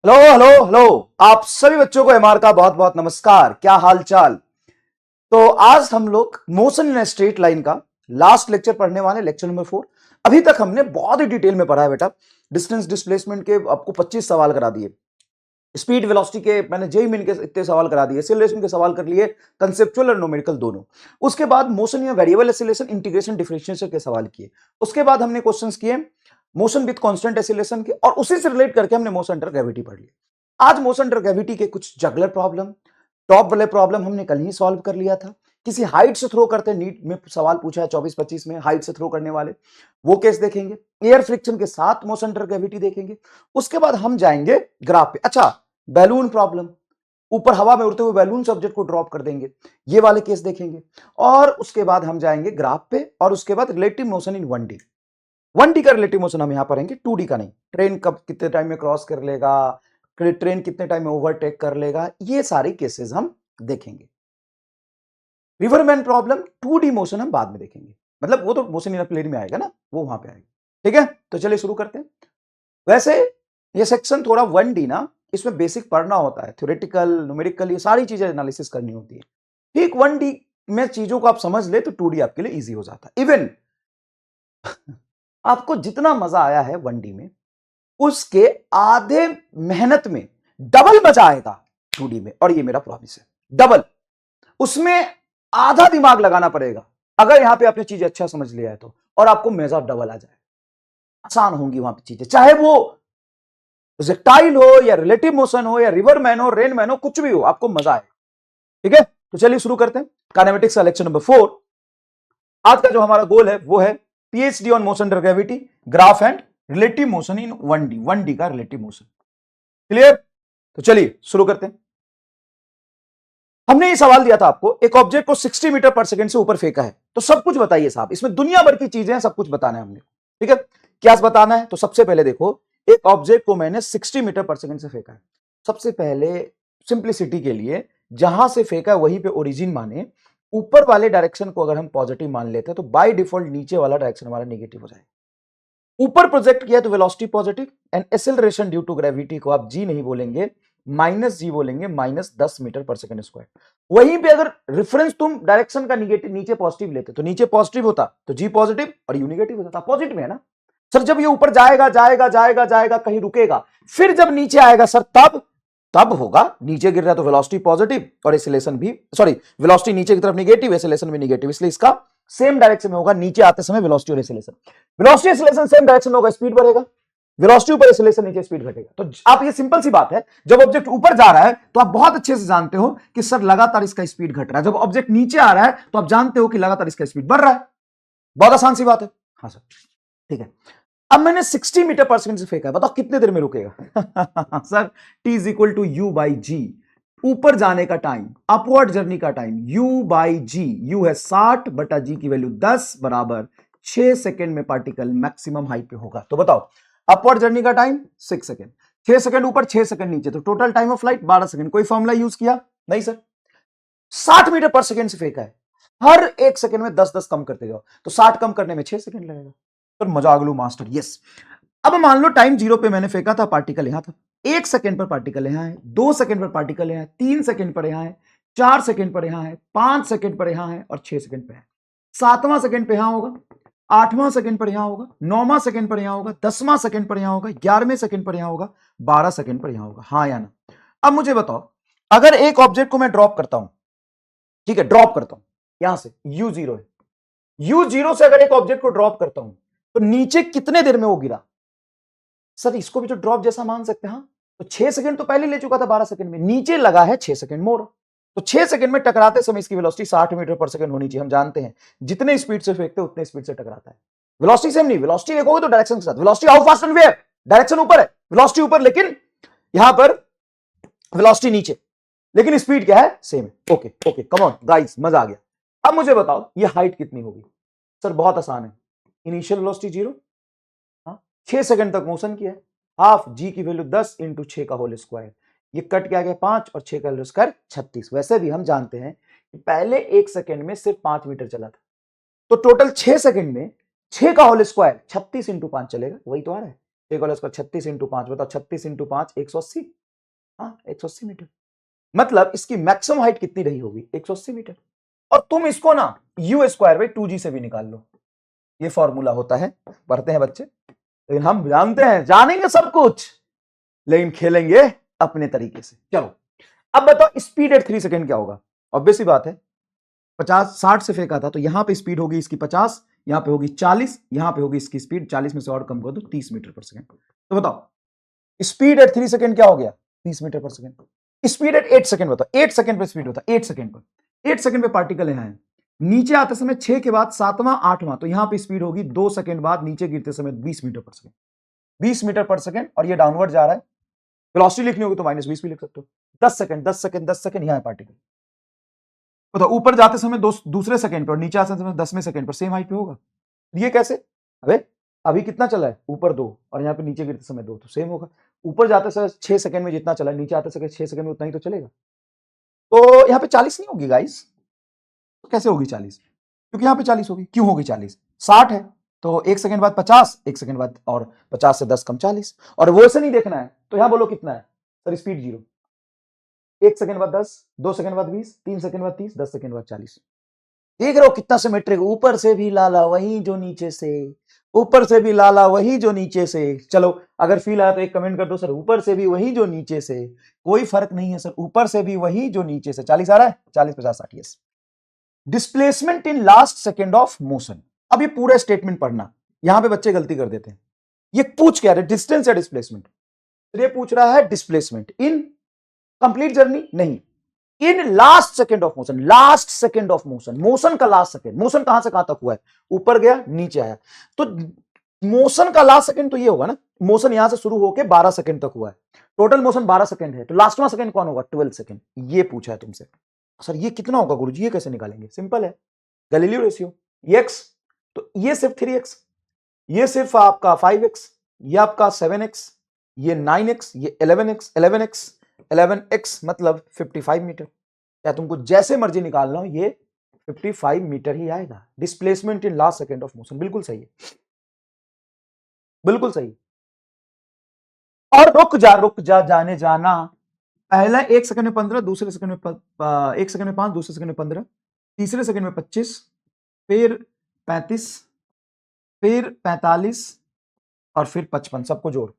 Hello hello hello, आप सभी बच्चों को एमआर का बहुत बहुत नमस्कार। क्या हाल चाल। तो आज हम लोग मोशन इन स्ट्रेट लाइन का लास्ट लेक्चर पढ़ने वाले, लेक्चर नंबर 4। अभी तक हमने बहुत ही डिटेल में पढ़ा है बेटा। डिस्टेंस डिस्प्लेसमेंट के आपको 25 सवाल करा दिए, स्पीड वेलोसिटी के मैंने जेई मिन के इतने सवाल करा दिए, एक्सेलरेशन के सवाल कर लिए, कंसेप्चुअल और न्यूमेरिकल दोनों। उसके बाद मोशन या वेरिएबल एक्सेलरेशन, इंटीग्रेशन, डिफरेंशिएशन के सवाल किए। उसके बाद हमने क्वेश्चंस किए मोशन विद कांस्टेंट एक्सेलरेशन के, और उसी से रिलेट करके हमने मोशन अंडर ग्रेविटी पढ़ लिया। आज मोशन अंडर ग्रेविटी के कुछ जगलर प्रॉब्लम, टॉप वाले प्रॉब्लम हमने कल ही सॉल्व कर लिया था। किसी हाइट से थ्रो करते, नीट में सवाल पूछा है 24-25 में, हाइट से थ्रो करने वाले वो केस देखेंगे। एयर फ्रिक्शन के साथ मोशन अंडर ग्रेविटी देखेंगे। उसके बाद हम जाएंगे ग्राफ पे। अच्छा, बैलून प्रॉब्लम, ऊपर हवा में उड़ते हुए बैलून सब्जेक्ट को ड्रॉप कर देंगे, ये वाले केस देखेंगे। और उसके बाद हम जाएंगे ग्राफ पे, और उसके बाद relative motion in 1D। 1D का रिलेटिव मोशन हम यहां पढ़ेंगे, 2D का नहीं। ट्रेन कब कितने टाइम में क्रॉस कर लेगा, ट्रेन कितने टाइम में ओवरटेक कर लेगा, ये सारे केसेस हम देखेंगे। रिवरमैन प्रॉब्लम 2D मोशन हम बाद में देखेंगे, मतलब वो तो मोशन इन अ प्लेन में आएगा ना, वो वहां पे आएगा। ठीक है, तो चलिए शुरू करते हैं। वैसे ये सेक्शन थोड़ा 1D ना, इसमें बेसिक पढ़ना होता है, थ्योरेटिकल, न्यूमेरिकल, ये सारी चीजें एनालिसिस करनी होती है। ठीक 1D में चीजों को आप समझ ले तो 2D आपके लिए इजी हो जाता है। इवन आपको जितना मजा आया है 1D में, उसके आधे मेहनत में डबल मजा आएगा 2D में, और ये मेरा प्रॉमिस है, डबल। उसमें आधा दिमाग लगाना पड़ेगा अगर यहां पे आपने चीजें अच्छा समझ लिया है तो, और आपको मजा डबल आ जाए। आसान होंगी वहां पे चीजें, चाहे वो प्रोजेक्टाइल हो या रिलेटिव मोशन हो या रिवर मैन हो, रेन मैन हो, कुछ भी हो, आपको मजा आए। ठीक है, तो चलिए शुरू करते हैं काइनेमेटिक्स का लेक्चर नंबर 4। आज का जो हमारा गोल है वो है PhD on motion under gravity, graph and relative motion in 1D। 1D का रिलेटिव मोशन क्लियर। तो चलिए शुरू करते हैं। हमने ये सवाल दिया था आपको, एक ऑब्जेक्ट को 60 मीटर पर सेकंड से ऊपर फेंका है, तो सब कुछ बताइए साहब। इसमें दुनिया भर की चीजें हैं, सब कुछ बताना है हमने। ठीक है, क्या बताना है? तो सबसे पहले देखो, एक ऑब्जेक्ट को मैंने 60 मीटर पर सेकंड से फेंका है। सबसे पहले सिंप्लिसिटी के लिए जहां से फेंका वहीं पे ओरिजिन माने, ऊपर वाले डायरेक्शन को अगर हम पॉजिटिव मान लेते हैं तो बाय डिफॉल्ट नीचे वाला डायरेक्शन हमारा नेगेटिव हो जाएगा। ऊपर प्रोजेक्ट किया तो velocity positive, and acceleration due to gravity को आप जी नहीं बोलेंगे, माइनस जी बोलेंगे, -10 मीटर पर सेकंड स्क्वायर। वहीं पे अगर रेफरेंस तुम डायरेक्शन का निगेटिव नीचे पॉजिटिव लेते तो नीचे पॉजिटिव होता तो जी पॉजिटिव और यू निगेटिव हो जाता। पॉजिटिव है ना सर, जब ये ऊपर जाएगा जाएगा जाएगा जाएगा कहीं रुकेगा, फिर जब नीचे आएगा सर तब तब होगा। नीचे गिर रहा है तो वेलोसिटी पॉजिटिव और एक्सेलरेशन भी, सॉरी, वेलोसिटी नीचे की तरफ निगेटिव, एक्सेलरेशन भी निगेटिव, इसलिए इसका सेम डायरेक्शन में होगा नीचे आते समय वेलोसिटी और acceleration. Velocity acceleration same direction में होगा, स्पीड बढ़ेगा। वेलोसिटी ऊपर, एक्सेलरेशन नीचे, स्पीड घटेगा। तो आप, ये सिंपल सी बात है, जब ऑब्जेक्ट ऊपर जा रहा है तो आप बहुत अच्छे से जानते हो कि सर लगातार इसका स्पीड घट रहा है। जब ऑब्जेक्ट नीचे आ रहा है तो आप जानते हो कि लगातार इसका स्पीड बढ़ रहा है। बहुत आसान सी बात है। हाँ सर, ठीक है। अब मैंने 60 मीटर पर सेकंड से फेंका है, बताओ कितने देर में रुकेगा? Sir T is equal to u by g, ऊपर जाने का टाइम, अपवर्ड जर्नी का time, U by g. U है 60 बटा जी की वैल्यू 10 बराबर 6 सेकंड में पार्टिकल मैक्सिमम हाइट पे होगा। तो बताओ, अपवर्ड जर्नी का टाइम 6 सेकंड, 6 सेकंड ऊपर, 6 सेकंड नीचे, तो total time of flight 12 second. कोई फॉर्मूला यूज किया? नहीं सर। 60 मीटर पर सेकंड से फेंका है, हर एक सेकंड में 10-10 कम करते जाओ, तो 60 कम करने में 6 सेकंड लगेगा। तो मजा अगलू मास्टर, यस। अब मान लो टाइम 0 पे मैंने फेंका था, पार्टिकल यहां था, 1 सेकंड पर पार्टिकल यहां है, 2 सेकंड पर पार्टिकल यहां है, 3 सेकंड पर यहां है, 4 सेकंड पर यहां है, 5 सेकंड पर यहां है, और 6 सेकंड पर है। 7वां सेकंड पे यहां होगा, 8वां सेकंड पर यहां होगा, 9वां सेकंड पर यहां होगा, 10वां सेकंड पर यहां होगा, 11वें सेकंड पर यहां होगा, 12 सेकंड पर यहां होगा। हाँ या ना? अब मुझे बताओ, अगर एक ऑब्जेक्ट को मैं ड्रॉप करता हूं, ठीक है, ड्रॉप करता हूं यहां से, U0 है, U0 से अगर एक ऑब्जेक्ट को ड्रॉप करता हूं तो नीचे कितने देर में वो गिरा? सर इसको भी तो ड्रॉप जैसा मान सकते हैं। हाँ, तो 6 सेकंड तो पहले ले चुका था, 12 सेकंड में नीचे लगा है 6 सेकंड मोर। तो 6 सेकंड में टकराते समय इसकी वेलोसिटी 60 मीटर पर सेकंड होनी चाहिए। हम जानते हैं जितने स्पीड से फेंकते हैं उतने स्पीड से टकराता है। वेलोसिटी सेम नहीं, वेलोसिटी देखोगे तो डायरेक्शन के साथ, velocity how fast and where, direction ऊपर है, वेलोसिटी ऊपर, लेकिन यहां पर वेलोसिटी नीचे, लेकिन स्पीड क्या है? सेम है। Okay okay, come on guys, मजा आ गया। अब मुझे बताओ ये हाइट कितनी होगी? सर बहुत आसान है, इनिशियल वेलोसिटी 0, 6 सेकंड तक मोशन किया है, हाफ जी की वैल्यू 10 इंटू 6 का होल स्क्वायर, ये कट क्या गया 5 और 6 का होल स्क्वायर 36। वैसे भी हम जानते हैं कि पहले 1 सेकंड में सिर्फ 5 मीटर चला था, तो टोटल 6 सेकंड में 6 का होल स्क्वायर 36 इंटू 5 चलेगा, वही तो आ रहा है। 6 का स्क्वायर 36 इंटू 5, बताओ 36 इंटू 5 180, हाँ 180 मीटर। मतलब इसकी मैक्सिमम हाइट कितनी रही होगी 180 मीटर। और तुम इसको ना यू स्क्वायर बाई 2g से भी निकाल लो, ये फॉर्मूला होता है, पढ़ते हैं बच्चे, लेकिन हम जानते हैं, जानेंगे सब कुछ, लेकिन खेलेंगे अपने तरीके से। चलो अब बताओ स्पीड एट 3 सेकेंड क्या होगा। ऑब्वियस सी बात है, 50-60 से फेंका था तो यहां पे स्पीड होगी इसकी 50, यहां पे होगी 40, यहां पे होगी इसकी स्पीड 40 में से और कम कर दो 30 मीटर पर सेकेंड। तो बताओ स्पीड एट 3 सेकेंड क्या हो गया 30 मीटर पर सेकेंड। स्पीड एट 8 सेकेंड बताओ, 8 सेकेंड पे स्पीड होता है, 8 सेकेंड पर, 8 सेकेंड पे पार्टिकल यहां है, नीचे आते समय 6 के बाद 7वां 8वां, तो यहां पे स्पीड होगी 2 सेकेंड बाद नीचे गिरते समय 20 मीटर पर सेकेंड, 20 मीटर पर सेकेंड, और ये डाउनवर्ड जा रहा है। वेलोसिटी लिखनी होगी तो -20 भी लिख सकते हो। 10 सेकेंड 10 सेकेंड 10 सेकेंड यहां है पार्टिकल, तो ऊपर जाते समय दूसरे सेकंड पे और नीचे आते समय 10वें सेकंड पर सेम हाइट पे होगा। ये कैसे, अबे अभी कितना चला है ऊपर 2 और यहाँ पे नीचे गिरते समय 2, तो सेम होगा। ऊपर जाते समय 6 सेकंड में जितना चला है, नीचे आते समय 6 सेकंड में उतना ही तो चलेगा। तो यहाँ पे 40 नहीं होगी गाइस, तो कैसे होगी 40, क्योंकि यहाँ पे 40 होगी। क्यों होगी 40, 60 है तो 1 सेकंड बाद 50, 1 सेकंड बाद, और 50 से 10 कम 40, और वो ऐसे नहीं देखना है तो यहाँ बोलो कितना है सर, स्पीड 0, 1 सेकंड बाद 10, 2 सेकंड बाद 20, 3 सेकंड बाद 30, 10 सेकंड बाद 40। देख रहे हो कितना सिमेट्रिक, ऊपर से भी लाला वही जो नीचे से, ऊपर से भी लाला वही जो नीचे से। चलो अगर फील आया तो एक कमेंट कर दो सर, ऊपर से भी वही जो नीचे से, कोई फर्क नहीं है सर, ऊपर से भी वही जो नीचे से। 40 आ रहा है, 40 50 60 yes. Displacement in last second of motion. अब ये पूरा स्टेटमेंट पढ़ना, यहां पे बच्चे गलती कर देते हैं। ये पूछ क्या रहे, डिस्टेंस या डिस्प्लेसमेंट, ये पूछ रहा है डिस्प्लेसमेंट इन कंप्लीट जर्नी, नहीं, in last second of motion, last second of motion, motion का लास्ट सेकेंड। मोशन कहां से कहां तक हुआ है, ऊपर गया नीचे आया, तो मोशन का लास्ट सेकेंड तो ये होगा ना, मोशन यहां से शुरू होकर 12 सेकेंड तक हुआ है, टोटल मोशन 12 सेकेंड है, तो लास्टवां सेकेंड कौन होगा 12 सेकेंड। ये पूछा है तुमसे, सर ये कितना होगा गुरुजी, ये कैसे निकालेंगे, सिंपल है, गैलीलियो रेशियो, ये x, तो ये सिर्फ 3x, ये सिर्फ आपका 5x, ये आपका 7x, ये 9x, ये 11x, 11x 11x मतलब 55 मीटर, या तुमको जैसे मर्जी निकालना हो, ये 55 मीटर ही आएगा। Displacement in last second of motion, बिल्कुल सही है, बिल्कुल सही। और रुक जा जाने जाना, पहला 1 सेकंड में 15, दूसरे सेकंड में 1 सेकंड में 5, दूसरे सेकंड में 15, तीसरे सेकंड में 25, फिर 35, फिर 45 और फिर 55, सबको जोड़,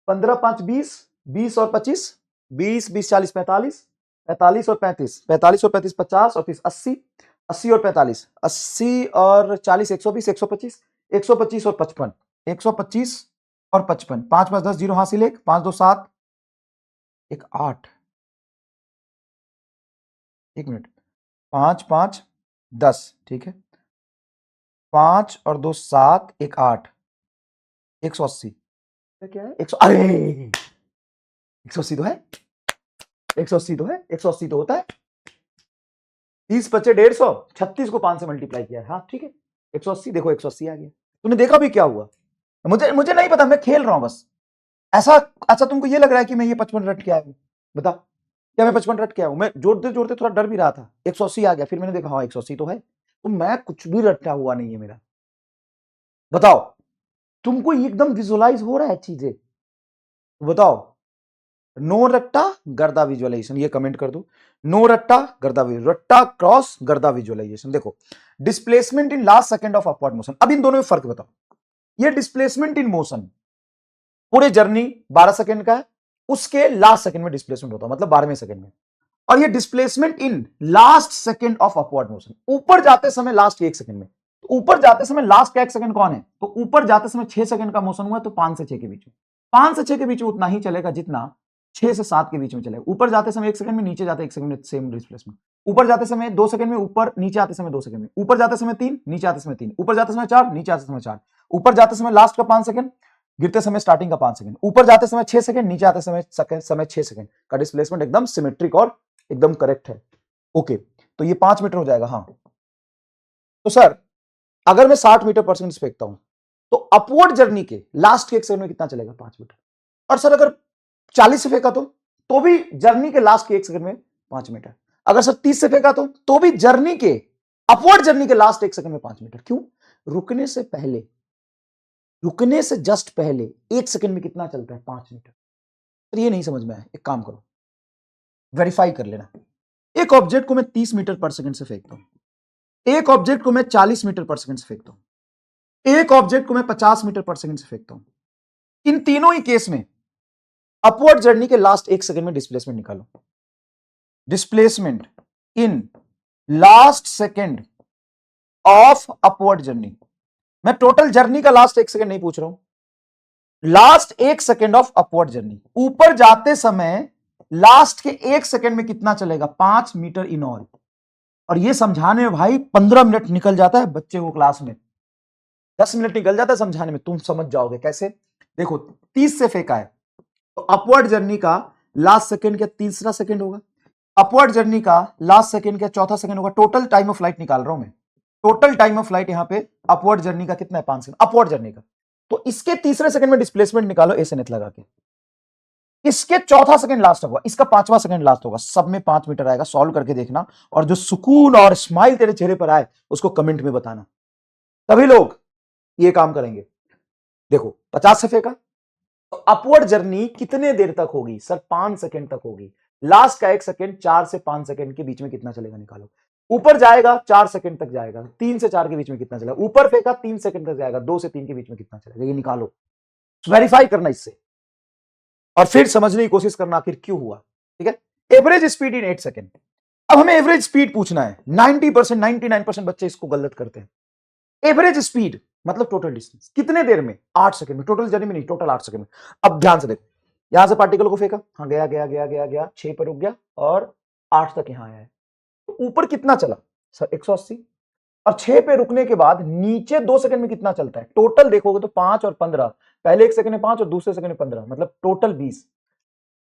15 5 20, 20 और 25, 20 20 40 45, 45 और 35, 45 और 35 50 और 30 80, 80 और 45, 80 और 40 120, 125, 125 और 55, 125 और 55, 5 5 10 जीरो हासिल, 1 5 2 7 1 8, 1 मिनट, 5 5 10, ठीक है, 5 और 2 7 1 8, 180, क्या है 100, अरे 180 तो है, 180 तो है, 180 तो होता है, 30 बचे 150, 36 को 5 से मल्टीप्लाई किया है, हाँ ठीक है 180, देखो 180 आ गया। तूने देखा भी क्या हुआ, मुझे नहीं पता, मैं खेल रहा हूं बस। ऐसा अच्छा तुमको ये लग रहा है कि मैं ये 55 रट के आया हूं, बता क्या मैं 55 रट के आया हूं, मैं जोड़ते जोड़ते थोड़ा डर भी रहा था, 180 आ गया, फिर मैंने देखा हाँ 180 तो है, तो मैं कुछ भी रटा हुआ नहीं है मेरा। बताओ तुमको एकदम विजुअलाइज हो रहा है चीजें, बताओ, नो रट्टा गर्दा विजुअलाइजेशन, ये कमेंट कर दो, नो रट्टा गर्दा, रट्टा क्रॉस गर्दा विजुअलाइजेशन। देखो displacement in last second of upward motion, अब इन दोनों में फर्क बताओ। ये डिस्प्लेसमेंट इन मोशन पूरे जर्नी 12 सेकंड का है, उसके लास्ट सेकंड में डिस्प्लेसमेंट होता है, मतलब 12वें सेकंड में। और ये displacement in last second of upward motion, ऊपर जाते समय लास्ट 1 सेकंड में, तो ऊपर जाते समय लास्ट का 1 सेकंड कौन है, तो ऊपर जाते समय 6 सेकंड का मोशन हुआ, तो 5 से 6 के बीच में, 5 से 6 के बीच में उतना ही चलेगा जितना 6 से 7 के बीच में चलेगा। ऊपर जाते समय 1 सेकंड में, नीचे जाते 1 सेकंड में, सेम डिस्प्लेसमेंट। ऊपर जाते समय 2 सेकंड में, ऊपर नीचे आते समय 2 सेकंड में, ऊपर जाते समय 3, नीचे आते समय 3, ऊपर जाते समय 4, नीचे आते समय 4, ऊपर जाते समय लास्ट का 5 सेकंड, गिरते समय स्टार्टिंग का 5 सेकंड, ऊपर जाते समय 6 सेकंड, नीचे आते समय 6 सेकंड का डिस्प्लेसमेंट एकदम सिमेट्रिक और एकदम करेक्ट है। ओके, तो ये 5 मीटर हो जाएगा। हाँ तो सर अगर मैं 60 मीटर पर सेकंड फेंकता हूं तो अपवर्ड जर्नी के लास्ट के 1 सेकंड में कितना चलेगा 5 मीटर। और सर अगर 40 से फेंका तो भी जर्नी के लास्ट के 1 सेकंड में 5 मीटर। अगर सर 30 से फेंका तो भी जर्नी के अपवर्ड जर्नी के लास्ट 1 सेकंड में 5 मीटर। क्यों, रुकने से पहले रुकने से जस्ट पहले 1 सेकंड में कितना चलता है? 5 मीटर। तो ये नहीं समझ में आया, एक काम करो, वेरीफाई कर लेना। एक ऑब्जेक्ट को मैं 30 मीटर पर सेकंड से फेंकता हूं, एक ऑब्जेक्ट को मैं 40 मीटर पर सेकंड से फेंकता हूं, एक ऑब्जेक्ट को मैं 50 मीटर पर सेकंड से फेंकता हूं। इन तीनों ही केस में अपवर्ड जर्नी के लास्ट 1 सेकंड में डिस्प्लेसमेंट निकालो। Displacement in last second of upward journey. मैं टोटल जर्नी का लास्ट 1 सेकंड नहीं पूछ रहा हूं, last 1 second of upward journey. ऊपर जाते समय लास्ट के 1 सेकंड में कितना चलेगा? 5 मीटर इन ऑल। और ये समझाने में भाई 15 मिनट निकल जाता है बच्चे को, क्लास में 10 मिनट निकल जाता है समझाने में। तुम समझ जाओगे कैसे? देखो 30 से फेंका है तो अपवर्ड जर्नी का लास्ट सेकंड क्या तीसरा सेकंड होगा, अपवर्ड जर्नी का लास्ट सेकंड क्या चौथा सेकंड होगा। टोटल टाइम ऑफ फ्लाइट निकाल रहा हूं मैं, टोटल टाइम ऑफ फ्लाइट यहां पे अपवर्ड जर्नी का कितना है? 5 सेकंड अपवर्ड जर्नी का। तो इसके तीसरे सेकंड में डिस्प्लेसमेंट निकालो एस एन लगा के, इसके चौथा सेकंड लास्ट होगा, इसका 5वां सेकंड लास्ट होगा, सब में 5 मीटर आएगा। सॉल्व करके देखना और जो सुकून और स्माइल तेरे चेहरे पर आए उसको कमेंट में बताना। सभी लोग ये काम करेंगे। देखो 50 से फेंका तो अपवर्ड जर्नी कितने देर तक होगी? सर 5 सेकंड तक होगी। लास्ट का 1 सेकंड 4 से 5 सेकंड के बीच में कितना चलेगा निकालो। ऊपर जाएगा 4 सेकंड तक जाएगा, 3 से 4 के बीच में कितना चलेगा। ऊपर फेंका 3 सेकंड तक जाएगा, 2 से 3 के बीच में कितना चलेगा, ये निकालो। वेरीफाई करना इससे और फिर समझने की कोशिश करना आखिर क्यों हुआ। ठीक है। Average speed in 8 second. अब हमें एवरेज स्पीड पूछना है। 90% 99% बच्चे इसको गलत करते हैं। एवरेज स्पीड मतलब टोटल डिस्टेंस कितने देर में? 8 सेकंड में। टोटल जर्नी में नहीं, टोटल 8 सेकंड में। अब ध्यान से देखो, यहां से पार्टिकल को फेंका, हाँ गया गया गया गया गया 6 पर रुक गया और 8 तक यहां आया है। तो ऊपर कितना चला सर? 180। और 6 पे रुकने के बाद नीचे 2 सेकंड में कितना चलता है? टोटल देखोगे तो 5 और 15, पहले 1 सेकंड में 5 और दूसरे सेकंड में 15, मतलब टोटल 20।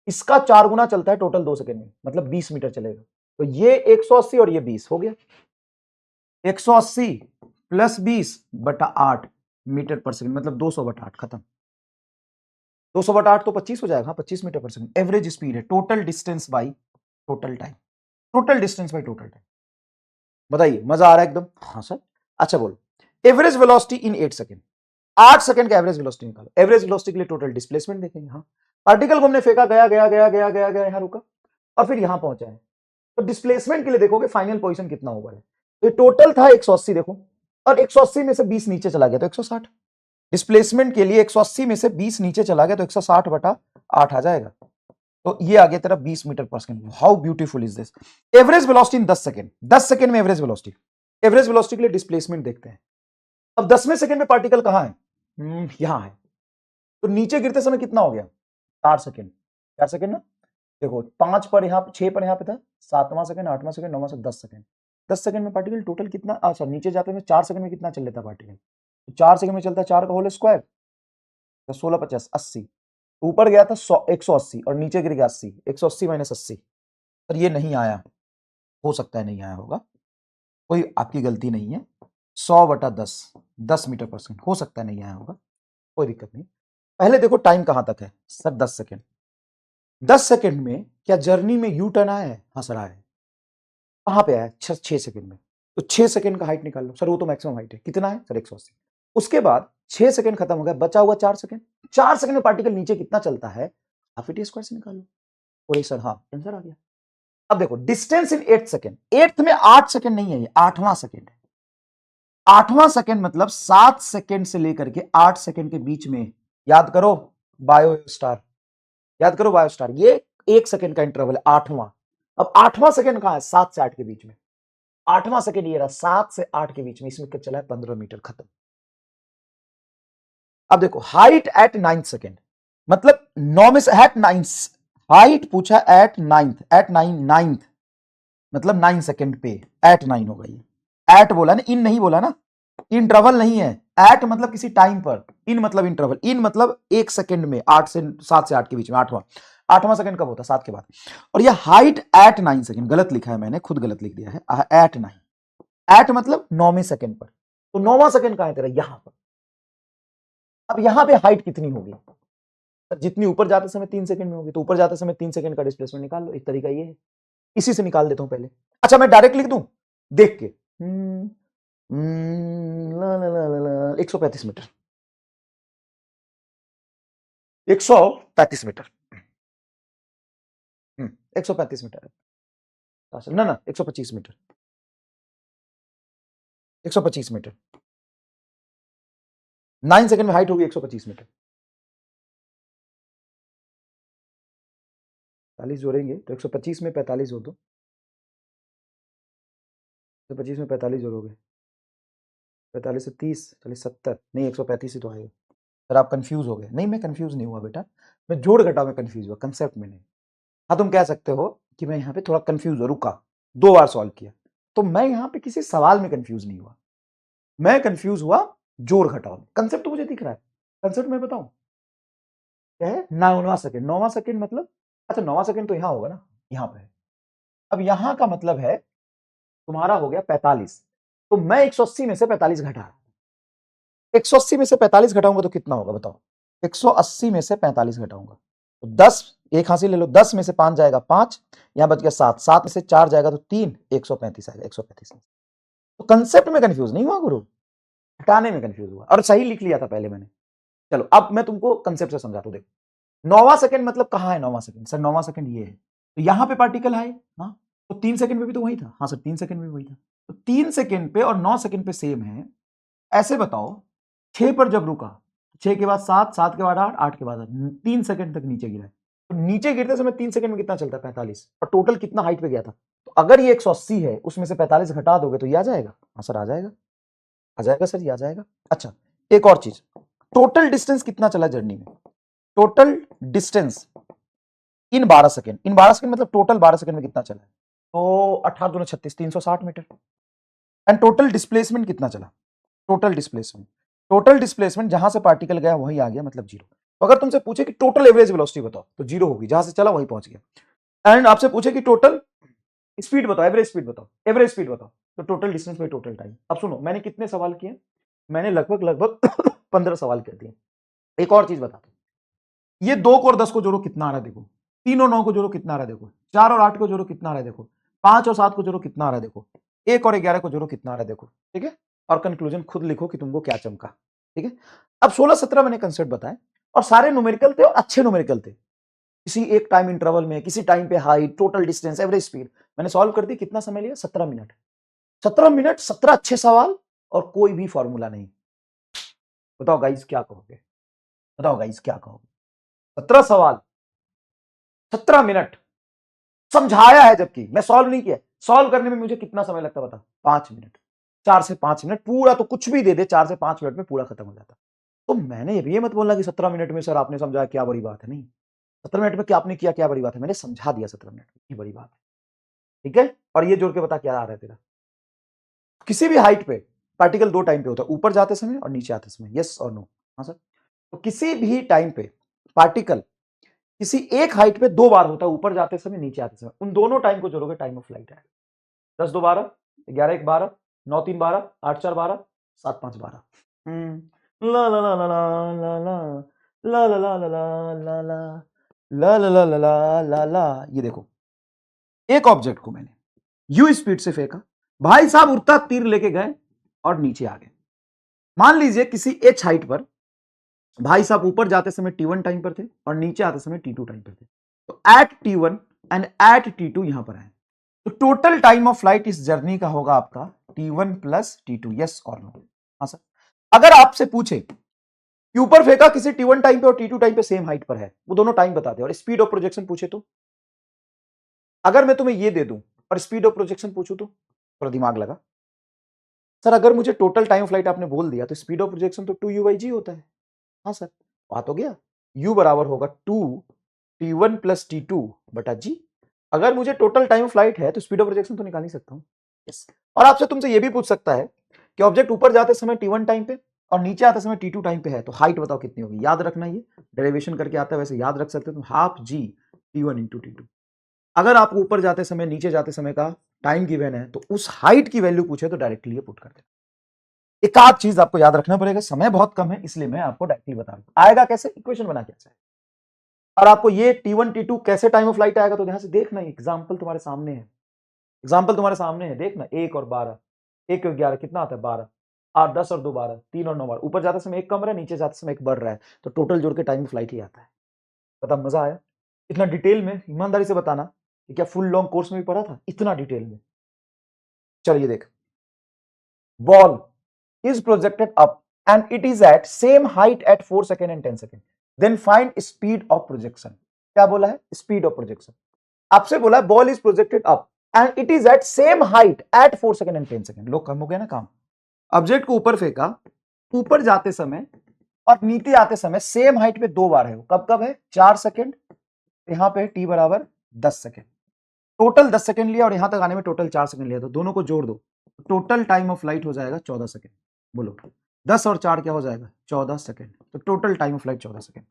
इसका 4 गुना चलता है टोटल 2 सेकंड में, मतलब 20 मीटर चलेगा। तो ये 180 और ये 20 हो गया। 180 प्लस 20 बटा 8 मीटर पर सेकंड, मतलब 200 बटा 8, खत्म। 200 बटा 8 तो 25 हो जाएगा। हाँ 25 मीटर पर सेकंड एवरेज स्पीड है। Total distance by total time, total distance by total time. बताइए मजा आ रहा है एकदम? हाँ सर। अच्छा बोलो, एवरेज वेलोसिटी इन 8 सेकंड। 8 सेकंड का एवरेज वेलोसिटी निकालो। एवरेज वेलोसिटी के लिए टोटल डिस्प्लेसमेंट देखेंगे। हाँ पार्टिकल को हमने फेंका, गया गया गया गया गया गया, यहां रुका और फिर यहां पहुंचा है। तो डिस्प्लेसमेंट के लिए देखोगे फाइनल पोजीशन कितना होगा। तो टोटल था 180 देखो, और 180 में से 20 नीचे चला गया तो 160। डिस्प्लेसमेंट के लिए 180 में से 20 नीचे चला गया तो 160 बटा 8 आ जाएगा। तो ये आ गया तेरा 20 मीटर पर second. How beautiful is this. Average velocity in 10 second. 10 second में एवरेज वेलोसिटी। एवरेज वेलोसिटी के लिए डिस्प्लेसमेंट देखते हैं। अब 10वें सेकंड में पार्टिकल कहां है? यहां है। तो नीचे गिरते समय कितना हो गया? 4 सेकंड। 4 सेकंड ना, देखो 5 पर यहां पे, 6 पर यहां पे था, 7वां सेकंड, 8वां सेकंड, 9वां सेकंड, 10 सेकंड। 10 सेकंड में पार्टिकल टोटल कितना, अच्छा नीचे जाते में 4 सेकंड में कितना चल लेता है पार्टिकल? तो 4 सेकंड में चलता है 4 का होल स्क्वायर, तो 16 50 80। ऊपर गया था 180 और नीचे गिर गया 80। 180 माइनस 80, पर ये नहीं आया। हो सकता है नहीं आया होगा, कोई आपकी गलती नहीं है। 100 बटा 10, 10 मीटर पर सेकंड। हो सकता है नहीं आया होगा, कोई दिक्कत नहीं। पहले देखो टाइम कहां तक है सर? 10 सेकंड। 10 सेकंड में क्या जर्नी में यू टर्न आया है? हाँ सर आया है। कहां पे आया है? 6 सेकंड में। तो 6 सेकंड का हाइट निकाल लो सर, वो तो मैक्सिमम हाइट है। कितना है सर? 180। उसके बाद 6 सेकंड खत्म हो गया, बचा हुआ 4 सेकंड। 4 सेकंड में पार्टिकल नीचे कितना चलता है? हाफ टी स्क्वायर से निकालो। बोले सर हाँ, आंसर आ गया। अब देखो डिस्टेंस इन 8 सेकंड। 8th में 8 सेकंड नहीं है, ये 8वां सेकंड है। 8वां सेकंड मतलब 7 सेकंड से लेकर के 8 सेकंड के बीच में। याद करो बायो स्टार, याद करो बायो स्टार। ये 1 सेकंड का इंटरवल है 8वां। अब 8वां सेकंड कहां है? 7 से 8 के बीच में। 8वां सेकंड ये रहा 7 से 8 के बीच में। इसमें क्या चला है? 15 मीटर, खत्म। अब देखो हाइट एट 9 सेकंड, मतलब 9 में से एट 9, हाइट पूछा एट 9th, एट 9 मतलब 9 सेकंड पे, एट 9 होगा ये। एट बोला ना, इन नहीं बोला ना, इंटरवल नहीं है। एट मतलब किसी टाइम पर, इन मतलब इंटरवल। इन मतलब 1 सेकंड में, 8 से 7 से 8 के बीच में। 8वां सेकंड कब होता है? 7 के बाद। और ये हाइट एट 9 सेकंड, गलत लिखा है मैंने, खुद गलत लिख दिया है। एट 9, एट मतलब 9वें सेकंड पर। तो 9वां सेकंड कहां है तेरा? यहां पर। अब यहां पे हाइट कितनी होगी? जितनी ऊपर जाते समय 3 सेकंड में होगी, तो ऊपर जाते समय 3 सेकंड का डिस्प्लेसमेंट निकाल लो। एक तरीका ये है, इसी से निकाल देता हूं पहले। अच्छा मैं डायरेक्ट लिख दूं देख के। 135 मीटर। 135 मीटर। 135 मीटर है ना 125 मीटर 125 मीटर 9 सेकंड में हाइट होगी 125 मीटर। 45 जोड़ेंगे तो 125 में 45 हो दो, 125 में 45 जोड़ोगे 45 से 30 40 70 नहीं 135 ही तो आएगा। सर आप कंफ्यूज हो गए। नहीं मैं कंफ्यूज नहीं हुआ बेटा, मैं जोड़ घटाव में कंफ्यूज हुआ, कंसेप्ट में नहीं। हाँ तुम कह सकते हो कि मैं यहाँ पे थोड़ा कंफ्यूज हुआ, रुका 2 बार सॉल्व किया, तो मैं यहाँ पे किसी सवाल में कंफ्यूज नहीं हुआ, मैं कंफ्यूज हुआ जोड़ घटाव में। कंसेप्ट तो मुझे दिख रहा है, कंसेप्ट मैं बताऊं क्या है। 9वां सेकंड, 9वां सेकंड मतलब अच्छा 9वां सेकंड तो यहाँ होगा ना, यहाँ पे है। अब यहाँ का मतलब है तुम्हारा हो गया 45, तो मैं 180 में से 45 घटा रहा हूं। 180 में से 45 घटाऊंगा तो कितना होगा बताओ। 180 में से 45 घटाऊंगा तो 10, एक हासिल ले लो, 10 में से 5 जाएगा 5, यहां बच गया 7, 7 में से 4 जाएगा तो 3, 135 आएगा 135 में। तो कंसेप्ट में कंफ्यूज नहीं हुआ गुरु, हटाने में कंफ्यूज हुआ और सही लिख लिया था पहले मैंने। चलो अब मैं तुमको कंसेप्ट से समझाता हूं। देखो 9वां सेकंड मतलब कहां है 9वां सेकंड, सर 9वां सेकंड ये है, तो यहां पे पार्टिकल है, हाँ तो 3 सेकंड में भी तो वही था, हाँ सर 3 सेकंड में भी वही था, तो 3 सेकंड पे और 9 सेकंड पे सेम है। ऐसे बताओ 6 पर जब रुका, 6 के बाद 7, 7 के बाद 8, 8 के बाद 3 सेकंड तक नीचे गिरा है, तो नीचे गिरते समय 3 सेकंड में कितना चलता है 45, और टोटल कितना हाइट पे गया था। तो अगर ये 180 है उसमें से 45 घटा दोगे तो ये आ जाएगा, हाँ सर आ जाएगा, आ जाएगा सर, ये आ जाएगा। अच्छा एक और चीज, टोटल डिस्टेंस कितना चला जर्नी में, total distance in 12 second, in 12 second मतलब टोटल 12 सेकंड में कितना चला है, तो 18 दूनी 36, 360 मीटर। एंड टोटल डिस्प्लेसमेंट कितना चला, टोटल डिस्प्लेसमेंट, टोटल डिस्प्लेसमेंट जहां से पार्टिकल गया वही आ गया, मतलब 0। तो अगर तुमसे पूछे कि टोटल एवरेज वेलोसिटी बताओ तो 0 होगी, जहां से चला वहीं पहुंच गया। एंड आपसे पूछे कि टोटल स्पीड बताओ, एवरेज स्पीड बताओ, एवरेज स्पीड बताओ, तो total distance by total time. अब सुनो मैंने कितने सवाल किए, मैंने लगभग 15 सवाल कर दिए। एक और चीज बताता हूं, ये 2 को और 10 को जोड़ो कितना आ रहा है देखो, 3 और 9 को जोड़ो कितना आ रहा है देखो, 4 और 8 को जोड़ो कितना आ रहा है देखो, 5 और 7 को जोड़ो कितना आ रहा है देखो, 1 और 11 को जोड़ो कितना आ रहा है देखो, ठीक है। और कंक्लूजन खुद लिखो कि तुमको क्या चमका, ठीक है। अब 16-17 मैंने कंसेप्ट बताए और सारे न्यूमेरिकल थे और अच्छे न्यूमेरिकल थे, किसी एक टाइम इंटरवल में, किसी टाइम पे height, total distance, average speed मैंने सॉल्व कर दी। कितना समय लिया, 17 मिनट, 17 मिनट, 17 अच्छे सवाल और कोई भी फॉर्मूला नहीं। बताओ गाइस क्या कहोगे, बताओ गाइस क्या कहोगे, 17 सवाल 17 मिनट समझाया है, जबकि मैं सॉल्व नहीं किया। सॉल्व करने में मुझे कितना समय लगता बता, 5 मिनट, 4 से 5 मिनट पूरा, तो कुछ भी दे दे 4 से 5 मिनट में पूरा खत्म हो जाता। तो मैंने ये मत बोलना कि 17 मिनट में सर आपने समझाया क्या बड़ी बात है, नहीं 17 मिनट में क्या आपने किया क्या बड़ी बात है, मैंने समझा दिया 17 मिनट में, बड़ी बात है, ठीक है। और ये जोड़ के बता क्या आ रहा है तेरा, किसी भी हाइट पे पार्टिकल 2 टाइम पे होता है, ऊपर जाते समय और नीचे आते समय, यस और नो, हाँ सर। तो किसी भी टाइम पे पार्टिकल किसी एक हाइट पे 2 बार होता है, ऊपर जाते समय नीचे आते समय, उन दोनों टाइम को जोड़ोगे टाइम ऑफ फ्लाइट आएगा। 10 2 12, 11 1 12, 9 3 12, 8 4 12, 7 5 12। ला ला ला ला ला ला ला ला ला ला ला ला ला ला ला ला ला ला ला। ये देखो एक ऑब्जेक्ट को मैंने यू स्पीड से फेंका, भाई साहब उड़ता तीर लेके गए और नीचे आ गए। मान लीजिए किसी एच हाइट पर भाई साहब ऊपर जाते समय T1 टाइम पर थे और नीचे आते समय T2 टाइम पर थे, तो eight T1 and eight T2 यहां पर आए, तो टोटल टाइम ऑफ फ्लाइट इस जर्नी का होगा आपका T1 प्लस T2, यस और नो, हाँ सर। अगर आपसे पूछे कि ऊपर फेंका किसी T1 टाइम पे और T2 टाइम पे सेम हाइट पर है, वो दोनों टाइम बताते हैं, और स्पीड ऑफ प्रोजेक्शन पूछे तो, अगर मैं तुम्हें ये दे दूं और स्पीड ऑफ प्रोजेक्शन पूछूं तो थोड़ा दिमाग लगा। सर अगर मुझे टोटल टाइम फ्लाइट आपने बोल दिया तो स्पीड ऑफ प्रोजेक्शन तो 2u/g होता है, हाँ सर बात हो गया। u बराबर होगा 2t1 प्लस T2 बटा g। अगर मुझे टोटल टाइम फ्लाइट है तो स्पीड ऑफ प्रोजेक्शन तो निकाल ही सकता हूं, यस। और आपसे तुमसे ये भी पूछ सकता है कि ऑब्जेक्ट ऊपर जाते समय T1 टाइम पे और नीचे आते समय T2 टाइम पे है, तो हाइट बताओ कितनी होगी। याद रखना, ये डेरिवेशन करके आता है, वैसे याद रख सकते हो तुम, half g T1 into T2। अगर आपको ऊपर जाते समय नीचे जाते समय का टाइम गिवन है तो उस हाइट की वैल्यू पूछे तो डायरेक्टली ये पुट कर देना। एक आध चीज आपको याद रखना पड़ेगा, समय बहुत कम है इसलिए मैं आपको डायरेक्टली बता रहा हूं। आएगा कैसे, इक्वेशन बना के आएगा। और आपको ये T1 T2 कैसे टाइम ऑफ फ्लाइट आएगा तो ध्यान से देखना, एग्जांपल तुम्हारे सामने है, एग्जांपल तुम्हारे सामने है, देखना 1 और 12, 1 और 11 कितना आता है 12, 8 10 और 2 12, 3 और 9 12, ऊपर जाते समय एक कम रहा है, नीचे जाते समय एक बढ़ रहा है, तो टोटल जोड़ के टाइम ऑफ फ्लाइट ही आता है। बता मजा आया? इतना डिटेल में ईमानदारी से बताना कि क्या फुल लॉन्ग कोर्स में भी पढ़ा था इतना डिटेल में? चलिए देख, ball is projected up and it is at same height at 4 second and 10 second, then find speed of projection। क्या बोला है? Speed of projection. आपसे बोला है ball is projected up and it is at same height at 4 second and 10 second. लोग कम हो गया ना काम। ऑब्जेक्ट को ऊपर फेंका, ऊपर जाते समय और नीचे आते समय सेम हाइट पे 2 बार है। वो कब कब है? 4 सेकंड, यहां पे t बराबर 10 सेकंड, टोटल 10 सेकंड लिया और यहां तक आने में टोटल 4 सेकंड लिया, तो दोनों को जोड़ दो, टोटल टाइम ऑफ फ्लाइट हो जाएगा 14 सेकंड। बोलो 10 और 4 क्या हो जाएगा? 14 सेकंड। तो total time of flight 14 second.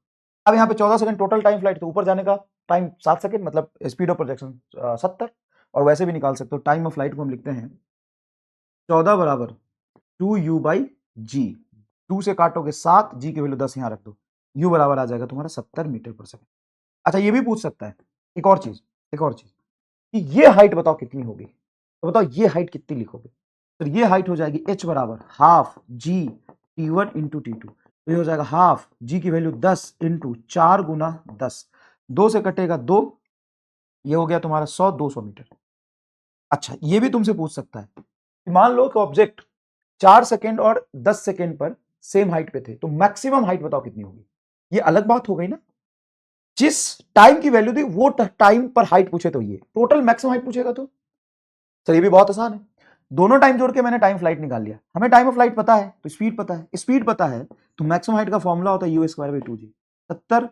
अब यहाँ पे 14 सेकंड टोटल टाइम फ्लाइट, तो ऊपर जाने का टाइम 7 सेकंड, मतलब स्पीड ऑफ प्रोजेक्शन 70। और वैसे भी निकाल सकते हो, टाइम ऑफ फ्लाइट को हम लिखते हैं 14 बराबर 2u/g। 2 से काटोगे 7, g की वैल्यू 10 यहाँ रख दो, u बराबर आ जाएगा तुम्हारा 70 मीटर पर सेकंड। अच्छा ये भी पूछ सकता है एक और चीज कि ये हाइट बताओ कितनी होगी, तो बताओ ये हाइट कितनी लिखोगे? तो ये हाइट हो जाएगी h बराबर half g t1 into t2। तो ये हो जाएगा हाफ g की वैल्यू 10 इंटू 4 गुना 10, 2 से कटेगा 2, ये हो गया तुम्हारा 100 200 मीटर। अच्छा ये भी तुमसे पूछ सकता है कि मान लो कि ऑब्जेक्ट 4 सेकंड और 10 सेकंड पर सेम हाइट पे थे, तो मैक्सिमम हाइट बताओ कितनी होगी? ये अलग बात हो गई ना, जिस टाइम की वैल्यू थी वो टाइम पर हाइट पूछे, तो ये टोटल मैक्सिमम हाइट पूछेगा। तो सर ये भी बहुत आसान है, दोनों टाइम जोड़ के मैंने टाइम फ्लाइट निकाल लिया। हमें टाइम ऑफ फ्लाइट पता है तो स्पीड पता है, स्पीड पता है तो मैक्सिमम हाइट का फॉर्मूला होता है u²/2g। 70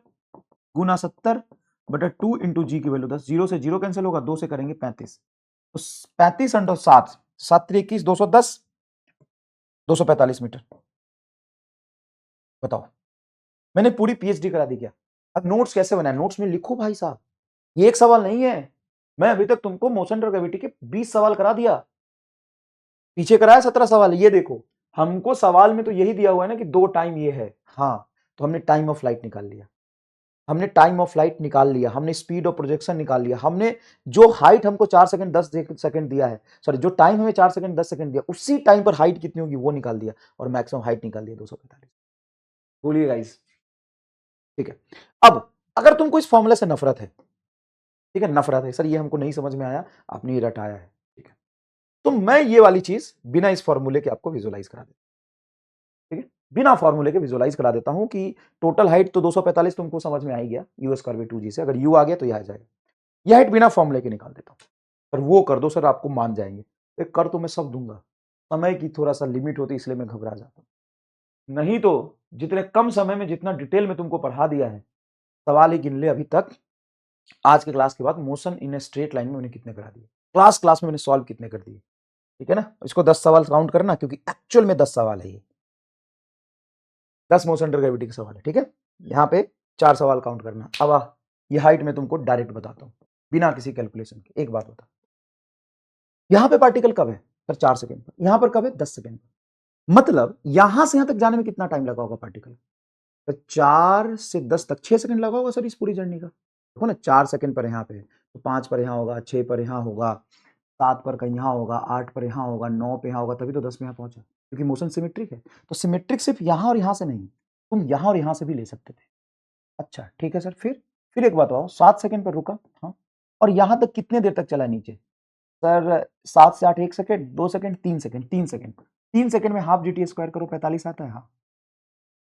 गुना 70 बटा 2 इंटू जी की वैल्यू 10, 0 से 0 कैंसिल होगा, 2 से करेंगे 35, तो 35 अंडर 7, 7 21 210, 245 मीटर। बताओ मैंने पूरी पीएचडी करा दी क्या? अब नोट्स कैसे बनाए? नोट्स में लिखो भाई साहब, ये एक सवाल नहीं है। मैं अभी तक तुमको मोशन अंडर ग्रेविटी के 20 सवाल करा दिया, पीछे कराया 17 सवाल। ये देखो हमको सवाल में तो यही दिया हुआ है ना कि 2 टाइम ये है, हाँ तो हमने टाइम ऑफ फ्लाइट निकाल लिया, हमने टाइम ऑफ फ्लाइट निकाल लिया, हमने स्पीड ऑफ प्रोजेक्शन निकाल लिया, हमने जो हाइट हमको 4 सेकंड 10 सेकंड दिया है, सॉरी जो टाइम हमें 4 सेकंड 10 सेकंड दिया, उसी टाइम पर हाइट कितनी होगी वो निकाल दिया, और मैक्सिमम हाइट निकाल दिया 245। बोलिए गाइस, ठीक है। अब अगर तुमको इस फॉर्मूले से नफरत है, ठीक है, नफरत है, सर ये हमको नहीं समझ में आया, आपने ये रटाया है, ठीक है, तो मैं ये वाली चीज बिना इस फॉर्मूले के आपको विजुअलाइज करा देता हूं, ठीक है, बिना फॉर्मूले के विजुअलाइज करा देता हूं कि टोटल हाइट तो 245 तुमको समझ में आ ही गया, u²/2g से, अगर u आ गया तो यह आ जाएगा। यह हाइट बिना फॉर्मूले के निकाल देता हूं, पर वो कर दो सर आपको मान जाएंगे। एक कर तो मैं सब दूंगा, समय की थोड़ा सा लिमिट होती है इसलिए मैं घबरा जाता हूं, नहीं तो जितने कम समय में जितना डिटेल में तुमको पढ़ा दिया है, सवाल ही गिन ले अभी तक आज के क्लास के बाद motion in a straight line में मैंने कितने करा दिए, क्लास में मैंने सॉल्व कितने कर दिए, ठीक है ना। इसको 10 सवाल काउंट करना क्योंकि एक्चुअल में 10 सवाल है, ये 10 मोशन अंडर ग्रेविटी के सवाल है, ठीक है। यहाँ पे 4 सवाल काउंट करना। अब ये हाइट में तुमको डायरेक्ट बताता हूँ बिना किसी कैलकुलेशन के। एक बात बता, यहाँ पे पार्टिकल कब है सर? 4 सेकंड पर। यहाँ पर कब है? 10 सेकंड पर। मतलब यहां से यहां तक जाने में कितना टाइम लगा होगा पार्टिकल? तो 4 से 10 तक 6 सेकंड लगा होगा सर इस पूरी जर्नी का। देखो ना, 4 सेकंड पर यहाँ पे है, तो 5 पर यहाँ होगा, 6 पर यहाँ होगा, 7 पर कहीं यहाँ होगा, 8 पर यहाँ होगा, 9 पे यहाँ होगा, तभी तो 10 में यहाँ पहुंचा, क्योंकि मोशन सिमेट्रिक है। तो सिमेट्रिक सिर्फ यहाँ और यहाँ से नहीं, तुम यहाँ और यहाँ से भी ले सकते थे। अच्छा ठीक है सर, फिर एक बात आओ, 7 सेकंड पर रुका, हाँ, और यहाँ तक कितने देर तक चला नीचे? सर 7 से 8 1 second, 2 second, 3 second, 3 second, 3 second में हाफ GT स्क्वायर करो 45 आता है, हाँ।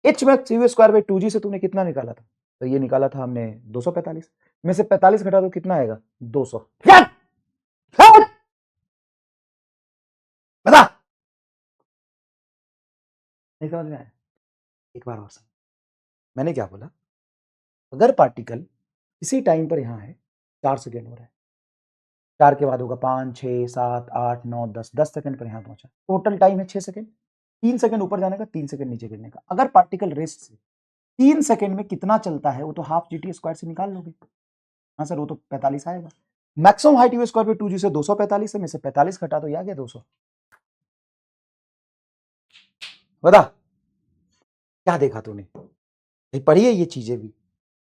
h मैक्स u²/2g से तुमने कितना निकाला था? तो ये निकाला था हमने 245 में से 45 घटा दो कितना आएगा? 200। बता, नहीं समझ में आया? एक बार और समझ, मैंने क्या बोला? अगर पार्टिकल इसी टाइम पर यहां है, 4 सेकंड हो रहा है, 4 के बाद होगा 5 6 7 8 9 10, 10 सेकंड पर यहां पहुंचा, टोटल टाइम है 6 सेकंड, 3 सेकंड ऊपर जाने का, 3 सेकंड नीचे गिरने का। अगर पार्टिकल रेस्ट से 3 सेकंड में कितना चलता है वो तो हाफ GT स्क्वायर से निकाल लोगे, हाँ सर वो तो 45 आएगा। मैक्सिमम हाइट u²/2g से 245 है, में से 45 घटा तो ये आ गया 200। बता क्या देखा तूने? पढ़ी है ये चीजें भी?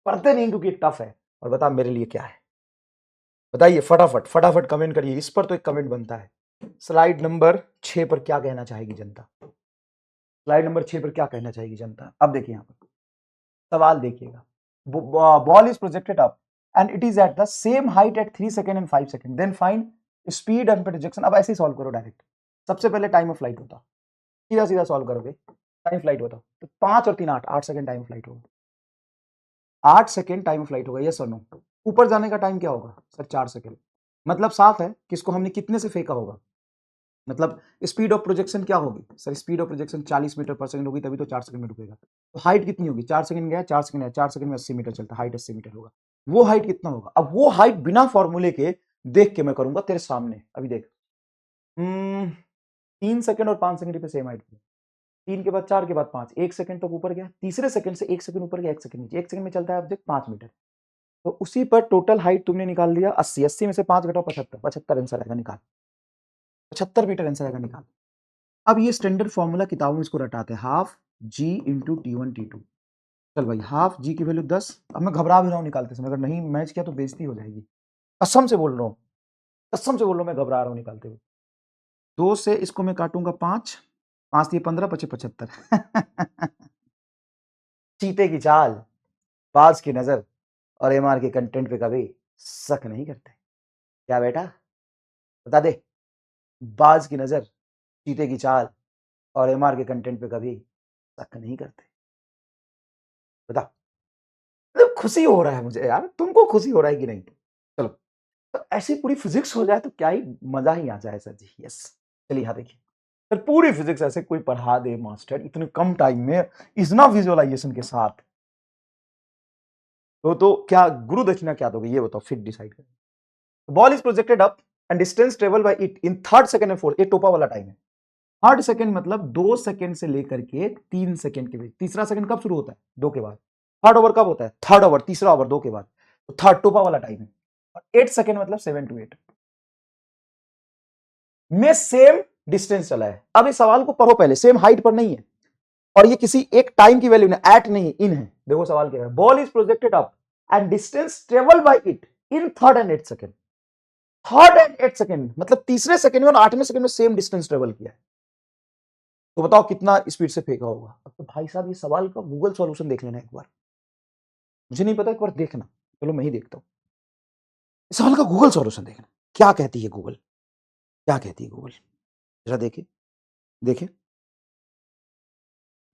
पढ़ते नहीं क्योंकि टफ है। और बता मेरे लिए क्या है, बताइए फटाफट फटाफट कमेंट करिए, इस पर तो एक कमेंट बनता है। स्लाइड नंबर 6 पर क्या कहना चाहेगी जनता? स्लाइड नंबर 6 पर क्या कहना चाहेगी जनता? अब देखिए यहाँ पर सवाल देखिएगा, ball is projected up and it is at the same height at 3 second and 5 second, then find speed and projection. अब ऐसे ही सॉल्व करो डायरेक्ट। सबसे पहले टाइम ऑफ फ्लाइट होता, सीधा सीधा सॉल्व करोगे, टाइम फ्लाइट होता तो 5 और 3 8 सेकंड टाइम फ्लाइट होगा, 8 सेकंड टाइम फ्लाइट होगा, यस और नो? ऊपर जाने का टाइम क्या होगा सर? 4 सेकंड। मतलब साफ है कि इसको हमने कितने से फेंका होगा, मतलब स्पीड ऑफ प्रोजेक्शन क्या होगी sir? Speed of projection 40 metre पर सेकंड होगी, तभी तो 4 सेकंड में रुकेगा। तो हाइट कितनी होगी? 4 सेकंड गया, 4 सेकंड आया, 4 सेकंड में 80 मीटर चलता है, हाइट 80 मीटर होगा। वो हाइट कितना होगा? अब वो हाइट बिना फॉर्मूले के देख के मैं करूंगा तेरे सामने। अभी देख, 3 सेकंड और 5 सेकंड पे सेम हाइट, 3 के बाद 4 के बाद 5, 1 सेकंड तक ऊपर गया, तीसरे सेकंड से 1 सेकंड ऊपर गया, 1 सेकंड नीचे, 1 सेकंड में चलता है ऑब्जेक्ट 5 मीटर। तो उसी पर टोटल हाइट तुमने निकाल दिया 80, 80 में से 5 घटाओ 75, 75 आंसर आएगा, निकाल 75 मीटर आंसर आएगा, निकाल। अब ये स्टैंडर्ड फॉर्मूला किताबों में इसको रटाते हैं, हाफ जी इंटू T1 T2। चल भाई, हाफ जी की वैल्यू 10। अब मैं घबरा भी रहा हूँ निकालते समय, अगर नहीं मैच किया तो बेइज्जती हो जाएगी, कसम से बोल रहा हूँ, कसम से बोल रहा हूँ, मैं घबरा रहा हूँ निकालते हुए। 2 से इसको मैं काटूंगा 5, 5 दिए 15, 25 75। चीते की चाल, बाज की नजर और एमआर के कंटेंट पे कभी शक नहीं करते क्या बेटा? बता दे, बाज की नजर, चीते की चाल और एमआर के कंटेंट पे कभी शक नहीं करते। बता, मतलब खुशी हो रहा है मुझे यार, तुमको खुशी हो रहा है कि नहीं? चलो, तो ऐसी पूरी फिजिक्स हो जाए तो क्या ही मजा ही आ जाए सर जी। यस, चलिए यहाँ देखिए सर, पूरी फिजिक्स ऐसे कोई पढ़ा दे मास्टर इतने कम टाइम में, इतना विजुअलाइजेशन के साथ, तो क्या गुरु दक्षिणा क्या दोगे ये बताओ, फिर डिसाइड करें। Ball is projected up and distance travel by it in third second and fourth, ये टोपा वाला टाइम है। थर्ड सेकंड मतलब 2 सेकंड से लेकर के 3 सेकंड के बीच। तीसरा सेकंड कब शुरू होता है? 2 के बाद। थर्ड ओवर कब होता है? थर्ड ओवर, तीसरा ओवर 2 के बाद। तो थर्ड टोपा वाला टाइम है। और 8 सेकंड मतलब 7 to 8 में सेम डिस्टेंस चला है। अब इस सवाल को पढ़ो पहले, सेम हाइट पर नहीं है और ये किसी एक टाइम की वैल्यू नहीं, एट नहीं, इन है। देखो सवाल क्या है, ball is projected up and distance travel by it in third and 8 second. Third and 8 second मतलब तीसरे सेकंड में और 8वें सेकंड में सेम डिस्टेंस ट्रेवल किया है। तो बताओ कितना स्पीड से फेंका होगा? अब तो भाई साहब ये सवाल का गूगल सॉल्यूशन देख लेना एक बार, मुझे नहीं पता, एक बार देखना। चलो मैं ही देखता हूँ इस सवाल का गूगल सॉल्यूशन, देखना क्या कहती है गूगल, क्या कहती है गूगल, जरा देखिए, देखिए।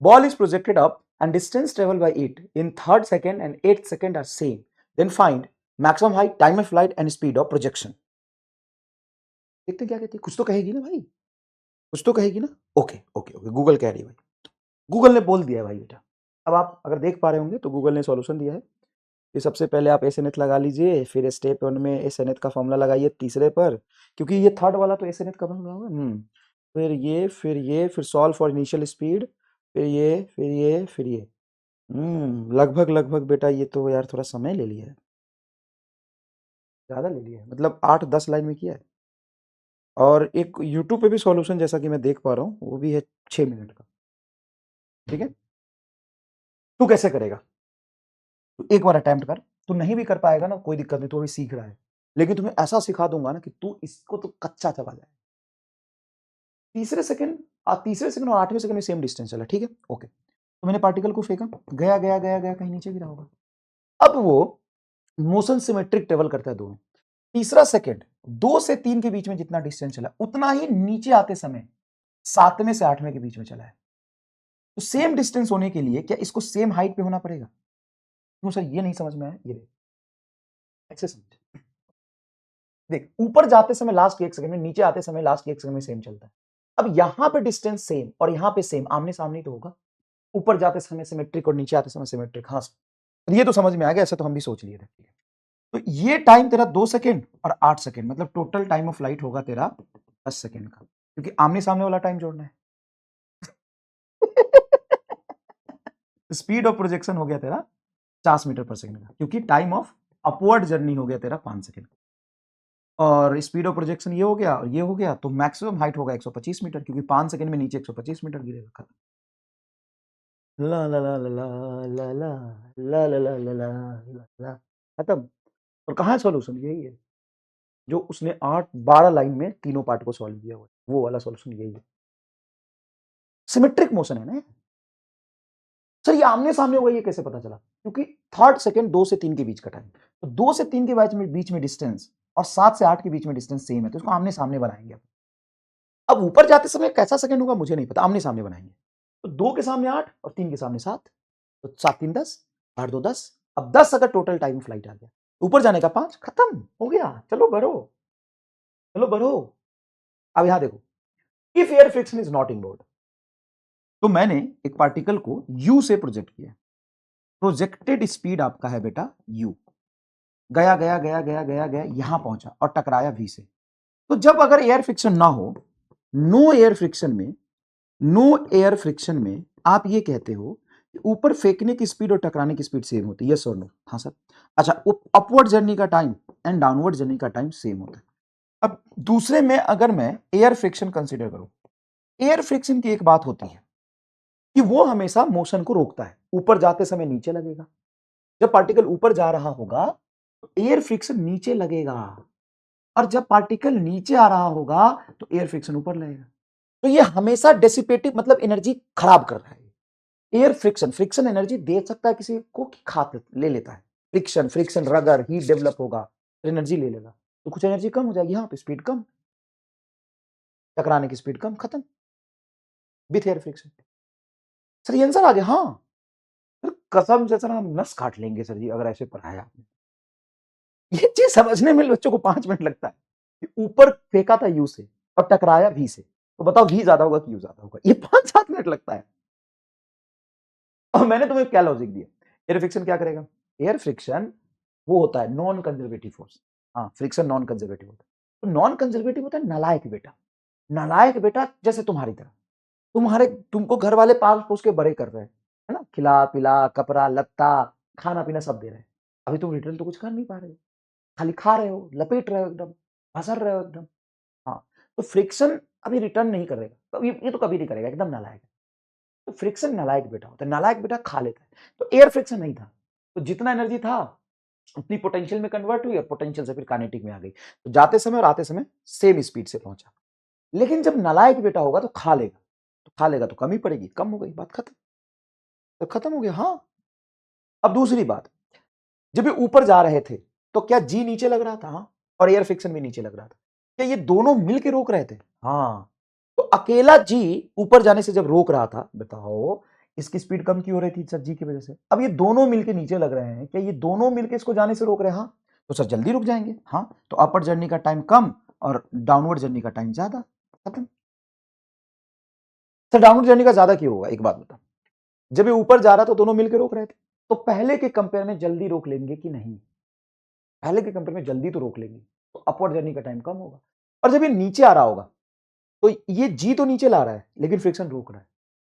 Ball is projected up and distance traveled by it in third second and 8th second are same, then find maximum height, time of flight and speed of projection। देखते क्या कहती है, कुछ तो कहेगी ना भाई, कुछ तो कहेगी ना। ओके ओके ओके, गूगल कह रही है भाई, गूगल ने बोल दिया है भाई बेटा। अब आप अगर देख पा रहे होंगे तो गूगल ने सॉल्यूशन दिया है कि सबसे पहले आप एस एन एथ लगा लीजिए, फिर स्टेप 1 में एस एन एथ का फॉर्मूला लगाइए तीसरे पर, क्योंकि ये थर्ड वाला तो एस एन एथ का फॉर्मूला होगा। फिर ये फिर सॉल्व फॉर इनिशियल स्पीड, फिर ये फिर ये फिर ये। लगभग लगभग बेटा ये तो यार थोड़ा समय ले लिया है, ज़्यादा ले लिया है, मतलब 8-10 लाइन में किया है। और एक यूट्यूब पे भी सॉल्यूशन जैसा कि मैं देख पा रहा हूँ वो भी है 6 मिनट का। ठीक है, तू कैसे करेगा? तू एक बार अटेम्प्ट कर, तू नहीं भी कर पाएगा ना कोई दिक्कत नहीं, तू अभी सीख रहा है, लेकिन तुम्हें ऐसा सिखा दूंगा ना कि तू इसको तो कच्चा चबा जाए। तीसरे सेकंड और 8वें सेकंड में सेम डिस्टेंस चला, ठीक है ओके। तो मैंने पार्टिकल को फेंका, गया गया गया गया, कहीं नीचे गिरा होगा। अब वो मोशन सिमेट्रिक ट्रेवल करता है दोनों। तीसरा सेकंड 2 से 3 के बीच में जितना डिस्टेंस चला उतना ही नीचे आते समय 7वें से 8वें के बीच में चला है। तो सेम डिस्टेंस होने के लिए क्या इसको सेम हाइट पे होना पड़ेगा? क्यों सर ये नहीं समझ में आया? ये देख, ऐसे समझ, देख ऊपर जाते समय लास्ट के 1 सेकंड में, नीचे आते समय लास्ट के 1 सेकंड में सेम चलता है। अब यहां पे डिस्टेंस सेम और यहां पे सेम, आमने सामने तो होगा, ऊपर जाते समय सिमेट्रिक और नीचे आते समय सिमेट्रिक। हाँ ये तो समझ में आ गया, ऐसा तो हम भी सोच लिए थे। तो ये टाइम तेरा 2 सेकंड और 8 सेकंड, मतलब टोटल टाइम ऑफ फ्लाइट होगा तेरा 10 सेकंड का, क्योंकि आमने सामने वाला टाइम जोड़ना है। स्पीड ऑफ प्रोजेक्शन हो गया तेरा 50 मीटर पर सेकंड का, क्योंकि टाइम ऑफ अपवर्ड जर्नी हो गया तेरा 5 सेकंड, और स्पीड ऑफ प्रोजेक्शन ये हो गया और ये हो गया, तो मैक्सिमम हाइट होगा 125 मीटर, क्योंकि 5 सेकंड में नीचे 125 मीटर गिरेगा। खत्म। ला ला ला ला ला ला ला ला ला ला ला ला ला, खत्म। और कहाँ है सॉल्यूशन? यही है जो उसने 8-12 लाइन में तीनों पार्ट को सॉल्व किया हुआ है, वो वाला सॉल्यूशन यही है। सिमेट्रिक मोशन है ना सर। ये आमने सामने होगा, ये कैसे पता चला? क्योंकि थर्ड सेकंड 2 से 3 के बीच का टाइम, तो 2 से 3 के बीच में डिस्टेंस और 7 से 8 के बीच में डिस्टेंस सेम है, तो इसको आमने सामने बनाएंगे। अब ऊपर जाते समय कैसा सेकंड होगा मुझे नहीं पता, आमने सामने बनाएंगे। तो 2 के सामने 8 और 3 के सामने 7, तो 7 3 10, 8 2 10। अब 10 अगर टोटल टाइम फ्लाइट आ गया, ऊपर जाने का 5, खत्म हो गया। चलो बढ़ो, चलो बढ़ो। अब यहां देखो, if air friction is not involved, तो मैंने एक पार्टिकल को u से प्रोजेक्ट किया। प्रोजेक्टेड स्पीड आपका है बेटा u, गया गया गया गया गया गया यहां पहुंचा और टकराया v से। तो जब अगर एयर फ्रिक्शन ना हो, नो एयर फ्रिक्शन में, नो एयर फ्रिक्शन में आप ये कहते हो कि ऊपर फेंकने की स्पीड और टकराने की स्पीड सेम होती है, यस और नो? हाँ सर। अच्छा, अपवर्ड जर्नी का टाइम एंड डाउनवर्ड जर्नी का टाइम सेम होता है। अब दूसरे में अगर मैं एयर फ्रिक्शन कंसीडर करूं, एयर फ्रिक्शन की एक बात होती है कि वो हमेशा मोशन को रोकता है। ऊपर जाते समय नीचे लगेगा, जब पार्टिकल ऊपर जा रहा होगा तो एयर फ्रिक्शन नीचे लगेगा, और जब पार्टिकल नीचे आ रहा होगा तो एयर फ्रिक्शन ऊपर लगेगा। तो ये हमेशा डेसिपेटिव मतलब एनर्जी खराब कर रहा है। एयर फ्रिक्शन, फ्रिक्शन एनर्जी दे सकता है किसी को कि खा ले लेता है। फ्रिक्शन, फ्रिक्शन रगर हीट डेवलप होगा तो एनर्जी ले लेगा, तो कुछ एनर्जी कम हो जाएगी, यहाँ पे स्पीड कम, टकराने की स्पीड कम, खत्म विथ एयर फ्रिक्शन। सर ये आंसर आ गया? हाँ सर, कसम से सर हम नस काट लेंगे सर जी अगर ऐसे पढ़ाया आपने। ये चीज समझने में बच्चों को 5 मिनट लगता है कि ऊपर फेंका था यू से और टकराया वी से, तो बताओ वी ज्यादा होगा कि यू ज्यादा होगा? ये 5-7 मिनट लगता है। और मैंने तुम्हें क्या लॉजिक दिया, एयर फ्रिक्शन क्या करेगा? एयर फ्रिक्शन वो होता है नॉन कंजर्वेटिव फोर्स। हाँ, फ्रिक्शन नॉन कंजर्वेटिव होता है। तो नॉन कंजर्वेटिव होता है नालायक बेटा, नालायक बेटा जैसे तुम्हारी तरह। तुमको घर वाले पाल पोस के बड़े कर रहे हैं, है ना, खिला पिला कपड़ा लत्ता खाना पीना सब दे रहे हैं, अभी तुम रिटर्न तो कुछ कर नहीं पा रहे हो, खाली खा रहे हो, लपेट रहे हो, एकदम भसर रहे हो एकदम। हाँ, तो फ्रिक्शन अभी रिटर्न नहीं करेगा, तो ये तो कभी नहीं करेगा, एकदम नालायक है। तो फ्रिक्शन नालायक बेटा होता है, नालायक बेटा खा लेता है। तो एयर फ्रिक्शन नहीं था, तो जितना एनर्जी था उतनी पोटेंशियल में कन्वर्ट हुई और पोटेंशियल से फिर काइनेटिक में आ गई, तो जाते समय और आते समय सेम स्पीड से पहुंचा। लेकिन जब नालायक बेटा होगा तो खा लेगा, तो खा लेगा तो कम ही पड़ेगी, कम हो गई, बात खत्म, तो खत्म हो गया। हाँ, अब दूसरी बात, जब ये ऊपर जा रहे थे तो क्या जी नीचे लग रहा था? हाँ, और एयर फ्रिक्शन भी नीचे लग रहा था, क्या ये दोनों मिलकर रोक रहे थे? हाँ, तो अकेला जी ऊपर जाने से जब रोक रहा था, बताओ इसकी स्पीड कम क्यों हो रही थी सर जी की वजह से? अब ये दोनों मिलके नीचे लग रहे हैं, क्या ये दोनों मिलके इसको जाने से रोक रहे हैं? हाँ, तो सर जल्दी रुक जाएंगे। हाँ, तो अपर जर्नी का टाइम कम और डाउनवर्ड जर्नी का टाइम ज्यादा, खत्म। सर डाउनवर्ड जर्नी का ज्यादा क्यों होगा? एक बात बता, जब ये ऊपर जा रहा था दोनों मिलकर रोक रहे थे, तो पहले के कंपेयर में जल्दी रोक लेंगे कि नहीं? पहले के कंपेयर में जल्दी तो रोक लेंगे, तो अपवर्ड जर्नी का टाइम कम होगा। और जब ये नीचे आ रहा होगा तो ये जी तो नीचे ला रहा है लेकिन फ्रिक्शन रोक रहा है,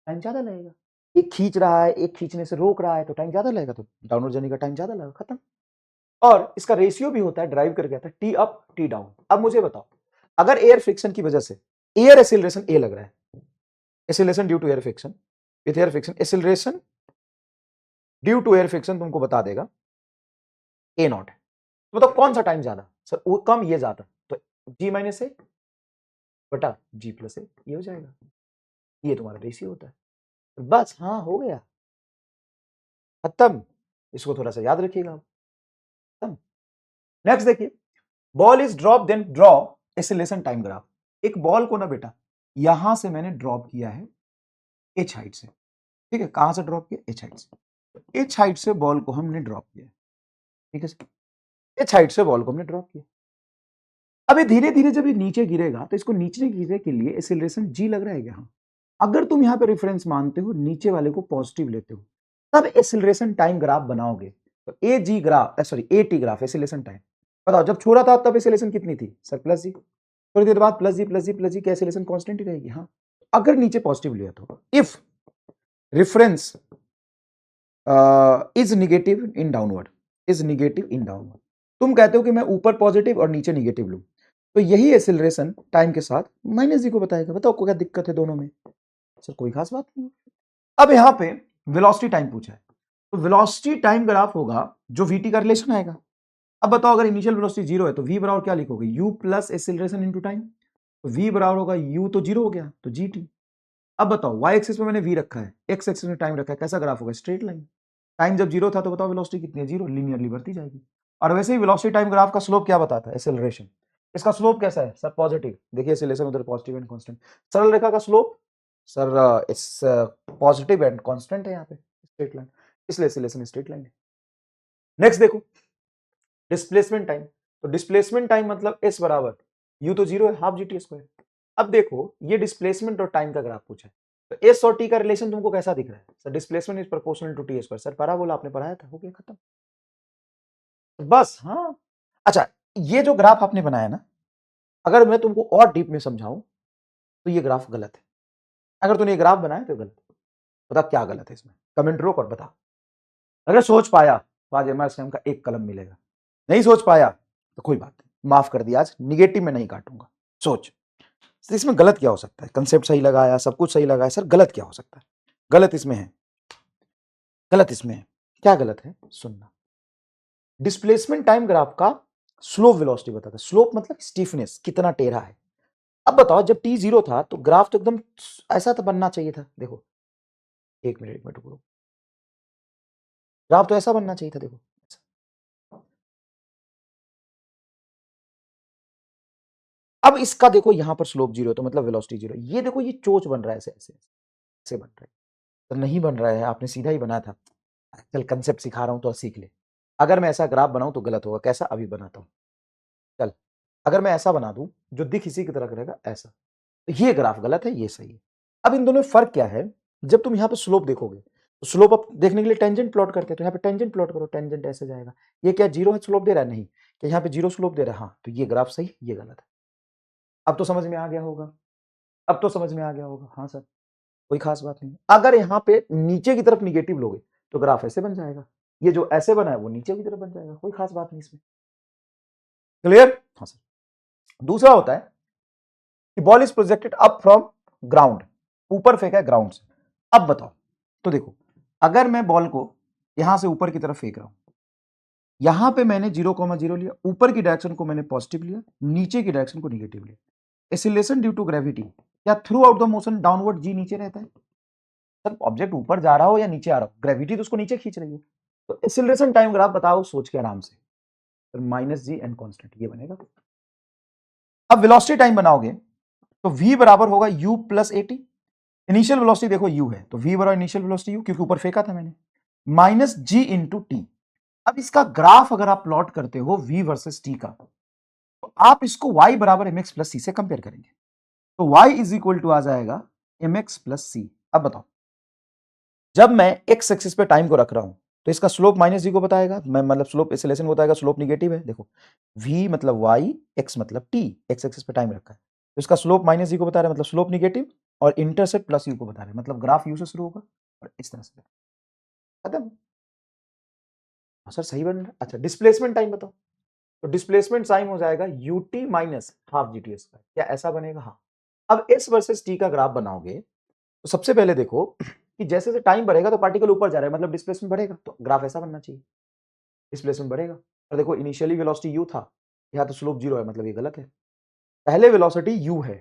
टाइम ज्यादा लगेगा। एक खींच रहा है, एक खींचने से रोक रहा है, तो टाइम ज्यादा लगेगा, तो डाउनवर्ड जर्नी का टाइम ज्यादा लगेगा, खत्म। और इसका रेशियो भी होता है, ड्राइव करके आता है टी अप टी डाउन। अब मुझे बताओ, अगर एयर फ्रिक्शन की वजह से एयर एक्सीलरेशन ए लग रहा है, acceleration due to air friction, with air friction acceleration due to air friction तुमको बता देगा ए नॉट है, तो बताओ कौन सा टाइम ज्यादा? सर वो कम, ये ज्यादा, तो जी माइनस ए बटा जी प्लस ए, ये हो जाएगा, ये तुम्हारा रेशियो होता है। बस, हाँ हो गया, खत्म। इसको थोड़ा सा याद रखिएगा। खत्म। नेक्स्ट देखिए, ball is drop then draw acceleration time graph. एक बॉल को ना बेटा यहां से मैंने ड्रॉप किया है एच हाइट से, ठीक है, कहां से ड्रॉप किया? एच हाइट से। एच हाइट से बॉल को हमने ड्रॉप किया, ठीक है, एच हाइट से बॉल को हमने ड्रॉप किया। अभी धीरे धीरे जब ये नीचे गिरेगा तो इसको नीचे गिरने के लिए एक्सीलरेशन जी लग रहा है यहाँ। अगर तुम यहाँ पे रेफरेंस मानते हो, नीचे वाले को पॉजिटिव लेते हो, तब एक्सीलरेशन टाइम ग्राफ बनाओगे, तो a g graph, sorry a t graph acceleration time. बताओ जब छोड़ा था तब एक्सीलरेशन कितनी थी? सर प्लस जी, थोड़ी देर बाद प्लस जी प्लस जी प्लस जी, क्या एक्सीलरेशन कांस्टेंट ही रहेगी? हाँ, अगर नीचे पॉजिटिव लिया तो if reference is negative in downward, is negative in downward, तुम कहते हो कि मैं ऊपर पॉजिटिव और नीचे निगेटिव लूं, तो यही एक्सीलरेशन टाइम के साथ माइनस जी को बताएगा। बताओ को क्या दिक्कत है दोनों में? सर कोई खास बात नहीं। अब यहां पे वेलोसिटी टाइम पूछा है, तो वेलोसिटी टाइम ग्राफ होगा जो वीटी का रिलेशन आएगा। अब बताओ अगर इनिशियल वेलोसिटी 0 है तो v बराबर क्या लिखोगे? u plus acceleration into time, तो v बराबर होगा u, तो 0 हो गया तो gt। अब बताओ y एक्सिस में मैंने v रखा है, x एक्सिस में टाइम रखा है, कैसा ग्राफ होगा? Straight line. टाइम जब जीरो था तो बताओ वेलोसिटी कितनी है? जीरो, लीनियरली बढ़ती जाएगी। और वैसे ही वेलोसिटी टाइम ग्राफ का स्लोप क्या बताता है? एक्सेलरेशन। इसका स्लोप कैसा है सर? पॉजिटिव। देखिए एक्सेलरेशन उधर पॉजिटिव एंड कांस्टेंट। सरल रेखा का slope sir it's positive and constant है यहाँ पे, स्ट्रेट लाइन, इसलिए एक्सेलरेशन स्ट्रेट लाइन है। नेक्स्ट देखो डिस्प्लेसमेंट टाइम। तो डिस्प्लेसमेंट टाइम मतलब एस बराबर यू तो जीरो है, हाफ जी टी स्क्वायर। अब देखो ये डिस्प्लेसमेंट और टाइम का ग्राफ पूछा है, तो एस और टी का रिलेशन तुमको कैसा दिख रहा है? Sir displacement is proportional to T square. Sir parabola आपने पढ़ाया था, हो गया खत्म। बस हाँ। अच्छा, ये जो ग्राफ आपने बनाया ना, अगर मैं तुमको और डीप में समझाऊं तो ये ग्राफ गलत है। अगर तूने ये ग्राफ बनाया तो गलत। बता क्या गलत है इसमें, कमेंट रोक और बता। अगर सोच पाया तो आज एमआरएसएम का एक कलम मिलेगा, नहीं सोच पाया तो कोई बात नहीं, माफ कर दिया, आज निगेटिव में नहीं काटूंगा। सोच इसमें गलत क्या हो सकता है? कंसेप्ट सही लगाया, सब कुछ सही लगाया, सर गलत क्या हो सकता है? गलत इसमें है, गलत इसमें है। क्या गलत है सुनना। डिस्प्लेसमेंट टाइम ग्राफ का स्लोप वेलोसिटी बताता है। स्लोप मतलब स्टीफनेस, कितना टेढ़ा है। अब बताओ जब टी जीरो था तो ग्राफ तो एकदम ऐसा तो बनना चाहिए था। देखो एक मिनट रुको, ग्राफ तो ऐसा बनना चाहिए था। देखो अब इसका देखो यहां पर स्लोप जीरो तो मतलब वेलोसिटी जीरो। ये देखो ये चोच बन रहा है, ऐसे ऐसे ऐसे बन रहा है। तो नहीं बन रहा है, आपने सीधा ही बनाया था। चल कंसेप्ट सिखा रहा हूं तो सीख ले। अगर मैं ऐसा ग्राफ बनाऊं तो गलत होगा। कैसा? अभी बनाता हूं। चल अगर मैं ऐसा बना दूं जो दिख इसी की तरह रहेगा ऐसा, तो ये ग्राफ गलत है, ये सही है। अब इन दोनों में फर्क क्या है? जब तुम यहाँ पे स्लोप देखोगे तो स्लोप अब देखने के लिए टेंजेंट प्लॉट करते हैं, तो यहाँ पे टेंजेंट प्लॉट करो, टेंजेंट ऐसे जाएगा। ये क्या जीरो है स्लोप दे रहा है? नहीं। क्या यहाँ पे जीरो स्लोप दे रहा है? हाँ, तो ये ग्राफ सही, ये गलत है। अब तो समझ में आ गया होगा, अब तो समझ में आ गया होगा। हाँ सर कोई खास बात नहीं। अगर यहाँ पे नीचे की तरफ निगेटिव लोगे तो ग्राफ ऐसे बन जाएगा, ये जो ऐसे बना है वो नीचे की तरफ बन जाएगा। कोई खास बात नहीं इसमें। क्लियर? हाँ सर। दूसरा होता है कि ball is projected up from ground, ऊपर फेंका है ग्राउंड से। अब बताओ, तो देखो अगर मैं बॉल को यहां से ऊपर की तरफ फेंक रहा हूं, यहां पे मैंने 0,0 लिया, ऊपर की डायरेक्शन को मैंने पॉजिटिव लिया, नीचे की डायरेक्शन को निगेटिव लिया। एक्सीलरेशन ड्यू टू ग्रेविटी, या throughout the motion downward g नीचे रहता है? सर ऑब्जेक्ट ऊपर जा रहा हो या नीचे आ रहा हो, ग्रेविटी तो उसको नीचे खींच रही है। तो एक्सीलरेशन टाइम ग्राफ बताओ सोच के आराम से। तो माइनस जी एंड कॉन्स्टेंट ये बनेगा। अब वेलोसिटी टाइम बनाओगे तो v बराबर होगा u plus A T. Initial velocity देखो u है, तो v बराबर इनिशियल वेलोसिटी u, क्योंकि ऊपर फेंका था मैंने, माइनस g इंटू टी। अब इसका ग्राफ अगर आप प्लॉट करते हो v वर्सेस t का, तो आप इसको y बराबर mx प्लस सी से कंपेयर करेंगे, तो y इज इक्वल टू आ जाएगा mx प्लस सी। अब बताओ जब मैं x एक्सिस पे टाइम को रख रहा हूं तो इसका स्लोप माइनस जी को बताएगा, मैं मतलब स्लोप एक्सेलरेशन को बताएगा, स्लोप निगेटिव है। देखो v मतलब y, x मतलब t, x एक्सिस पे टाइम रखा है, तो इसका स्लोप माइनस जी को बता रहा है, मतलब स्लोप निगेटिव, और इंटरसेप्ट प्लस यू को बता रहे हैं, मतलब ग्राफ यू से शुरू होगा और इस तरह से खत्म। सर सही बन रहा है। अच्छा डिस्प्लेसमेंट टाइम बताओ, तो डिस्प्लेसमेंट टाइम हो जाएगा ut minus half G T square. क्या ऐसा बनेगा? हाँ। अब s वर्सेस t का ग्राफ बनाओगे तो सबसे पहले देखो कि जैसे जैसे टाइम बढ़ेगा तो पार्टिकल ऊपर जा रहा है, मतलब डिस्प्लेसमेंट बढ़ेगा, तो ग्राफ ऐसा बनना चाहिए, डिस्प्लेसमेंट बढ़ेगा। और देखो इनिशियली वेलोसिटी u था, यहाँ तो स्लोप जीरो है, मतलब ये गलत है। पहले वेलोसिटी u है,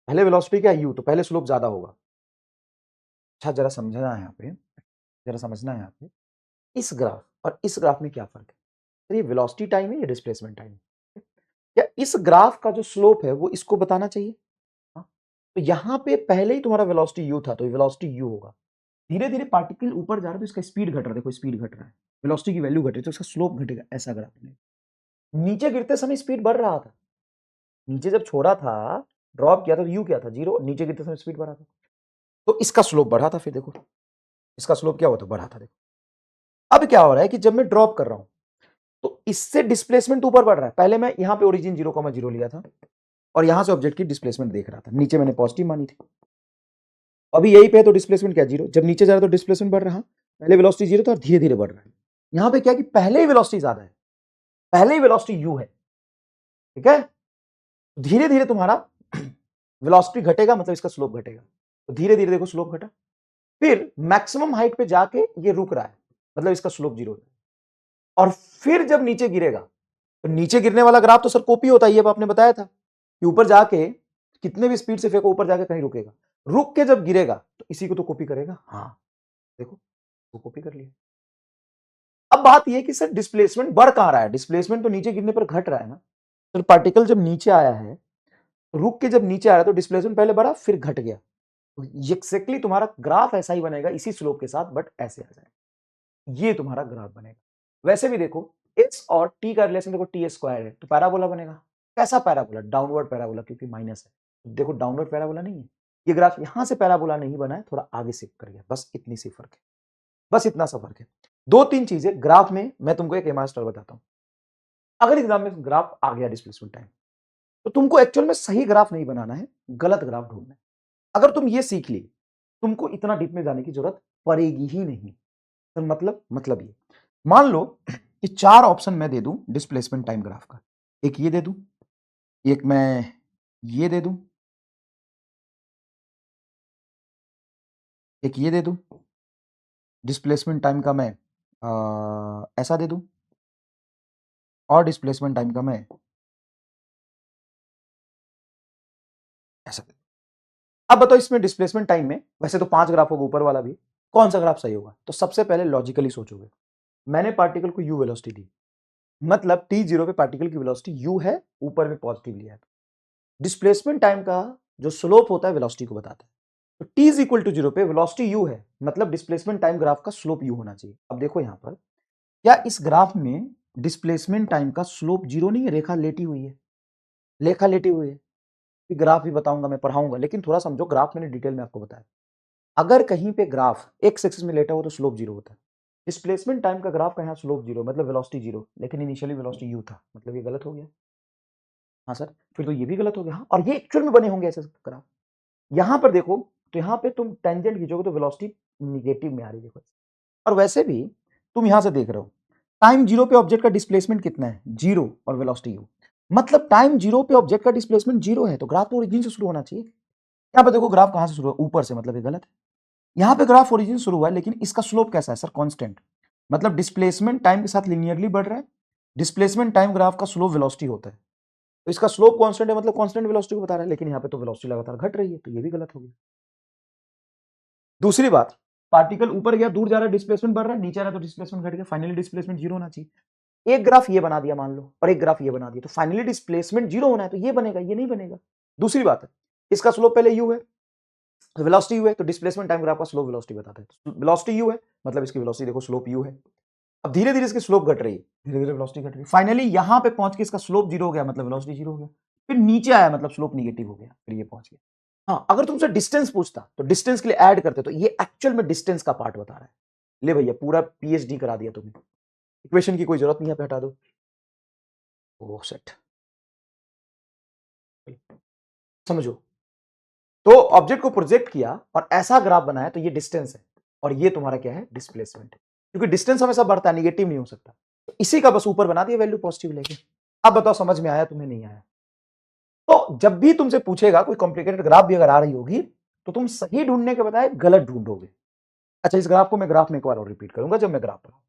पहले वेलोसिटी क्या u, तो पहले स्लोप ज्यादा होगा। अच्छा जरा समझना है यहाँ पे, जरा समझना है यहाँ पे, इस ग्राफ और इस ग्राफ में क्या फर्क है? तो ये वेलोसिटी टाइम है, ये डिस्प्लेसमेंट टाइम है। क्या इस ग्राफ का जो स्लोप है वो इसको बताना चाहिए? हाँ? तो यहाँ पे पहले ही तुम्हारा वेलोसिटी u था, तो वेलोसिटी u होगा। धीरे धीरे पार्टिकल ऊपर जा रहा है तो इसका स्पीड घट रहा है, देखो स्पीड घट रहा है, वेलोसिटी की वैल्यू घट रही है, तो इसका स्लोप घटेगा, ऐसा ग्राफ बनेगा। नीचे गिरते समय स्पीड बढ़ रहा था, नीचे जब छोड़ा था, ड्रॉप किया था तो यू क्या था? जीरो। नीचे गिरते समय स्पीड बढ़ा था, तो इसका स्लोप बढ़ा था। फिर देखो इसका स्लोप क्या हुआ था? बढ़ा था। देखो अब क्या हो रहा है कि जब मैं ड्रॉप कर रहा हूं तो इससे डिस्प्लेसमेंट ऊपर बढ़ रहा है। पहले मैं यहां पे ओरिजिन 0,0 लिया था और यहां से ऑब्जेक्ट की डिस्प्लेसमेंट देख रहा था, नीचे मैंने पॉजिटिव मानी थी, अभी यही पे है तो डिस्प्लेसमेंट क्या? जीरो। जब नीचे जा रहा तो डिस्प्लेसमेंट बढ़ रहा, पहले वेलोसिटी जीरो था और धीरे धीरे बढ़ रहा है। यहां पे क्या कि पहले ही वेलोसिटी ज्यादा है, पहले ही वेलोसिटी यू है, ठीक है। धीरे धीरे तुम्हारा वेलोसिटी घटेगा, मतलब इसका स्लोप घटेगा, तो धीरे धीरे देखो स्लोप घटा, फिर मैक्सिमम हाइट पे जाके ये रुक रहा है, मतलब इसका स्लोप जीरो है। और फिर जब नीचे गिरेगा तो नीचे गिरने वाला ग्राफ तो सर कॉपी होता है, ये आपने बताया था कि ऊपर जाके कितने भी स्पीड से फेंको ऊपर जाके कहीं रुकेगा, रुक के जब गिरेगा तो इसी को तो कॉपी करेगा। हाँ देखो वो कॉपी कर लिया। अब बात ये कि सर डिस्प्लेसमेंट बढ़ कहां रहा है, डिस्प्लेसमेंट तो नीचे गिरने पर घट रहा है ना। तो पार्टिकल जब नीचे आया है, रुक के जब नीचे आ रहा है तो डिस्प्लेसमेंट पहले बढ़ा फिर घट गया। तो एक्जैक्टली तुम्हारा ग्राफ ऐसा ही बनेगा इसी स्लोप के साथ, बट ऐसे आ जाएगा, ये तुम्हारा ग्राफ बनेगा। वैसे भी देखो एस और टी का रिलेशन देखो टी स्क्वायर है तो पैराबोला बनेगा। कैसा पैराबोला? डाउनवर्ड पैराबोला, क्योंकि माइनस है। देखो डाउनवर्ड पैराबोला नहीं है, ये ग्राफ यहां से पैराबोला नहीं बना है, थोड़ा आगे शिफ्ट कर गया, बस इतनी सी फर्क है, बस इतना सा फर्क है। दो तीन चीजें ग्राफ में मैं तुमको एक मास्टर बताता हूं। अगर एग्जाम में ग्राफ आ गया डिस्प्लेसमेंट टाइम, तो तुमको एक्चुअल में सही ग्राफ नहीं बनाना है, गलत ग्राफ ढूंढना है। अगर तुम ये सीख ली, तुमको इतना डीप में जाने की जरूरत पड़ेगी ही नहीं। तो मतलब ये मान लो कि चार ऑप्शन मैं दे दूं डिस्प्लेसमेंट टाइम ग्राफ का, एक ये दे दूं, एक मैं ये दे दूं, एक ये दे दूं, डिस्प्लेसमेंट टाइम का मैं ऐसा दे दूं, और डिस्प्लेसमेंट टाइम का मैं ऐसा दे दूं। अब बताओ इसमें डिस्प्लेसमेंट टाइम में वैसे तो 5 ग्राफ होगा, ऊपर वाला भी, कौन सा ग्राफ सही होगा? तो सबसे पहले लॉजिकली सोचोगे, मैंने पार्टिकल को u वेलोसिटी दी, मतलब t0 पे पार्टिकल की वेलोसिटी u है, ऊपर में पॉजिटिव लिया है। डिस्प्लेसमेंट टाइम का जो स्लोप होता है वेलोसिटी को बताता है। तो t इज इक्वल टू 0 पे वेलोसिटी u है, मतलब डिस्प्लेसमेंट टाइम ग्राफ का स्लोप u होना चाहिए। अब देखो यहां पर क्या इस ग्राफ में डिस्प्लेसमेंट टाइम का स्लोप 0 नहीं है? रेखा लेटी हुई है, रेखा लेटी हुई है। ग्राफ भी बताऊंगा, मैं पढ़ाऊंगा, लेकिन थोड़ा समझो, ग्राफ मैंने डिटेल में आपको बताया। अगर कहीं पे ग्राफ एक्स एक्सिस में लेटा हो तो स्लोप 0 होता है। डिस्प्लेसमेंट टाइम का ग्राफ का यहाँ स्लोप 0 मतलब वेलोसिटी 0, लेकिन इनिशियली वेलोसिटी u था, मतलब ये गलत हो गया। हाँ सर, फिर तो ये भी गलत हो गया। हाँ, और ये एक्चुअल में बने होंगे ऐसे ग्राफ। यहां पर देखो तो यहाँ पे तुम टेंजेंट खींचोगे तो वेलोसिटी निगेटिव में आ रही है देखो। और वैसे भी तुम यहां से देख रहे हो टाइम 0 पे ऑब्जेक्ट का डिस्प्लेसमेंट कितना है? 0, और वेलोसिटी u, मतलब टाइम 0 पे ऑब्जेक्ट का डिस्प्लेसमेंट 0 है, तो ग्राफ तो ओरिजिन से शुरू होना चाहिए। यहाँ पे देखो ग्राफ कहां से शुरू है? ऊपर से, मतलब ये गलत है। यहाँ पे ग्राफ ओरिजिन शुरू हुआ है, लेकिन इसका स्लोप कैसा है सर? कांस्टेंट, मतलब डिस्प्लेसमेंट टाइम के साथ लिनियरली बढ़ रहा है। डिस्प्लेसमेंट टाइम ग्राफ का स्लोप वेलोसिटी होता है, तो इसका स्लोप कांस्टेंट है, मतलब कांस्टेंट वेलोसिटी को बता रहा है, लेकिन यहाँ पे तो वेलोसिटी लगातार घट रही है, तो ये भी गलत हो गया। दूसरी बात, पार्टिकल ऊपर गया, दूर जा रहा है, डिस्प्लेसमेंट बढ़ रहा है, नीचे आ रहा है तो डिस्प्लेसमेंट घट गया, फाइनली डिस्प्लेसमेंट 0 होना चाहिए। एक ग्राफ ये बना दिया मान लो, और एक ग्राफ ये बना दिया, तो फाइनली डिस्प्लेसमेंट 0 होना है, तो ये बनेगा, ये नहीं बनेगा। दूसरी बात है, इसका स्लोप पहले u है, तो वेलोसिटी u है, तो डिस्प्लेसमेंट टाइम ग्राफ का स्लोप वेलोसिटी बताता है। वेलोसिटी u है, मतलब इसकी वेलोसिटी देखो स्लोप u है। अब धीरे धीरे इसकी स्लोप घट रही है, धीरे धीरे वेलोसिटी घट रही है, फाइनली यहां पे पहुंच के इसका स्लोप 0 हो गया, मतलब वेलोसिटी 0 हो गया। फिर नीचे आया, मतलब स्लोप निगेटिव हो गया, फिर ये पहुंच गया। हाँ, अगर तुमसे डिस्टेंस पूछता तो डिस्टेंस के लिए ऐड करते, तो ये एक्चुअल में डिस्टेंस का पार्ट बता रहा है। ले भैया पूरा पीएचडी करा दिया तुम्हें, इक्वेशन की कोई जरूरत नहीं है, पे हटा दो। ओह सेट, समझो। तो ऑब्जेक्ट को प्रोजेक्ट किया और ऐसा ग्राफ बनाया, तो ये डिस्टेंस है, और ये तुम्हारा क्या है? डिस्प्लेसमेंट है, क्योंकि डिस्टेंस हमेशा बढ़ता है, निगेटिव नहीं हो सकता। तो इसी का बस ऊपर बना दिया वैल्यू पॉजिटिव लेके। अब बताओ समझ में आया तुम्हें, नहीं आया? तो जब भी तुमसे पूछेगा कोई कॉम्प्लिकेटेड ग्राफ भी अगर आ रही होगी, तो तुम सही ढूंढने के बजाय गलत ढूंढोगे। अच्छा, इस ग्राफ को मैं ग्राफ में एक बार और रिपीट करूंगा जब मैं ग्राफ पढ़ाऊंगा,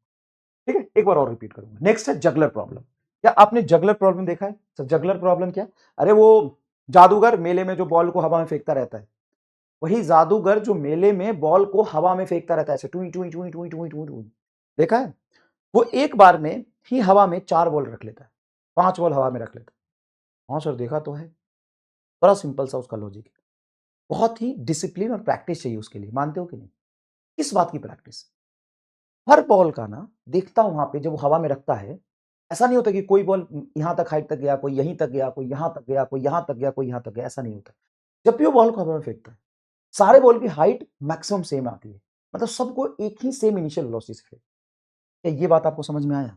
ठीक है? एक बार और रिपीट करूंगा। नेक्स्ट है जगलर प्रॉब्लम। क्या आपने जगलर प्रॉब्लम देखा है? सर जगलर प्रॉब्लम क्या? अरे वो जादूगर मेले में जो बॉल को हवा में फेंकता रहता है, वही जादूगर जो मेले में बॉल को हवा में फेंकता रहता है, ऐसे टुई टुई टुई टुई टुई टुई टुई, देखा है? वो एक बार में ही हवा में 4 बॉल रख लेता है, 5 बॉल हवा में रख लेता है। हाँ सर देखा तो है। बड़ा सिंपल सा उसका लॉजिक है, बहुत ही डिसिप्लिन और प्रैक्टिस चाहिए उसके लिए, मानते हो कि नहीं? किस बात की प्रैक्टिस? हर बॉल का ना देखता हूं वहां पे जब वो हवा में रखता है, ऐसा नहीं होता कि कोई बॉल यहां तक हाइट तक गया, कोई यहीं तक गया, कोई यहां तक गया, कोई यहां तक गया, कोई यहां तक गया, ऐसा नहीं होता। जब भी वो बॉल को हवा में फेंकता है, सारे बॉल की हाइट मैक्सिमम सेम आती है, मतलब सबको एक ही सेम इनिशियल वेलोसिटी से फेंक। क्या ये बात आपको समझ में आया?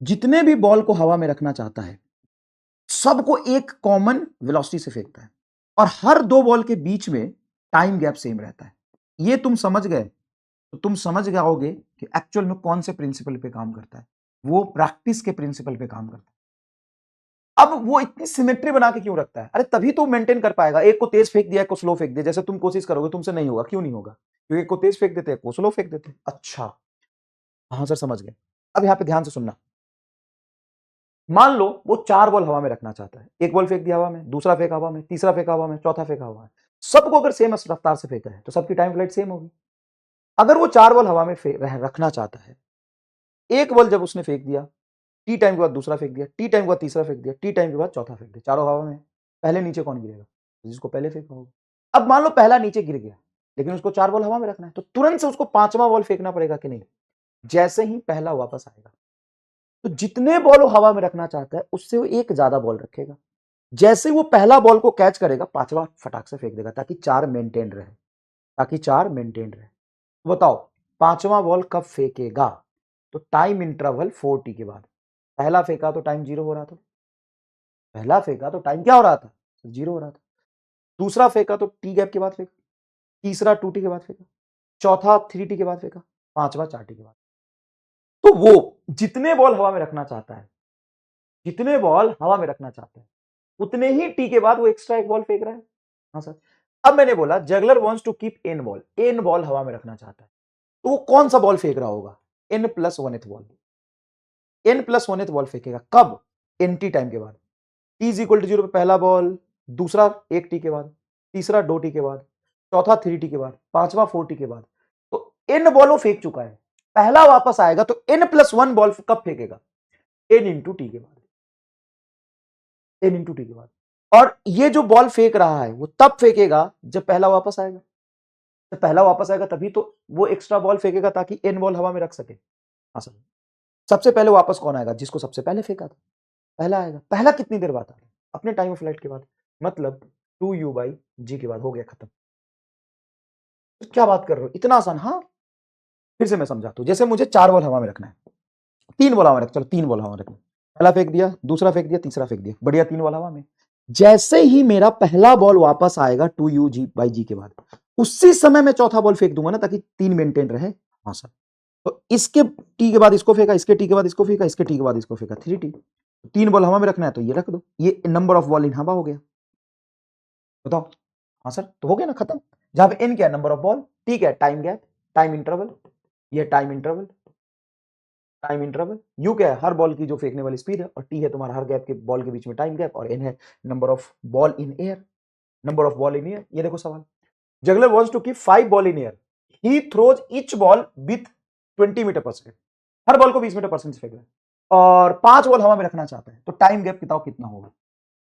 जितने भी बॉल को हवा में रखना चाहता है, सबको एक कॉमन वेलोसिटी से फेंकता है, और हर दो बॉल के बीच में टाइम गैप सेम रहता है। ये तुम समझ गए तो तुम समझ जाओगे कि एक्चुअल में कौन से प्रिंसिपल पे काम करता है। वो प्रैक्टिस के प्रिंसिपल पे काम करता है। अब वो इतनी सिमेट्री बना के क्यों रखता है? अरे तभी तो मेंटेन कर पाएगा। एक को तेज फेंक दिया, एक को स्लो फेंक दिया, जैसे तुम कोशिश करोगे तुमसे नहीं होगा। क्यों नहीं होगा? क्योंकि एक को तेज फेंक देते, एक को स्लो फेंक देते। अच्छा, हाँ सर समझ गए। अब यहां पे ध्यान से सुनना। मान लो वो 4 बॉल हवा में रखना चाहता है, एक बॉल फेंक दिया हवा में, दूसरा फेंका हवा में, तीसरा फेंका हवा में, चौथा फेंका हवा में। सबको अगर सेम रफ्तार से फेंका है तो सबकी टाइम फ्लाइट सेम होगी। अगर वो 4 बॉल हवा में रखना चाहता है, एक बॉल जब उसने फेंक दिया, टी टाइम के बाद दूसरा फेंक दिया, टी टाइम के बाद तीसरा फेंक दिया, टी टाइम के बाद चौथा फेंक दिया, चारों हवा में, पहले नीचे कौन गिरेगा? जिसको पहले फेंका होगा। अब मान लो पहला नीचे गिर गया, लेकिन उसको 4 बॉल हवा में रखना है, तो तुरंत से उसको 5वां बॉल फेंकना पड़ेगा कि नहीं? जैसे ही पहला वापस आएगा, तो जितने बॉल वो हवा में रखना चाहता है उससे वो एक ज्यादा बॉल रखेगा। जैसे वो पहला बॉल को कैच करेगा, 5वां फटाक से फेंक देगा, ताकि 4 मेंटेन रहे, ताकि 4 मेंटेन रहे। बताओ 5वां बॉल कब फेंकेगा? तो टाइम इंटरवल 4t के बाद। पहला फेंका तो टाइम 0 हो रहा था, पहला फेंका तो टाइम क्या हो रहा था? 0 हो रहा था। दूसरा फेंका तो टी गैप के बाद फेंका, तीसरा 2t के बाद फेंका, चौथा 3t के बाद फेंका, पांचवा 4t के बाद। तो वो जितने बॉल हवा में रखना चाहता है, जितने बॉल हवा में रखना चाहता है, उतने ही टी के बाद वो एक्स्ट्रा एक बॉल फेंक रहा है। हाँ सर। अब मैंने बोला juggler wants to keep an ball, an ball हवा में रखना चाहता है, तो वो कौन सा बॉल फेंक रहा होगा? n plus 1th ball, n plus 1th ball फेंकेगा। कब? nt टाइम के बाद। t इज इक्वल टू 0 पे पहला बॉल, दूसरा 1t के बाद, तीसरा 2t के बाद, चौथा 3t के बाद, पांचवा 4t के बाद। तो n बॉल वो फेंक चुका है, पहला वापस आएगा तो n प्लस 1 बॉल कब फेंकेगा? n इंटू टी के बाद, n इंटू टी के बाद। और ये जो बॉल फेंक रहा है वो तब फेंकेगा जब पहला वापस आएगा। जब पहला वापस आएगा तभी तो वो एक्स्ट्रा बॉल फेंकेगा, ताकि n बॉल हवा में रख सके। हाँ सर। सबसे पहले वापस कौन आएगा? जिसको सबसे पहले फेंका था, पहला आएगा। पहला कितनी देर बाद आएगा? अपने टाइम ऑफ फ्लाइट के बाद, मतलब 2u/g के बाद। हो गया खत्म। तो क्या बात कर रहे हो, इतना आसान? हाँ, फिर से मैं समझाता हूं। जैसे मुझे 4 बॉल हवा में रखना है, 3 बॉल हवा में रख, चलो 3 बॉल हवा में रखना, पहला फेंक दिया, दूसरा फेंक दिया, तीसरा फेंक दिया, बढ़िया, 3 बॉल हवा में। जैसे ही मेरा पहला बॉल वापस आएगा 2u/g के बाद, उसी समय मैं चौथा बॉल फेंक दूंगा ना, ताकि 3 मेंटेन रहे। हाँ सर। तो इसके टी के बाद इसको फेंका, इसके टी के बाद इसको फेंका, इसके टी के बाद इसको फेंका, 3t। 3 बॉल हवा में रखना है तो ये रख दो, ये नंबर ऑफ बॉल इन हवा हो गया। बताओ। हाँ सर, तो हो गया ना खत्म। जहां पे n क्या है? नंबर ऑफ बॉल, t क्या है? टाइम गैप, टाइम इंटरवल, ये time interval, time interval, u क्या है? हर बॉल की जो फेंकने वाली स्पीड है, और t है तुम्हारा हर गैप के बॉल के बीच में टाइम गैप, और n है number of ball in air, number of ball in air. ये देखो सवाल, juggler wants to keep 5 ball in air, he throws each ball with 20 metre पर सेकंड। हर बॉल को 20 मीटर पर सेकंड से फेंक रहा है, और 5 बॉल हवा में रखना चाहता है, तो टाइम गैप बताओ कितना होगा?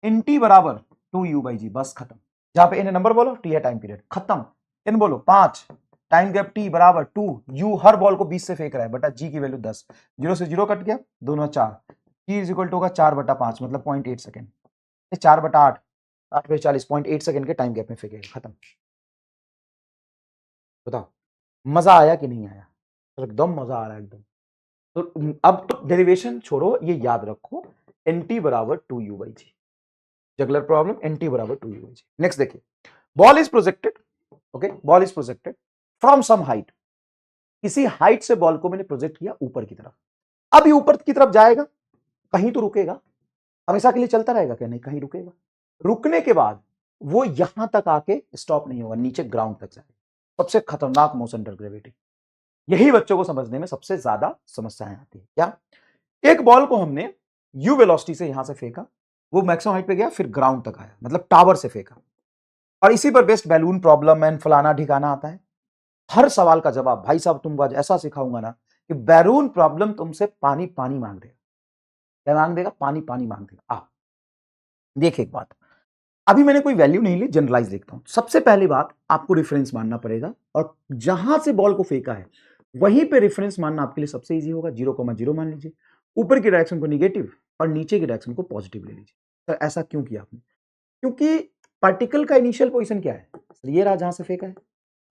nt बराबर 2u/g, बस खत्म। जहां पे n नंबर बोलो, t है टाइम पीरियड, खत्म। n बोलो 5, टाइम गैप t बराबर 2, u हर बॉल को 20 से फेंक रहा है, बटा g की वैल्यू 10, 0 से 0 कट गया, दोनों 4, t इज इक्वल टू होगा 4/5, मतलब 0.8 सेकंड, 4/8, 8/40, 0.8 सेकंड के टाइम गैप में फेंकेगा, खत्म। बताओ मजा आया कि नहीं आया? तो एकदम मजा आ रहा है एकदम। तो अब तो डेरिवेशन छोड़ो, ये याद रखो, nt बराबर 2u/g, जगलर प्रॉब्लम, nt बराबर 2u/g। नेक्स्ट देखिए, ball is projected, okay, ball is projected from some height, किसी हाइट से बॉल को मैंने प्रोजेक्ट किया ऊपर की तरफ। अब ये ऊपर की तरफ जाएगा, कहीं तो रुकेगा, हमेशा के लिए चलता रहेगा क्या? नहीं, कहीं रुकेगा। रुकने के बाद वो यहां तक आके स्टॉप नहीं होगा, नीचे ग्राउंड तक जाएगा। सबसे खतरनाक मोशन अंडर ग्रेविटी, यही बच्चों को समझने में सबसे ज्यादा समस्याएं आती है। क्या? एक बॉल को हमने यू वेलोसिटी से यहां से फेंका, वो मैक्सिमम हाइट पे गया, फिर ग्राउंड तक आया, मतलब टावर से फेंका, और इसी पर बेस्ट बैलून प्रॉब्लम एंड फलाना ठिकाना आता है। हर सवाल का जवाब भाई साहब तुमको आज ऐसा सिखाऊंगा ना कि बैरून प्रॉब्लम तुमसे पानी पानी मांग देगा। क्या मांग देगा? पानी पानी मांग देगा। आप देखिए एक बात, अभी मैंने कोई वैल्यू नहीं ली, जनरलाइज देखता हूं। सबसे पहली बात, आपको रेफरेंस मानना पड़ेगा, और जहां से बॉल को फेंका है वहीं पे रेफरेंस मानना आपके लिए सबसे इजी होगा। 0,0 मान लीजिए, ऊपर की डायरेक्शन को निगेटिव और नीचे की डायरेक्शन को पॉजिटिव ले लीजिए। तो ऐसा क्यों किया आपने? क्योंकि पार्टिकल का इनिशियल पोजीशन क्या है सर? ये रहा जहां से फेंका है,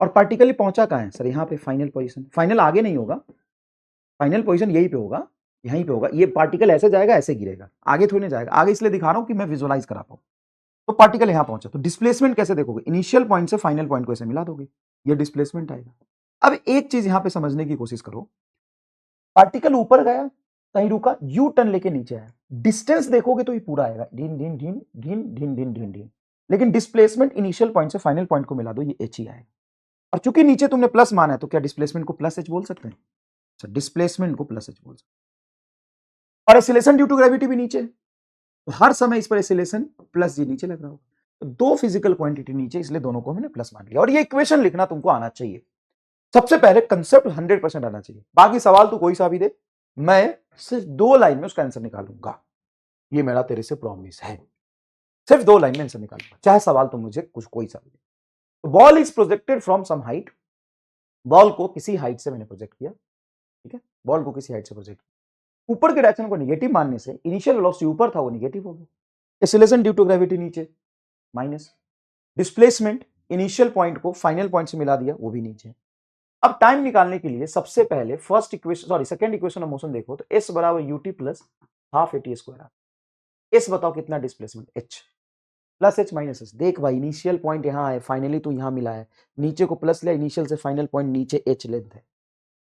और पार्टिकल पहुंचा कहां है सर? यहां पे फाइनल पोजीशन। फाइनल आगे नहीं होगा, फाइनल पोजीशन यहीं पे होगा, यहीं पे होगा। ये पार्टिकल ऐसे जाएगा, ऐसे गिरेगा, आगे थोड़ी नहीं जाएगा। आगे इसलिए दिखा रहा हूं कि मैं विजुअलाइज करा पाऊं। तो पार्टिकल यहां पहुंचा, तो डिस्प्लेसमेंट कैसे देखोगे? इनिशियल पॉइंट से फाइनल पॉइंट को ऐसे मिला दोगे, ये डिस्प्लेसमेंट आएगा। अब एक चीज यहां पे समझने की कोशिश करो, पार्टिकल ऊपर गया, कहीं रुका, यू टर्न लेके नीचे आया, डिस्टेंस देखोगे तो ये पूरा आएगा, ढीन ढीन ढीन ढीन ढीन ढीन ढीन ढीन। लेकिन डिस्प्लेसमेंट इनिशियल पॉइंट से फाइनल पॉइंट को मिला दो, ये एच ही आएगा। और चूंकि नीचे तुमने प्लस माना है, तो क्या डिस्प्लेसमेंट को प्लस एच बोल सकते हैं? अच्छा, डिस्प्लेसमेंट को प्लस एच बोल सकते हैं। और एक्सीलरेशन ड्यू टू ग्रेविटी भी नीचे है, तो हर समय इस पर एक्सीलरेशन प्लस जी नीचे लग रहा होगा। दो फिजिकल क्वांटिटी नीचे, इसलिए दोनों को मैंने प्लस मान लिया। और ये इक्वेशन लिखना तुमको आना चाहिए, सबसे पहले कंसेप्ट 100% आना चाहिए। बाकी सवाल तो कोई सा भी दे, मैं सिर्फ 2 लाइन में उसका आंसर निकालूंगा, ये मेरा तेरे से प्रॉमिस है। सिर्फ 2 लाइन में आंसर निकालूंगा, चाहे सवाल तो मुझे कुछ कोई सा भी दे। Ball is projected from some height, ball को किसी हाइट से मैंने प्रोजेक्ट किया, ठीक है, बॉल को किसी हाइट से प्रोजेक्ट किया। ऊपर के डायरेक्शन को नेगेटिव मानने से इनिशियल वेलोसिटी ऊपर था, वो नेगेटिव हो गया। एक्सीलरेशन ड्यू टू ग्रेविटी नीचे माइनस, डिस्प्लेसमेंट इनिशियल पॉइंट को फाइनल पॉइंट से मिला दिया, वो भी नीचे। अब टाइम निकालने के लिए सबसे पहले first equation, sorry second equation of motion देखो, तो s बराबर ut plus half at square. s बताओ कितना displacement, h plus h minus h। देख भाई इनिशियल पॉइंट यहां है, फाइनली तो यहां मिला है, नीचे को प्लस लिया, इनिशियल से फाइनल पॉइंट नीचे h लेंथ है।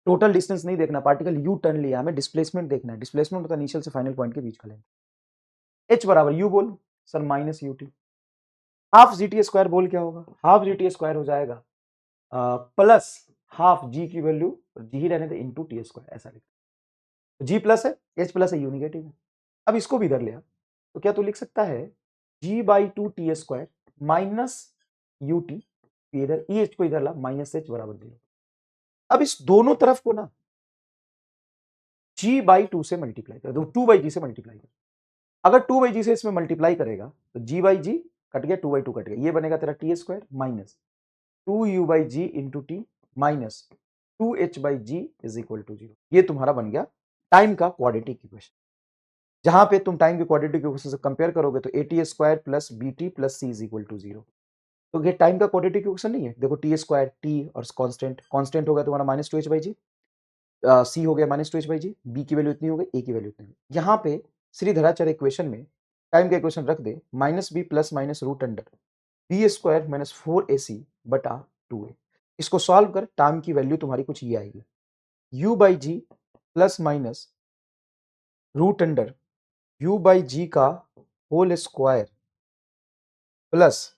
टोटल डिस्टेंस नहीं देखना, पार्टिकल u टर्न लिया, हमें डिस्प्लेसमेंट देखना है। डिस्प्लेसमेंट होता है इनिशियल से फाइनल पॉइंट के बीच का लेंथ। h बराबर u बोल sir minus ut, half gt square बोल क्या होगा, हाफ gt स्क्वायर हो जाएगा प्लस हाफ g की वैल्यू g ही रहने दे इंटू टी स्क्वायर, ऐसा लिख। g प्लस है, h प्लस है, u नेगेटिव है। अब इसको भी इधर लिया तो क्या तू लिख सकता है g by two T square minus U T, इधर ई एच को इधर ला, माइनस एच बराबर 0। अब इस दोनों तरफ को ना g बाई टू से मल्टीप्लाई कर दो, 2 बाई जी से मल्टीप्लाई कर। अगर 2 बाई जी से इसमें मल्टीप्लाई करेगा तो g बाई जी कट गया, 2 बाई टू कट गया, ये बनेगा तेरा T square minus 2u by g into T minus 2h by g is equal to 0। ये तुम्हारा बन गया टाइम का क्वाड्रेटिक इक्वेशन। जहां पे तुम टाइम के क्वाड्रेटिक इक्वेशन से कंपेयर करोगे तो a square plus b t plus c is equal to 0। तो ये टाइम का क्वाड्रेटिक इक्वेशन नहीं है। देखो टी स्क्वायर, टी और कांस्टेंट, कांस्टेंट हो गया तुम्हारा minus 2h by ji, C हो गया minus 2h by g, B की वैल्यू इतनी हो गई, ए की वैल्यू इतनी हो गई। यहाँ पे श्रीधराचार्य इक्वेशन में टाइम का इक्वेशन रख दे, minus b plus minus root under b square minus 4ac बटा 2a। इसको सॉल्व कर, टाइम की वैल्यू तुम्हारी कुछ ये आएगी, u by g plus minus root under u by g का whole square plus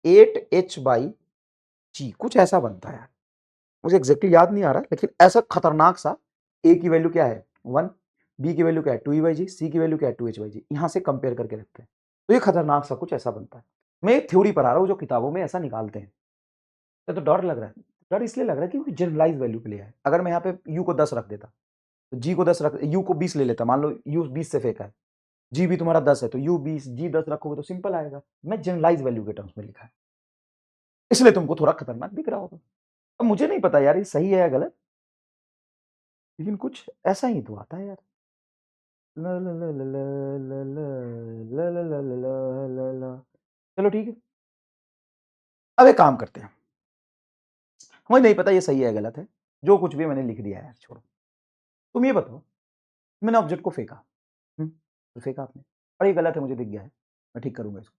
8h by g, कुछ ऐसा बनता है, मुझे एग्जैक्टली याद नहीं आ रहा, लेकिन ऐसा खतरनाक सा। a की वैल्यू क्या है 1, b की वैल्यू क्या है 2e बाई जी, c की वैल्यू क्या है 2h बाई जी, यहां से कंपेयर करके रखते हैं तो ये खतरनाक सा कुछ ऐसा बनता है। मैं एक थ्योरी पढ़ा रहा हूं जो किताबों में ऐसा निकालते हैं, तो डर लग रहा है। डर इसलिए लग रहा है क्योंकि जनरलाइज वैल्यू के लिए है। अगर मैं यहाँ पे u को 10 रख देता तो g को 10 रख, u को 20 ले लेता, मान लो u 20 से फेंका है, g भी तुम्हारा 10 है तो u 20 g 10 रखोगे तो सिंपल आएगा। मैं जनरलाइज वैल्यू के टर्म्स में लिखा है, इसलिए तुमको थोड़ा खतरनाक दिख रहा होगा। अब मुझे नहीं पता यार ये सही है या गलत, लेकिन कुछ ऐसा ही तो आता है यार। ला ला ला ला ला ला ला ला ला ला ला ला। चलो ठीक है, अब एक काम करते हैं, मुझे नहीं पता ये सही है गलत है, जो कुछ भी मैंने लिख दिया है यार छोड़ो। तुम ये बताओ, मैंने ऑब्जेक्ट को फेंका, तो फेंका आपने, और ये गलत है मुझे दिख गया है, मैं ठीक करूंगा इसको।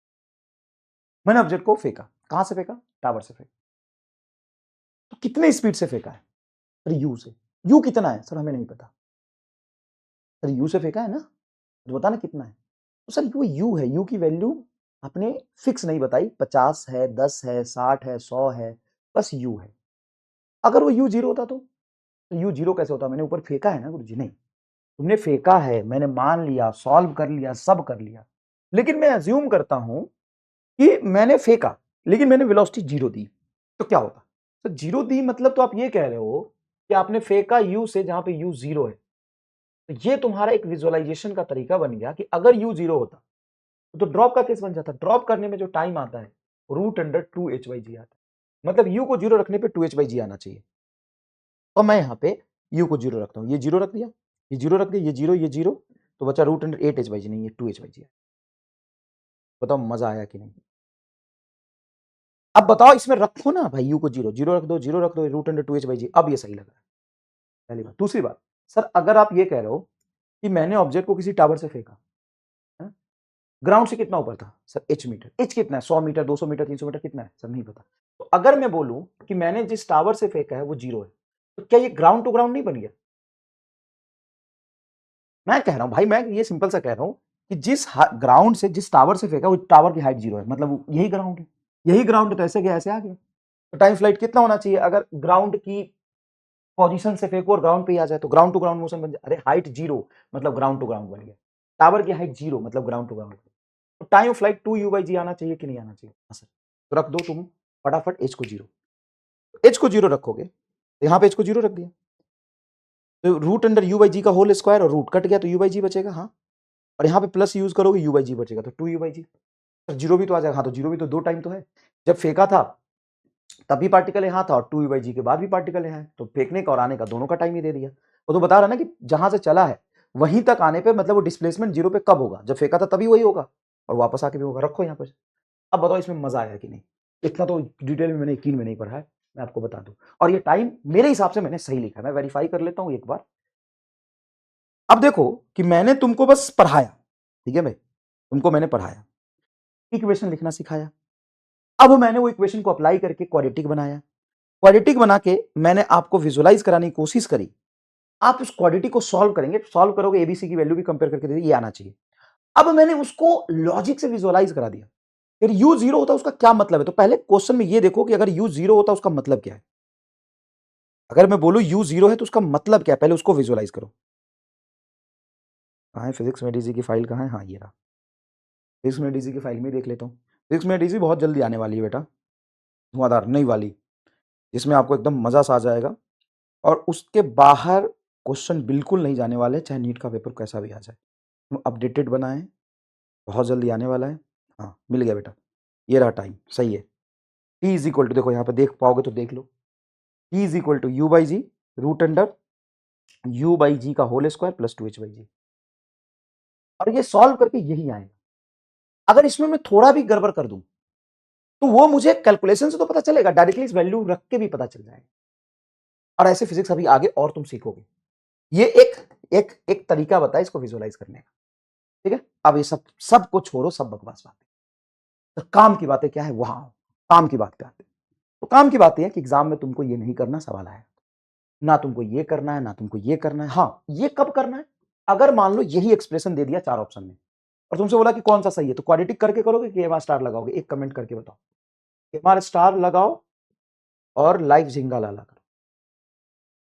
मैंने ऑब्जेक्ट को फेंका, कहां से फेंका, टावर से फेंका, तो कितने स्पीड से फेंका है, सर यू से। यू कितना है सर, हमें नहीं पता। सर यू से फेंका है ना, तो बताना कितना है। तो सर वो यू है, यू की वैल्यू आपने फिक्स नहीं बताई, 50 है, 10 है, 60 है, 100 है, बस यू है। अगर वो यू जीरो होता तो यू जीरो कैसे होता, मैंने ऊपर फेंका है ना गुरु जी। नहीं, तुमने फेंका है, मैंने मान लिया, सॉल्व कर लिया, सब कर लिया, लेकिन मैं अज्यूम करता हूं कि मैंने फेंका लेकिन मैंने वेलोसिटी जीरो दी, तो क्या होता। तो जीरो दी मतलब तो आप ये कह रहे हो कि आपने फेंका यू से जहां पे यू जीरो है। तो ये तुम्हारा एक विजुअलाइजेशन का तरीका बन गया कि अगर यू जीरो होता तो ड्रॉप का केस बन जाता। ड्रॉप करने में जो टाइम आता है रूट अंडर 2h बाई जी आता है, मतलब यू को जीरो रखने पे 2h बाई जी आना चाहिए। और मैं यहाँ पे यू को जीरो रखता हूँ, ये जीरो रख दिया, ये जीरो रख दिया, ये जीरो, तो बचा रूट अंडर 8h बाई जी, नहीं ये 2h बाई जी। बताओ मजा आया कि नहीं। अब बताओ इसमें रखो ना भाई, यू को जीरो, जीरो रख दो, जीरो रख दो, रूट अंडर 2h बाई जी, अब ये सही लग रहा है। पहली बात। दूसरी बात, सर अगर आप ये कह रहे हो कि मैंने ऑब्जेक्ट को किसी टावर से फेंका, ग्राउंड से कितना ऊपर था सर, एच मीटर, एच कितना है 100 मीटर, 200 मीटर, 300 मीटर, कितना है सर नहीं पता। तो अगर मैं बोलूं कि मैंने जिस टावर से फेंका है वो जीरो है, तो क्या ये ग्राउंड टू ग्राउंड नहीं बन गया। मैं कह रहा हूं भाई, मैं ये सिंपल सा कह रहा हूं कि जिस ग्राउंड से, जिस टावर से फेंका वो टावर की हाइट जीरो है, मतलब यही ग्राउंड है, यही ग्राउंड है, तो ऐसे गया ऐसे आ गया। तो टाइम फ्लाइट कितना होना चाहिए, अगर ग्राउंड की पोजीशन से फेंको और ग्राउंड पे आ जाए तो ग्राउंड टू ग्राउंड मोशन बन जाए। अरे हाइट जीरो मतलब ग्राउंड टू ग्राउंड बन गया, टावर की हाइट जीरो मतलब ग्राउंड टू ग्राउंड। तो टाइम ऑफ फ्लाइट 2u/g आना चाहिए कि नहीं आना चाहिए? हाँ सर। तो रख दो तुम फटाफट h को 0। h को 0 रखोगे तो यहां पे h को 0 रख दिया, तो रूट अंडर u/g का होल स्क्वायर, और रूट कट गया तो u/g बचेगा। हाँ, और यहाँ पे प्लस यूज करोगे u/g बचेगा, तो 2u/g। सर 0 भी तो आ जाएगा। हाँ, तो 0 भी तो 2 टाइम तो है। जब फेंका था तब भी पार्टिकल यहाँ था और 2u/g के बाद भी पार्टिकल यहाँ है, तो फेंकने का और आने का दोनों का टाइम ही दे दिया। वो तो बता रहा ना कि जहां से चला है वहीं तक आने पे मतलब वो डिस्प्लेसमेंट 0 पे कब होगा? जब फेंका था तभी वही होगा और वापस आके भी होगा। रखो यहाँ पर। अब बताओ इसमें मजा आया कि नहीं? इतना तो डिटेल में मैंने यकीन में नहीं पढ़ा है, मैं आपको बता दूं। और ये टाइम मेरे हिसाब से मैंने सही लिखा है, मैं वेरीफाई कर लेता हूं एक बार। अब देखो कि मैंने तुमको बस पढ़ाया, ठीक है भाई, तुमको मैंने पढ़ाया, इक्वेशन लिखना सिखाया। अब मैंने वो इक्वेशन को अप्लाई करके क्वाड्रेटिक बनाया। क्वाड्रेटिक बना के मैंने आपको विजुअलाइज कराने की कोशिश करी। आप उस क्वाड्रेटिक को सॉल्व करेंगे, सॉल्व करोगे, एबीसी की वैल्यू भी कंपेयर करके दे दी, ये आना चाहिए। अब मैंने उसको लॉजिक से विजुअलाइज करा दिया। फिर u 0 होता है उसका क्या मतलब है? तो पहले क्वेश्चन में ये देखो कि अगर u 0 होता है उसका मतलब क्या है। अगर मैं बोलूं u 0 है तो उसका मतलब क्या है, पहले उसको विजुअलाइज करो। कहाँ है फिजिक्स में डीजी की फाइल? कहाँ है? हाँ, ये रहा। फिजिक्स में डीजी की फाइल में देख लेता हूँ। फिजिक्स में डीजी बहुत जल्दी आने वाली है बेटा, धुआंधार नई वाली, जिसमें आपको एकदम मजा सा आ जाएगा और उसके बाहर क्वेश्चन बिल्कुल नहीं जाने वाले, चाहे नीट का पेपर कैसा भी आ जाए। अपडेटेड बनाए, बहुत जल्दी आने वाला है। हाँ, मिल गया बेटा, ये रहा टाइम, सही है। t इज इक्वल टू, देखो यहाँ पे देख पाओगे तो देख लो, t is equal to u/g root under u/g का होल स्क्वायर प्लस 2h/g। और ये सॉल्व करके यही आएगा। अगर इसमें मैं थोड़ा भी गड़बड़ कर दूं तो वो मुझे कैलकुलेशन से तो पता चलेगा, डायरेक्टली इस वैल्यू रख के भी पता चल जाएगा। और ऐसे फिजिक्स अभी आगे और तुम सीखोगे। ये एक एक एक तरीका बताया इसको विजुअलाइज करने का, ठीक है। अब ये सब को छोड़ो, सब बकवास बातें, तो काम की बातें क्या है वहां आओ। काम की बात पे आते हैं। तो काम की बात यह है कि एग्जाम में तुमको ये नहीं करना, सवाल आया ना तुमको ये करना है ना तुमको ये करना है। हाँ, ये कब करना है? अगर मान लो यही एक्सप्रेशन दे दिया 4 ऑप्शन में और तुमसे बोला कि कौन सा सही है, तो क्वाड्रेटिक करके करोगे कि एमआर स्टार लगाओगे? एक कमेंट करके बताओ। एमआर स्टार लगाओ और लाइव झिंगा लाला करो,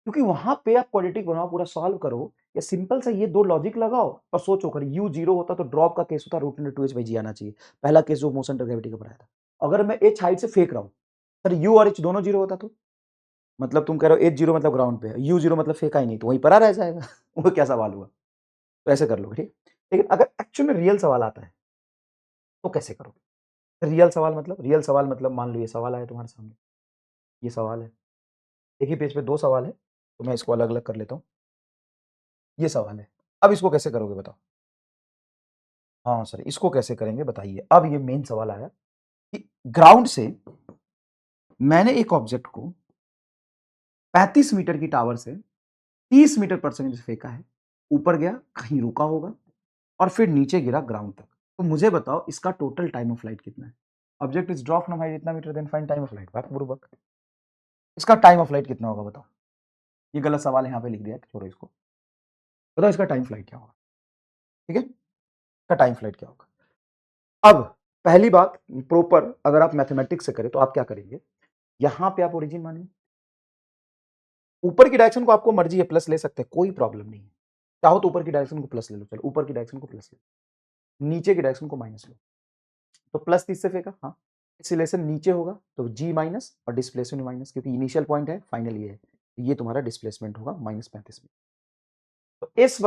क्योंकि वहां पे आप क्वाड्रेटिक बनाओ, पूरा सॉल्व करो, या सिंपल सा ये दो लॉजिक लगाओ और सोचो, अगर u 0 होता तो ड्रॉप का केस होता रूट अंडर 2h/g आना चाहिए, पहला केस जो मोशन अंडर ग्रेविटी का बनाया था। अगर मैं h हाइट से फेंक रहा हूं, सर u और h दोनों 0 होता तो मतलब तुम कह रहे हो h 0 मतलब ग्राउंड पे है, u 0 मतलब फेंका ही नहीं, तो वहीं पर रह जाएगा। वो क्या सवाल हुआ? तो ऐसे कर लो, ठीक। लेकिन अगर एक्चुअल में रियल सवाल आता है तो कैसे करोगे? रियल सवाल मतलब मान लो ये सवाल आया तुम्हारे सामने, ये सवाल है, एक ही पेज पे 2 सवाल है, तो मैं इसको अलग अलग कर लेता हूँ। ये सवाल है, अब इसको कैसे करोगे बताओ? हाँ सर, इसको कैसे करेंगे बताइए। अब ये मेन सवाल आया कि ग्राउंड से मैंने एक ऑब्जेक्ट को 35 मीटर की टावर से 30 मीटर पर सेकंड से फेंका है, ऊपर गया, कहीं रुका होगा और फिर नीचे गिरा ग्राउंड तक। तो मुझे बताओ इसका टोटल टाइम ऑफ फ्लाइट कितना है? Object is drop from height इतना metre, then find time of flight. बात बुर्बक, इसका टाइम ऑफ फ्लाइट कितना होगा बताओ? ये गलत सवाल यहाँ पे लिख दिया, छोड़ो इसको। बताओ इसका टाइम फ्लाइट क्या होगा? ठीक है, इसका टाइम फ्लाइट क्या होगा? अब पहली बात, प्रॉपर अगर आप मैथमेटिक्स से करें तो आप क्या करेंगे, यहां पे आप ओरिजिन मानेंगे, ऊपर की डायरेक्शन को आपको मर्जी है प्लस ले सकते हैं, कोई प्रॉब्लम नहीं है। चाहो तो ऊपर की डायरेक्शन को प्लस ले लो, चलो ऊपर की डायरेक्शन को प्लस ले लो, नीचे की डायरेक्शन को माइनस लो। तो प्लस 30 से फेंका, हाँ, एक्सीलरेशन नीचे होगा तो जी माइनस और डिस्प्लेसमेंट माइनस, क्योंकि इनिशियल पॉइंट है, फाइनल ये है, ये तुम्हारा डिस्प्लेसमेंट होगा -35 में। तो एस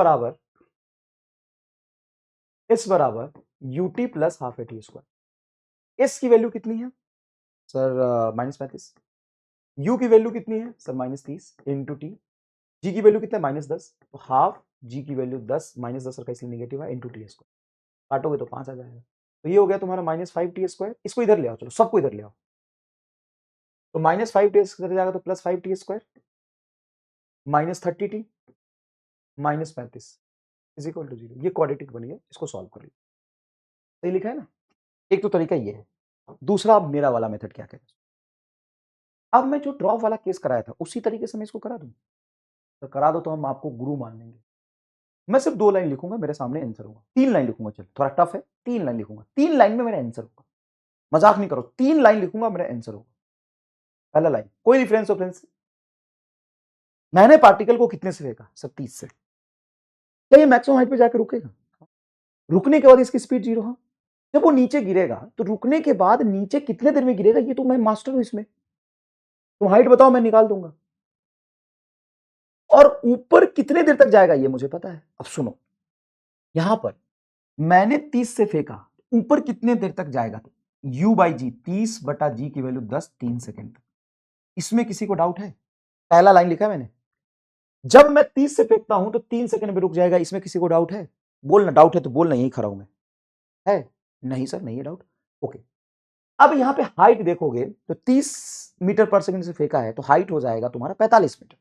बराबर UT plus half A T square. S की वैल्यू कितनी है सर? -35। यू की वैल्यू कितनी है सर? -30 into T. जी की वैल्यू कितना है? -10, तो हाफ जी की वैल्यू 10, -10 और इसलिए नेगेटिव है, इंटू टी स्क्वायर। काटोगे तो 5 आ जाएगा। तो ये हो गया तुम्हारा -5t²। इसको इधर ले आओ, चलो सबको इधर ले आओ। तो -5t² जाएगा तो +5t² -30t -35 is equal to 0। ये क्वाड्रेटिक बनी है, इसको सॉल्व कर लो। सही लिखा है ना? एक तो तरीका ये है। दूसरा, अब मेरा वाला मेथड क्या कहता है, अब मैं जो ड्रॉप वाला केस कराया था उसी तरीके से मैं इसको करा दूं, तो करा दो तो हम आपको गुरु मान लेंगे। मैं सिर्फ 2 लाइन लिखूंगा, मेरे सामने आंसर होगा। 3 लाइन लिखूंगा, चलो थोड़ा टफ है, 3 लाइन लिखूंगा, 3 लाइन में मेरा आंसर होगा। मजाक नहीं करो, 3 लाइन लिखूंगा, मेरा आंसर होगा। पहला लाइन, कोई रिफरेंस ऑफरेंस, मैंने पार्टिकल को कितने से फेंका सर? 30 से। क्या ये मैक्सिमम हाइट पे जाकर रुकेगा? रुकने के बाद इसकी स्पीड 0 है, जब वो नीचे गिरेगा तो रुकने के बाद नीचे कितने देर में गिरेगा ये तो मैं मास्टर हूं इसमें। तुम हाइट बताओ, मैं निकाल दूंगा। और ऊपर कितने देर तक जाएगा ये मुझे पता है। अब सुनो, यहां पर मैंने 30 से फेंका, ऊपर कितने देर तक जाएगा? तो u बाई जी, 30/g की वैल्यू 10, 3 सेकेंड तक। इसमें किसी को डाउट है? पहला लाइन लिखा है मैंने, जब मैं 30 से फेंकता हूं तो 3 सेकंड में रुक जाएगा। इसमें किसी को डाउट है? बोलना, डाउट है तो बोलना, यही खड़ा हूं मैं। है? नहीं सर, नहीं है डाउट। ओके, अब यहां पे हाइट देखोगे तो 30 मीटर पर सेकंड से फेंका है तो हाइट हो जाएगा तुम्हारा 45 मीटर।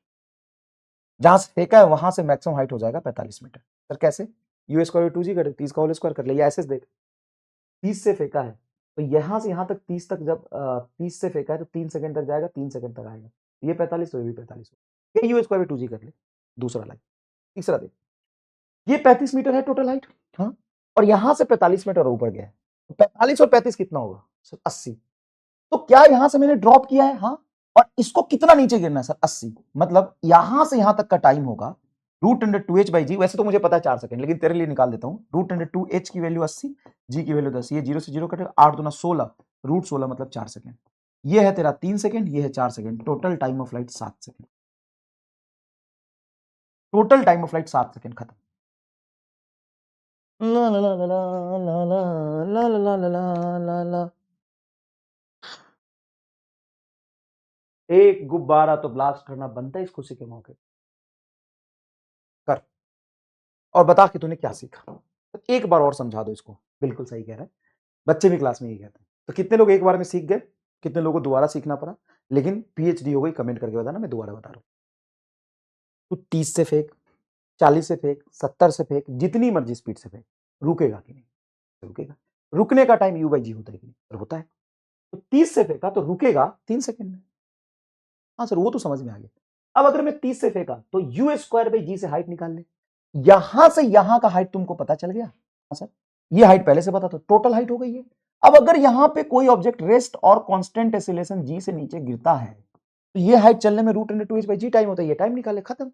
जहां से फेंका है वहां से मैक्सिमम हाइट हो जाएगा 45 मीटर। सर कैसे? यू स्क्वायर 2g कर, 30 का होल स्क्वायर कर ले, या ऐसे देख, 30 से फेंका है तो यहां से यहां तक 30 तक, जब 30 से फेंका है तो 3 सेकंड तक जाएगा, 3 सेकंड तक आएगा, ये 45 तो ये भी 45 हो, ये यू स्क्वायर 2g कर ले। दूसरा लाइन, तीसरा देख, ये 35 मीटर है टोटल हाइट, हाँ, और यहां से 45 मीटर ऊपर गया है, 45 और 35 कितना होगा सर? 80। तो क्या यहां से मैंने ड्रॉप किया है? हाँ। और इसको कितना नीचे गिरना है सर? 80। मतलब यहां से यहां तक का टाइम होगा √2h बाई जी। वैसे तो मुझे पता है 4 सेकंड, लेकिन तेरे लिए निकाल देता हूं। √2h की वैल्यू 80, जी की वैल्यू 10, ये 0 से 0 कटेगा, 8 दूना 16, √16 मतलब 4 सेकंड। ये है तेरा 3 सेकंड, ये है 4 second, total time of light 7 second. Total time of light 7 second, खत्म। ला ला ला ला ला ला ला ला ला ला ला ला। एक गुब्बारा तो ब्लास्ट करना बनता है इस खुशी के मौके कर। और बता कि तूने क्या सीखा। एक बार और समझा दो इसको। बिल्कुल सही कह रहा है, बच्चे भी क्लास में यही कहते हैं। तो कितने लोग एक बार में सीख गए, कितने लोगों को दोबारा सीखना पड़ा? लेकिन पीएचडी हो गई, कमेंट करके बताना, मैं दोबारा बता रहा हूं। तू 30 से फेंक, 40 से फेंक, 70 से फेंक, जितनी मर्जी स्पीड से फेंक, रुकेगा कि नहीं? रुकेगा। रुकने का टाइम यू बाई जी होता है कि नहीं? तो होता है। तो 30 से फेंका तो रुकेगा 3 सेकंड में। हाँ सर, वो तो समझ में आ गया। अब अगर मैं 30 से फेंका तो यू स्क्वायर बाई जी से हाइट निकाल ले। यहां से यहां का हाइट तुमको पता चल गया? हाँ सर, ये हाइट पहले से पता था, टोटल हाइट हो गई है। अब अगर यहां पे कोई ऑब्जेक्ट रेस्ट और कांस्टेंट एक्सीलरेशन जी से नीचे गिरता है तो ये हाइट चलने में √2h बाई जी टाइम होता है, ये टाइम निकाले, खत्म।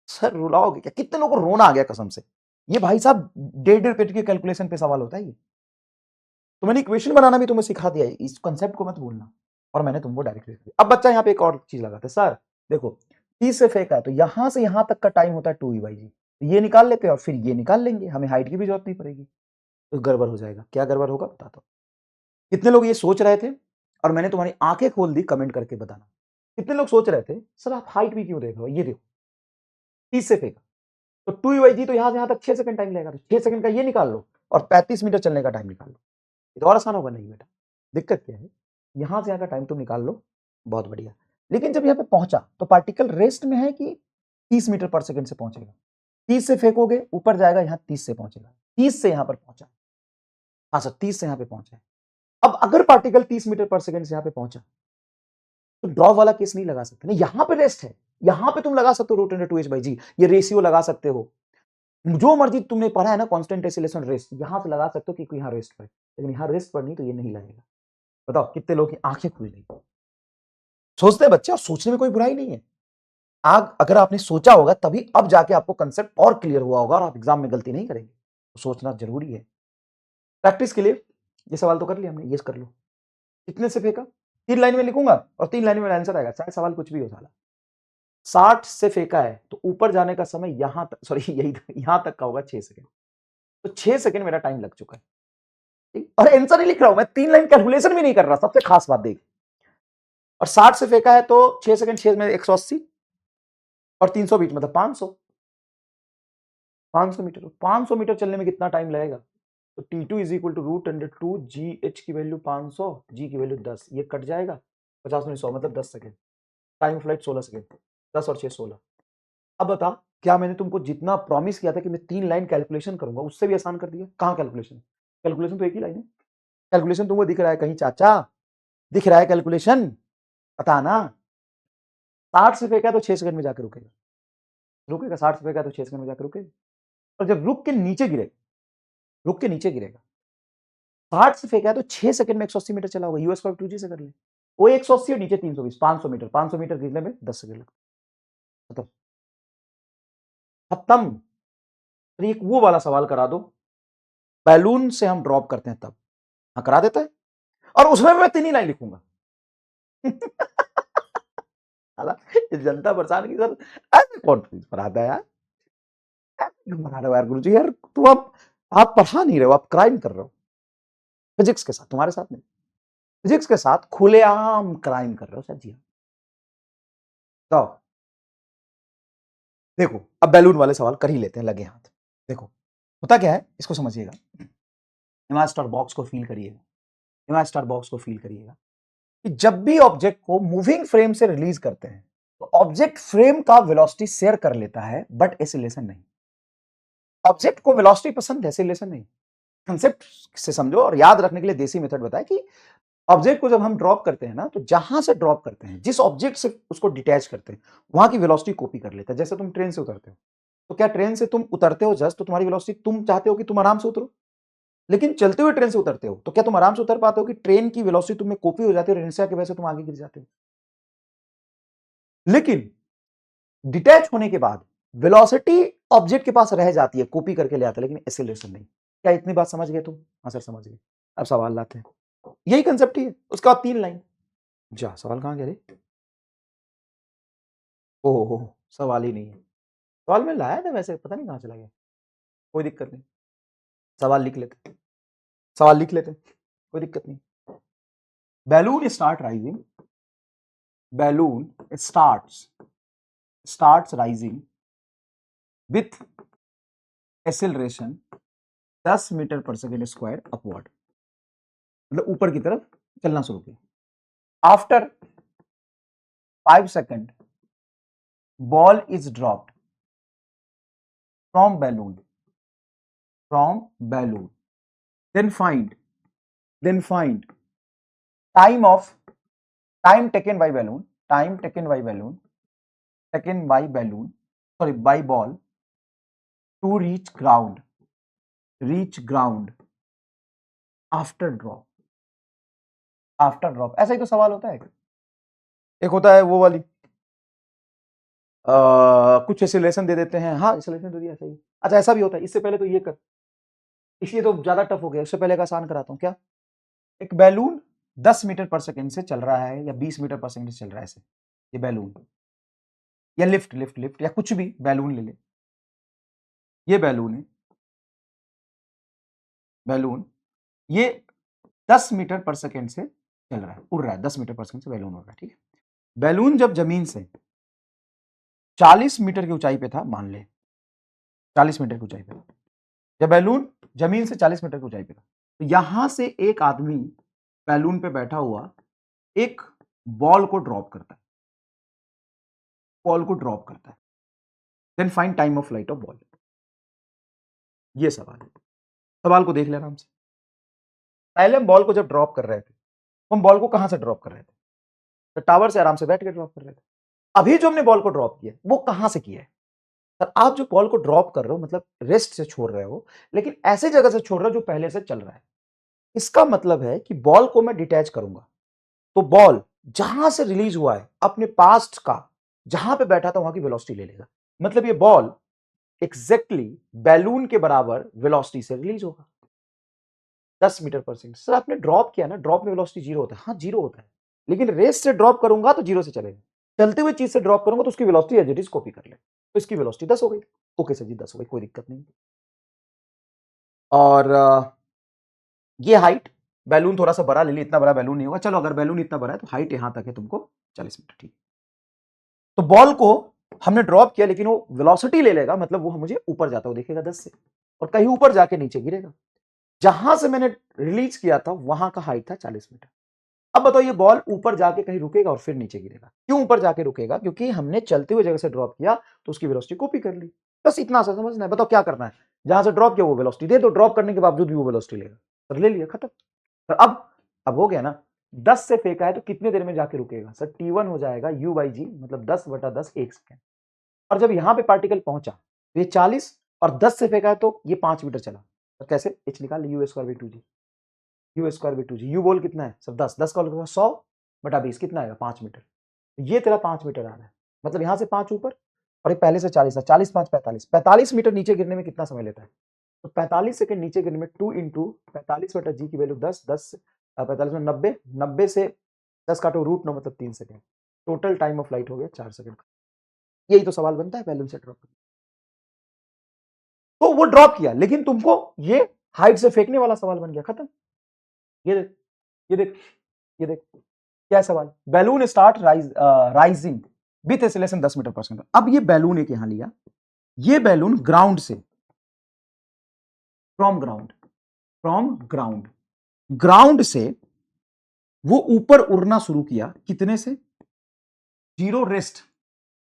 सर रुलाओगे क्या? कितने लोगों को रोना आ गया कसम से। ये भाई साहब 1.5 पेज के कैलकुलेशन पे सवाल होता है ये। तो मैंने इक्वेशन बनाना भी तुम्हें सिखा दिया है, इस कंसेप्ट को मत भूलना। और मैंने तुमको डायरेक्ट लिख दिया। अब बच्चा यहाँ पे एक और चीज लगाता है, सर देखो 30 से फेंका है तो यहां से यहां तक का टाइम होता है 2e बाई जी, ये निकाल लेते हैं और फिर ये निकाल लेंगे, हमें हाइट की भी जरूरत नहीं पड़ेगी। तो गड़बड़ हो जाएगा। क्या गड़बड़ होगा बताता हूँ। कितने लोग ये सोच रहे थे और मैंने तुम्हारी आंखें खोल दी? कमेंट करके बताना। कितने लोग सोच रहे थे सर आप हाइट भी क्यों देख रहे हो? ये देखो 30 से फेंका तो 2e बाई जी, तो यहां से यहां तक 6 सेकंड टाइम लगेगा, तो 6 सेकंड का ये निकाल लो और 35 मीटर चलने का टाइम निकाल लो। ये तो और आसान होगा। नहीं बेटा, दिक्कत क्या है, यहां से यहां का टाइम तुम निकाल लो, बहुत बढ़िया। लेकिन जब यहां पे पहुंचा तो पार्टिकल रेस्ट में है कि 30 मीटर पर सेकंड से पहुंचेगा? 30 से फेंकोगे ऊपर जाएगा, यहां 30 से पहुंचेगा, 30 से यहां पर पहुंचा। हाँ सर, 30 से यहां पे पहुंचा है। अब अगर पार्टिकल 30 मीटर पर सेकंड से यहां पे पहुंचा तो ड्रॉप वाला केस नहीं लगा सकते ना, यहां पे रेस्ट है। यहां पे तुम लगा सकते हो √2h बाई जी, ये रेशियो लगा सकते हो, जो मर्जी तुमने पढ़ा है ना, कांस्टेंट एक्सीलरेशन रेस्ट, यहां से लगा सकते हो कि यहां रेस्ट पर, लेकिन यहां रेस्ट पर नहीं, तो ये नहीं लगेगा। बताओ कितने लोग की आंखें खुल गई? सोचते हैं बच्चे, और सोचने में कोई बुराई नहीं है। आग अगर आपने सोचा होगा तभी अब जाके आपको कंसेप्ट और क्लियर हुआ होगा और आप एग्जाम में गलती नहीं करेंगे। तो सोचना जरूरी है। प्रैक्टिस के लिए ये सवाल तो कर लिया हमने, ये कर लो। कितने से फेंका? 3 लाइन में लिखूंगा और 3 लाइन में आंसर आएगा, चाहे सवाल कुछ भी हो साला। 60 से फेंका है तो ऊपर जाने का समय यहां तक, सॉरी यही यहां तक का होगा 6 सेकंड। तो 6 सेकंड मेरा टाइम लग चुका है। ठीक? और आंसर नहीं लिख रहा हूं मैं, 3 लाइन कैलकुलेशन भी नहीं कर रहा। सबसे खास बात देख, और 60 से फेंका है तो 6 सेकंड, 6 में 180 और 300 बीच, मतलब 500। 500 मीटर, 500 मीटर चलने में कितना टाइम लगेगा? तो T2 is equal to √2 ji, H की वैल्यू 500, जी की वैल्यू 10, ये कट जाएगा, 50 में 100 मतलब 10 सेकंड। टाइम फ्लाइट 16 सेकंड, 10 और 6 16। अब बता, क्या मैंने तुमको जितना प्रॉमिस किया था कि मैं 3 लाइन कैलकुलेशन करूंगा उससे भी आसान कर दिया? कहां कैलकुलेशन? कैलकुलेशन तो एक ही लाइन है। कैलकुलेशन तुमको दिख रहा है कहीं चाचा? दिख रहा है कैलकुलेशन? पता ना। 60 से फेंका तो 6 सेकंड में जाकर रुकेगा, रुकेगा। 60 से फेंका तो 6 सेकंड में जाकर रुकेगा। और जब रुक के नीचे गिरेगा, रुक के नीचे गिरेगा, 60 से फेंका है तो 6 सेकंड में 180 मीटर चला होगा। यूएस को 2g से कर ले, वो 180 और नीचे 320, 500 मीटर। 500 मीटर गिरने में 10 सेकंड लगता। खत्म, खत्म। अरे एक वो वाला सवाल करा दो बैलून से हम ड्रॉप करते हैं तब। हाँ, करा देता है। और उसमें मैं 3 ही लाइन लिखूंगा। जनता परेशान की सर, ऐसे कौन चीज पढ़ाता है यार, ऐसे बना रहे हो यार गुरुजी, यार तुम आप पढ़ा नहीं रहे हो, आप क्राइम कर रहे हो फिजिक्स के साथ, तुम्हारे साथ नहीं, फिजिक्स के साथ खुलेआम क्राइम कर रहे हो सर जी। तो देखो, अब बैलून वाले सवाल कर ही लेते हैं, लगे हाथ। देखो होता क्या है, इसको समझिएगा। इमेज स्टार बॉक्स को फील करिएगा, इमेज स्टार बॉक्स को फील करिएगा कि जब भी ऑब्जेक्ट को मूविंग फ्रेम से रिलीज करते हैं तो ऑब्जेक्ट फ्रेम का वेलोसिटी शेयर कर लेता है, बट एसिलेशन नहीं। ऑब्जेक्ट को वेलोसिटी पसंद है, एसिलेशन नहीं। कंसेप्ट से समझो, और याद रखने के लिए देसी मेथड बताया कि ऑब्जेक्ट को जब हम ड्रॉप करते हैं ना, तो जहां से ड्रॉप करते हैं, जिस ऑब्जेक्ट से उसको डिटैच करते हैं, वहां की वेलोसिटी कॉपी कर लेता है। जैसे तुम ट्रेन से उतरते हो, तो क्या ट्रेन से तुम उतरते हो जस्ट, तो तुम्हारी वेलोसिटी, तुम चाहते हो कि तुम आराम से उतरो, लेकिन चलते हुए ट्रेन से उतरते हो, तो क्या तुम आराम से उतर पाते हो कि ट्रेन की वेलोसिटी तुम्हें कॉपी हो जाती है और इनर्शिया की वजह से तुम आगे गिर जाते हो। लेकिन डिटैच होने के बाद वेलोसिटी ऑब्जेक्ट के पास रह जाती है, कॉपी करके ले आता है, लेकिन एक्सेलरेशन नहीं। क्या इतनी बात समझ गए तुम? हाँ सर समझ गए। अब सवाल लाते हैं, यही कंसेप्ट ही है, उसका 3 लाइन। जा, सवाल कहां गया रे? ओहो, सवाल ही नहीं है। सवाल में लाया था वैसे, पता नहीं कहां चला गया। कोई दिक्कत नहीं, सवाल लिख लेते, सवाल लिख लेते, कोई दिक्कत नहीं। Balloon start rising, balloon starts rising with acceleration 10 metre पर सेकेंड स्क्वायर अपवर्ड, मतलब ऊपर की तरफ चलना शुरू किया। After 5 second ball is dropped from balloon, then find time taken by balloon, by ball to reach ground after drop। ऐसा ही तो सवाल होता है। एक होता है वो वाली, कुछ एक्सेलरेशन दे देते हैं, हाँ एक्सेलरेशन दे दिया, सही। अच्छा ऐसा भी होता है, इससे पहले तो ये कर, इसलिए तो ज्यादा टफ हो गया, उससे पहले का आसान कराता हूँ। क्या, एक बैलून 10 मीटर पर सेकंड से चल रहा है या 20 मीटर पर सेकंड से चल रहा है, ऐसे ये बैलून, या लिफ्ट या कुछ भी बैलून ले ले, ये बैलून है, बैलून ये 10 मीटर पर सेकंड से चल रहा है, उड़ रहा है, 10 मीटर पर सेकंड से बैलून उड़ रहा है, ठीक है। बैलून जब जमीन से 40 मीटर की ऊंचाई पे था, मान ले 40 मीटर की ऊंचाई पे, जब बैलून जमीन से 40 मीटर की ऊंचाई पे था, तो यहां से एक आदमी बैलून पे बैठा हुआ एक बॉल को ड्रॉप करता है, then find time of flight of ball. ये सवाल है, सवाल को देख ले आराम से। पहले हम बॉल को जब ड्रॉप कर रहे थे, हम बॉल को कहां से ड्रॉप कर रहे थे? तो टावर से आराम से बैठ के ड्रॉप कर रहे थे। अभी जो हमने बॉल को ड्रॉप किया वो कहां से किया है? सर आप जो बॉल को ड्रॉप कर रहे हो, मतलब रेस्ट से छोड़ रहे हो, लेकिन ऐसी जगह से छोड़ रहे हो जो पहले से चल रहा है। इसका मतलब है कि बॉल को मैं डिटैच करूंगा, तो बॉल जहां से रिलीज हुआ है अपने पास्ट का, जहां पे बैठा था वहां की वेलोसिटी ले लेगा। मतलब ये बॉल एग्जैक्टली बैलून के बराबर वेलोसिटी से रिलीज होगा, 10 मीटर पर सेकंड। सर आपने ड्रॉप किया ना, ड्रॉप में वेलोसिटी जीरो होता है, हाँ जीरो होता है, लेकिन रेस से ड्रॉप करूंगा तो जीरो से चलेगा, चलते हुए चीज से ड्रॉप करूंगा तो उसकी velocity as it is copy कर ले, तो इसकी वेलोसिटी 10 हो गई। ओके सर जी 10 हो गई, कोई दिक्कत नहीं। और ये हाइट, बैलून थोड़ा सा बड़ा ले ली, इतना बड़ा बैलून नहीं होगा, चलो अगर बैलून इतना बड़ा है तो हाइट यहां तक है तुमको 40 मीटर, ठीक। तो बॉल को हमने ड्रॉप किया, लेकिन वो वेलोसिटी ले लेगा, मतलब वो मुझे ऊपर जाता हुआ देखेगा 10 से, और कहीं ऊपर जाके नीचे गिरेगा। जहां से मैंने रिलीज किया था वहां का हाइट था 40 मीटर। अब बताओ ये बॉल ऊपर जाके कहीं रुकेगा और फिर नीचे गिरेगा। क्यों ऊपर जाके रुकेगा? क्योंकि हमने चलते हुए जगह से ड्रॉप किया तो उसकी वेलोसिटी कॉपी कर ली। बस इतना सा समझना है। बताओ क्या करना है? जहां से ड्रॉप किया वो वेलोसिटी दे दो, ड्रॉप करने के बावजूद भी वो वेलोसिटी लेगा, सर ले लिया, खत्म। तो अब हो गया ना, 10 से फेंका है तो कितने देर में जाके रुकेगा? सर T1 हो जाएगा U/G, मतलब 10/10 1 सेकेंड। और जब यहां पे पार्टिकल पहुंचा तो ये 40 और 10 से फेंका है तो ये 5 मीटर चला। तो कैसे? H निकाल, U²/2G, U²/2G। U बोल कितना है सर? 10 का 100/20 कितना आएगा? 5 मीटर। ये तेरा 5 मीटर आ रहा है, मतलब यहां से 5 ऊपर, और ये पहले से 40 है, 40 5 45 मीटर नीचे गिरने में कितना समय लेता है? तो 45 सेकंड नीचे गिरने में 2 इंटू 45 बटा जी की वैल्यू 10, 10 45 में 90, 90 से 10 काटो √9 मतलब 3 second. Total time of flight हो गया 4 सेकंड। यही तो सवाल बनता है बैलून से ड्रॉप। तो वो ड्रॉप किया, लेकिन तुमको ये हाइट से फेंकने वाला सवाल बन गया, खत्म। ये देख, ये देख, ये देख, क्या सवाल, balloon start rising with acceleration 10 metre पर सेकंड। अब ये बैलून एक यहां लिया, ये बैलून ग्राउंड से, फ्रॉम ग्राउंड ग्राउंड से वो ऊपर उड़ना शुरू किया, कितने से, 0 rest,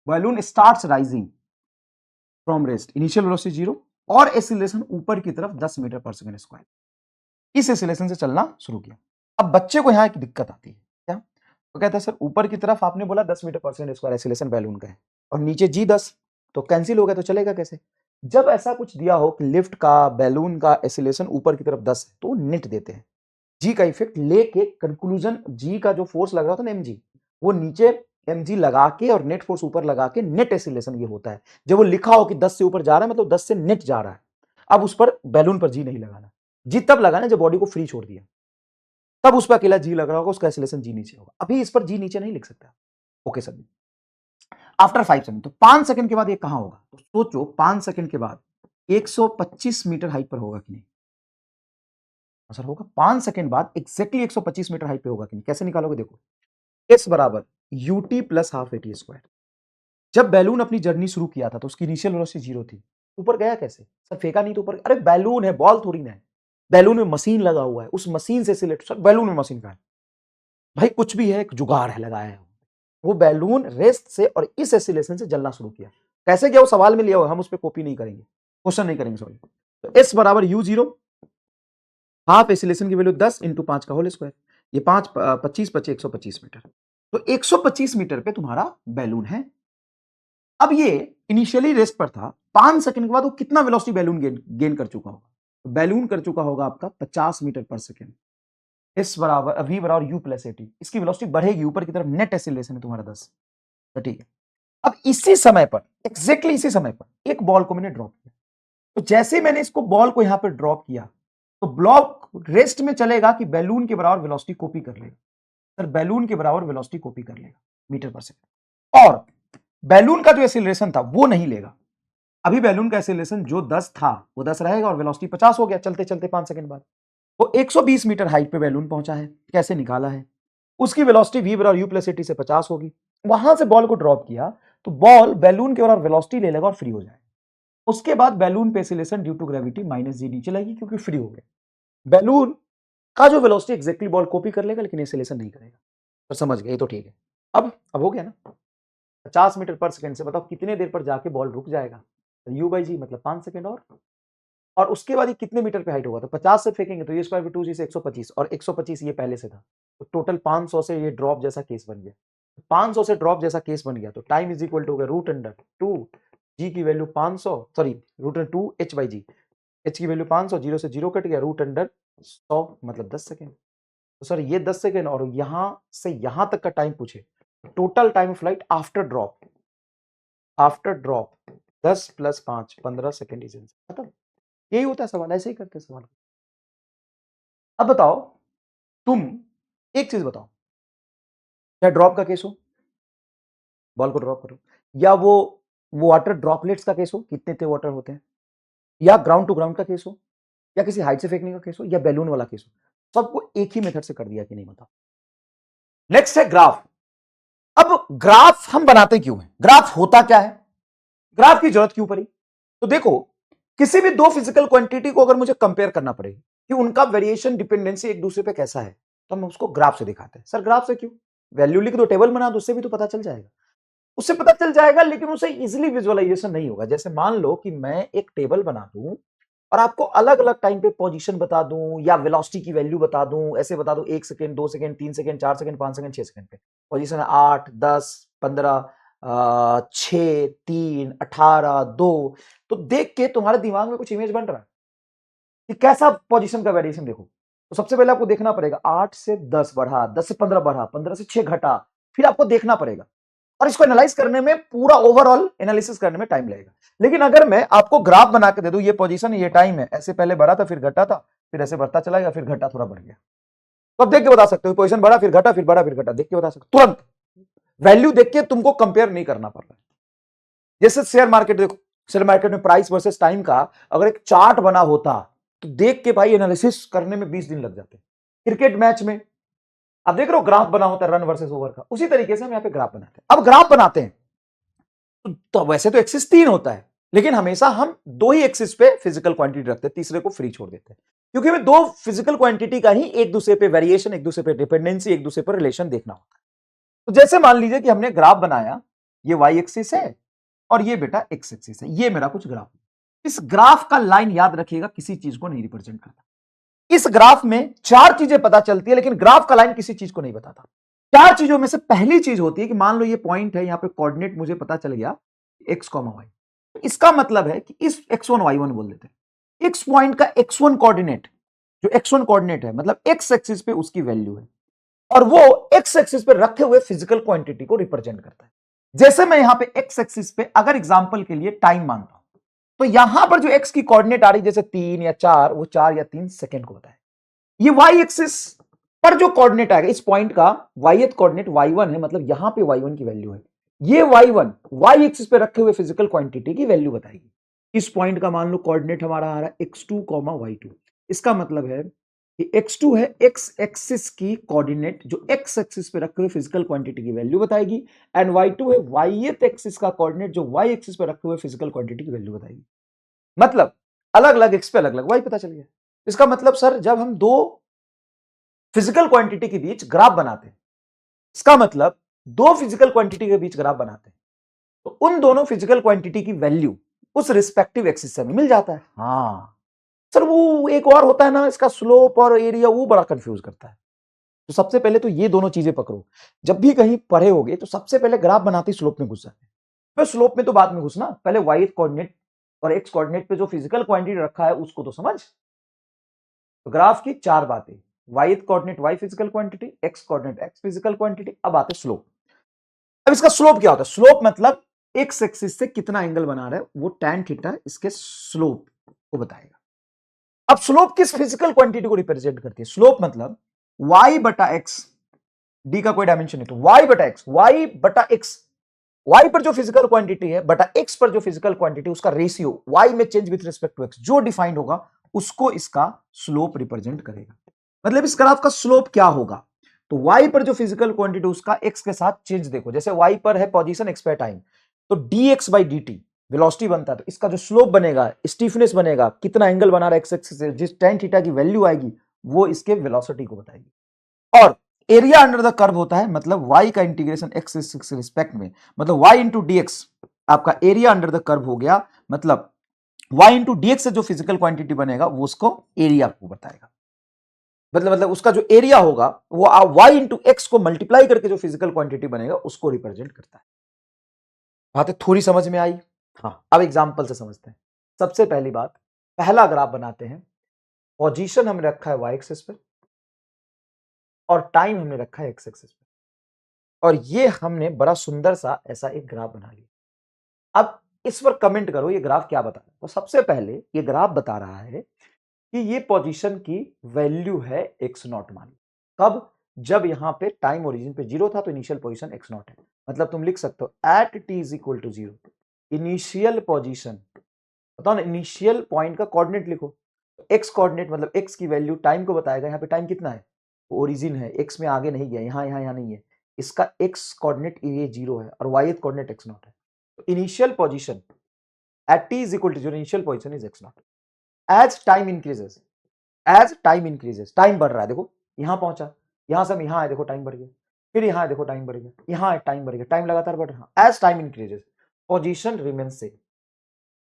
balloon starts rising from rest, initial velocity 0 और एक्सीलरेशन ऊपर की तरफ 10 मीटर पर सेकंड स्क्वायर, इस एक्सीलरेशन से चलना शुरू किया। अब बच्चे को यहां एक दिक्कत आती है, क्या, तो कहता है सर ऊपर की तरफ आपने बोला 10 मीटर पर सेकंड स्क्वायर एक्सीलरेशन बैलून का है और नीचे जी 10, तो कैंसिल हो गया, तो चलेगा कैसे। जब ऐसा कुछ दिया हो कि लिफ्ट का बैलून का एक्सीलरेशन ऊपर की तरफ 10 है, तो नेट देते हैं, जी का इफेक्ट लेके कंक्लूजन, जी का जो फोर्स लग रहा था ना mg, वो नीचे mg लगा के और नेट फोर्स ऊपर लगा के नेट एक्सीलरेशन ये होता है। जब वो लिखा हो कि 10 से ऊपर जा रहा है मतलब 10 से नेट जा रहा है। अब उस पर बैलून पर जी नहीं लगाना, जी तब लगाना जब बॉडी को फ्री छोड़ दिया, तब उस पर अकेला जी लग रहा होगा, उसका एक्सीलरेशन जी नीचे होगा। अभी इस पर जी नीचे नहीं लिख सकता। ओके सर, आफ्टर 5 सेकंड, तो 5 सेकंड के बाद ये कहां होगा, तो सोचो 5 सेकंड के बाद 125 मीटर हाइट पर होगा कि नहीं, सर होगा। 5 सेकंड बाद एक्जैक्टली 125 मीटर हाइट पे होगा कि नहीं, कैसे निकालोगे, देखो एस बराबर UT plus half eighty square. जब बैलून अपनी जर्नी शुरू किया था तो उसकी इनिशियल वेलोसिटी 0 थी, ऊपर गया कैसे, सर फेंका नहीं तो ऊपर, अरे बैलून है, बॉल थोड़ी ना है, बैलून में मशीन लगा हुआ है, उस मशीन से सिलेक्ट, सर बैलून में मशीन का है भाई, कुछ भी है, एक जुगाड़ है लगाया है, वो बैलून रेस्ट से और इस एसिलेशन से जलना शुरू किया। कैसे गया वो सवाल में लिया हुआ, हम उस पर कॉपी नहीं करेंगे, क्वेश्चन नहीं करेंगे, सॉरी। तो एस बराबर यू 0, हाफ एसिलेशन की वैल्यू 10 इंटू 5 का होल स्क्वायर, ये 5 25 25 125 मीटर, तो 125 मीटर पे तुम्हारा बैलून है। अब ये इनिशियली रेस्ट पर था, 5 सेकंड के बाद वो कितना वेलोसिटी बैलून गेन कर चुका होगा, तो बैलून कर चुका होगा आपका 50 मीटर पर सेकंड। एस बराबर वी बराबर यू प्लस एटी, इसकी वेलोसिटी बढ़ेगी ऊपर की तरफ, नेट एक्सीलरेशन है तुम्हारा 10, तो ठीक है। अब इसी समय पर, एग्जैक्टली इसी समय पर एक बॉल को मैंने ड्रॉप किया, तो जैसे मैंने इसको बॉल को यहां पर ड्रॉप किया, तो ब्लॉक रेस्ट में चलेगा कि बैलून के बराबर वेलोसिटी कॉपी कर लेगा, सर बैलून के बराबर वेलोसिटी कॉपी कर लेगा मीटर पर सेकंड, और बैलून का जो एक्सीलरेशन था वो नहीं लेगा। अभी बैलून का एक्सीलरेशन जो 10 था वो 10 रहेगा और वेलोसिटी 50 हो गया चलते चलते 5 सेकंड बाद। वो 120 मीटर हाइट पे बैलून पहुंचा है, कैसे निकाला है, उसकी वेलोसिटी v बराबर u प्लस एटी से 50 होगी, वहां से बॉल को ड्रॉप किया तो बॉल बैलून के बराबर वेलोसिटी ले लेगा और फ्री हो जाएगा। उसके बाद बैलून पे acceleration due to gravity minus g नीचे लगेगी क्योंकि फ्री हो गया। बैलून का जो वेलोसिटी एग्जैक्टली बॉल कॉपी कर लेगा लेकिन एक्सीलरेशन नहीं करेगा, तो समझ गए, तो ठीक है। अब हो गया ना, 50 मीटर पर सेकंड से बताओ कितने देर पर जाके बॉल रुक जाएगा, u बाई जी मतलब 5 सेकंड और उसके बाद ये कितने मीटर पे हाइट होगा, तो 50 से फेंकेंगे तो ये स्क्वायर 2 जी से 125 और 125 ये पहले से था, तो टोटल 500 से ये ड्रॉप जैसा केस बन गया। 500 से ड्रॉप जैसा केस बन गया तो टाइम इज इक्वल टू हो गया √2 जी की value 500, sorry √2 h by ji, h की वैल्यू 500, 0 से 0 कट गया, √100 मतलब 10 सेकेंड। तो सर ये 10 सेकेंड और यहां से यहां तक का टाइम पूछे, total time of flight after drop 10 plus 5 15 second is खत्म। यही होता है सवाल, ऐसे ही करते सवाल। अब बताओ तुम एक चीज बताओ, क्या ड्रॉप का केस हो, बॉल को ड्रॉप करो, या वो वाटर ड्रॉपलेट्स का केस हो, कितने थे वाटर होते हैं, या ग्राउंड टू ग्राउंड का केस हो, या किसी हाइट से फेंकने का केस हो, या बैलून वाला केस हो, सबको एक ही मेथड से कर दिया कि नहीं बताओ। नेक्स्ट है ग्राफ। अब ग्राफ हम बनाते क्यों हैं, ग्राफ होता क्या है, ग्राफ की जरूरत क्यों पड़ी, तो देखो किसी भी दो फिजिकल क्वांटिटी को अगर मुझे कंपेयर करना पड़ेगा कि उनका वेरिएशन डिपेंडेंसी एक दूसरे पे कैसा है, तो हम उसको ग्राफ से दिखाते हैं। सर ग्राफ से क्यों, वैल्यू लिख दो, टेबल बना दो, उससे भी तो पता चल जाएगा, उससे पता चल जाएगा, लेकिन उसे इजीली विजुअलाइजेशन नहीं होगा। जैसे मान लो कि मैं एक टेबल बना दूं और आपको अलग अलग टाइम पे पोजीशन बता दूं या वेलोसिटी की वैल्यू बता दूं, ऐसे बता दूं 1 second 2 second 3 second 4 second 5 second 6 second पे पोजीशन है 8 10 15 6 3 18 2, तो देख के तुम्हारे दिमाग में कुछ इमेज बन रहा है कि कैसा पोजीशन का वेरिएशन देखो। तो सबसे पहले आपको देखना पड़ेगा 8 से 10 बढ़ा, 10 से 15 बढ़ा, 15 से 6 घटा, फिर आपको देखना पड़ेगा। और इसको एनालाइज करने में, पूरा ओवरऑल एनालिसिस करने में टाइम लगेगा। लेकिन अगर मैं आपको ग्राफ बना के दे दूं, ये पोजीशन है, ये टाइम है, ऐसे पहले बढ़ा था फिर घटा था, फिर ऐसे बढ़ता चला गया, फिर घटा, थोड़ा बढ़ गया, तो अब देख के बता सकते हो पोजीशन बढ़ा फिर घटा फिर बढ़ा फिर घटा, देख के बता सकते हो, तुरंत वैल्यू देख के तुमको कंपेयर नहीं करना पड़ रहा है। जैसे शेयर मार्केट देखो, शेयर मार्केट में प्राइस वर्सेस टाइम का अगर एक चार्ट बना होता तो देख के भाई एनालिसिस करने में 20 दिन लग जाते। क्रिकेट मैच में आप देख रहे हो ग्राफ बना होता है रन वर्सेस ओवर का, उसी तरीके से हम यहाँ पे ग्राफ बनाते हैं। अब ग्राफ बनाते हैं तो वैसे तो एक्सिस 3 होता है, लेकिन हमेशा हम 2 ही एक्सिस पे फिजिकल क्वांटिटी रखते हैं, तीसरे को फ्री छोड़ देते हैं, क्योंकि हमें 2 फिजिकल क्वांटिटी का ही एक दूसरे पे वेरिएशन, एक दूसरे पे डिपेंडेंसी, एक दूसरे पर रिलेशन देखना होता है। तो जैसे मान लीजिए कि हमने ग्राफ बनाया, ये वाई एक्सिस है और ये बेटा एक्स एक्सिस है, ये मेरा कुछ ग्राफ है। इस ग्राफ का लाइन याद रखिएगा किसी चीज को नहीं रिप्रेजेंट करता। इस ग्राफ में 4 चीजें पता चलती है, लेकिन ग्राफ का लाइन किसी चीज को नहीं बताता। 4 चीजों में से पहली चीज होती है कि मान लो ये पॉइंट है, यहां पे कोऑर्डिनेट मुझे पता चल गया x, y। इसका मतलब है कि इस x1 y1 बोल देते हैं। x पॉइंट का x1 कोऑर्डिनेट, जो x1 कोऑर्डिनेट है मतलब x एक्सिस पे उसकी वैल्यू है, और वो x एक्सिस पे रखे हुए फिजिकल क्वांटिटी को रिप्रेजेंट करता है। जैसे मैं यहां पे x एक्सिस पे अगर एग्जांपल के लिए टाइम मानता हूं, तो यहां पर जो x की कोऑर्डिनेट आ रही जैसे 3 या 4, वो 4 या 3 सेकंड को बताए। ये y एक्सिस पर जो कोऑर्डिनेट आएगा इस पॉइंट का, y कोऑर्डिनेट y1 है, मतलब यहां पे y1 की वैल्यू है। ये y1 y एक्सिस पे रखे हुए फिजिकल क्वांटिटी की वैल्यू बताएगी। इस पॉइंट का मान लो कोऑर्डिनेट हमारा आ रहा है x2, y2। इसका मतलब है कि x2 है x एक्सिस की कोऑर्डिनेट जो x एक्सिस पे रखे हुए फिजिकल क्वांटिटी की वैल्यू बताएगी, एंड y2 है y एक्सिस का कोऑर्डिनेट जो y एक्सिस पे रखे हुए फिजिकल क्वांटिटी की वैल्यू बताएगी। मतलब अलग अलग x पे अलग अलग y पता चल गया। इसका मतलब सर जब हम 2 फिजिकल क्वांटिटी के बीच ग्राफ बनाते हैं, इसका मतलब 2 फिजिकल क्वांटिटी के बीच ग्राफ बनाते हैं, तो उन दोनों फिजिकल क्वांटिटी की वैल्यू उस रिस्पेक्टिव एक्सिस से हमें मिल जाता है। हाँ सर, वो एक और होता है ना, इसका स्लोप और एरिया, वो बड़ा कंफ्यूज करता है। तो सबसे पहले तो ये दोनों चीजें पकड़ो, जब भी कहीं पढ़े होगे तो सबसे पहले ग्राफ बनाते ही स्लोप में घुस जाते हैं। फिर स्लोप में तो बाद में घुसना, पहले वाई कोऑर्डिनेट और एक्स कोऑर्डिनेट पे जो फिजिकल क्वांटिटी रखा है उसको तो समझ। तो ग्राफ की 4 बातें, Y coordinate Y physical quantity, X coordinate X physical quantity, अब आते स्लोप। अब इसका स्लोप क्या होता है? स्लोप मतलब एक्स एक्सिस से कितना एंगल बना रहा है, वो tan थीटा इसके स्लोप को बताएगा। अब स्लोप किस फिजिकल क्वांटिटी को रिप्रेजेंट करती है? स्लोप मतलब y बटा एक्स, डी का कोई डायमेंशन नहीं, तो y बटा एक्स, y बटा एक्स, y पर जो फिजिकल क्वांटिटी है बटा x पर जो फिजिकल क्वांटिटी, उसका रेशियो y में change with respect to x जो डिफाइंड होगा उसको इसका स्लोप रिप्रेजेंट करेगा। मतलब इस ग्राफ का स्लोप क्या होगा? तो y पर जो फिजिकल क्वांटिटी उसका x के साथ चेंज देखो, जैसे y पर है पोजीशन, x पे टाइम, तो dx बाई dt वेलोसिटी बनता है, तो इसका जो स्लोप बनेगा, स्टीफनेस बनेगा, कितना एंगल बना रहा है एक्स एक्सिस से, जिस tan थीटा की वैल्यू आएगी वो इसके वेलोसिटी को बताएगी। और एरिया अंडर द कर्व होता है, मतलब y का इंटीग्रेशन x एक्सिस के रिस्पेक्ट में, मतलब y इंटू dx आपका एरिया अंडर द कर्व हो गया, मतलब y इंटू dx से जो फिजिकल क्वांटिटी बनेगा वो उसको एरिया को बताएगा। मतलब उसका जो एरिया होगा वो y इंटू एक्स को मल्टीप्लाई करके जो फिजिकल क्वांटिटी बनेगा उसको रिप्रेजेंट करता है। बातें थोड़ी समझ में आई? हाँ, अब एग्जांपल से समझते हैं। सबसे पहली बात, पहला ग्राफ बनाते हैं, पोजीशन हमने रखा है y एक्सिस पे और टाइम हमने रखा है x एक्सिस पे, और ये हमने बड़ा सुंदर सा ऐसा एक ग्राफ बना लिया। अब इस पर कमेंट करो ये ग्राफ क्या बता रहा है। तो सबसे पहले ये ग्राफ बता रहा है कि ये पोजीशन की वैल्यू है x नॉट मान। कब? जब यहां पे टाइम ओरिजिन पे 0 था तो इनिशियल पोजीशन x नॉट है। मतलब तुम लिख सकते हो at t is equal to 0 initial position, बताओ ना, इनिशियल पॉइंट का कोऑर्डिनेट लिखो। x कोऑर्डिनेट मतलब x की वैल्यू टाइम को बताएगा। यहाँ पे टाइम कितना है? ओरिजिन है, x में आगे नहीं गया, यहाँ नहीं है। इसका x कोऑर्डिनेट ये 0 है और y कोऑर्डिनेट x नॉट है। तो initial position at t is equal to 0 initial position is x naught. As time increases, time बढ़ रहा है, देखो यहां पहुंचा, यहां से हम यहां आए, देखो टाइम बढ़ गया, फिर यहां देखो टाइम बढ़ गया, यहां आए टाइम बढ़ गया, टाइम लगातार बढ़ रहा। As time increases position remain same,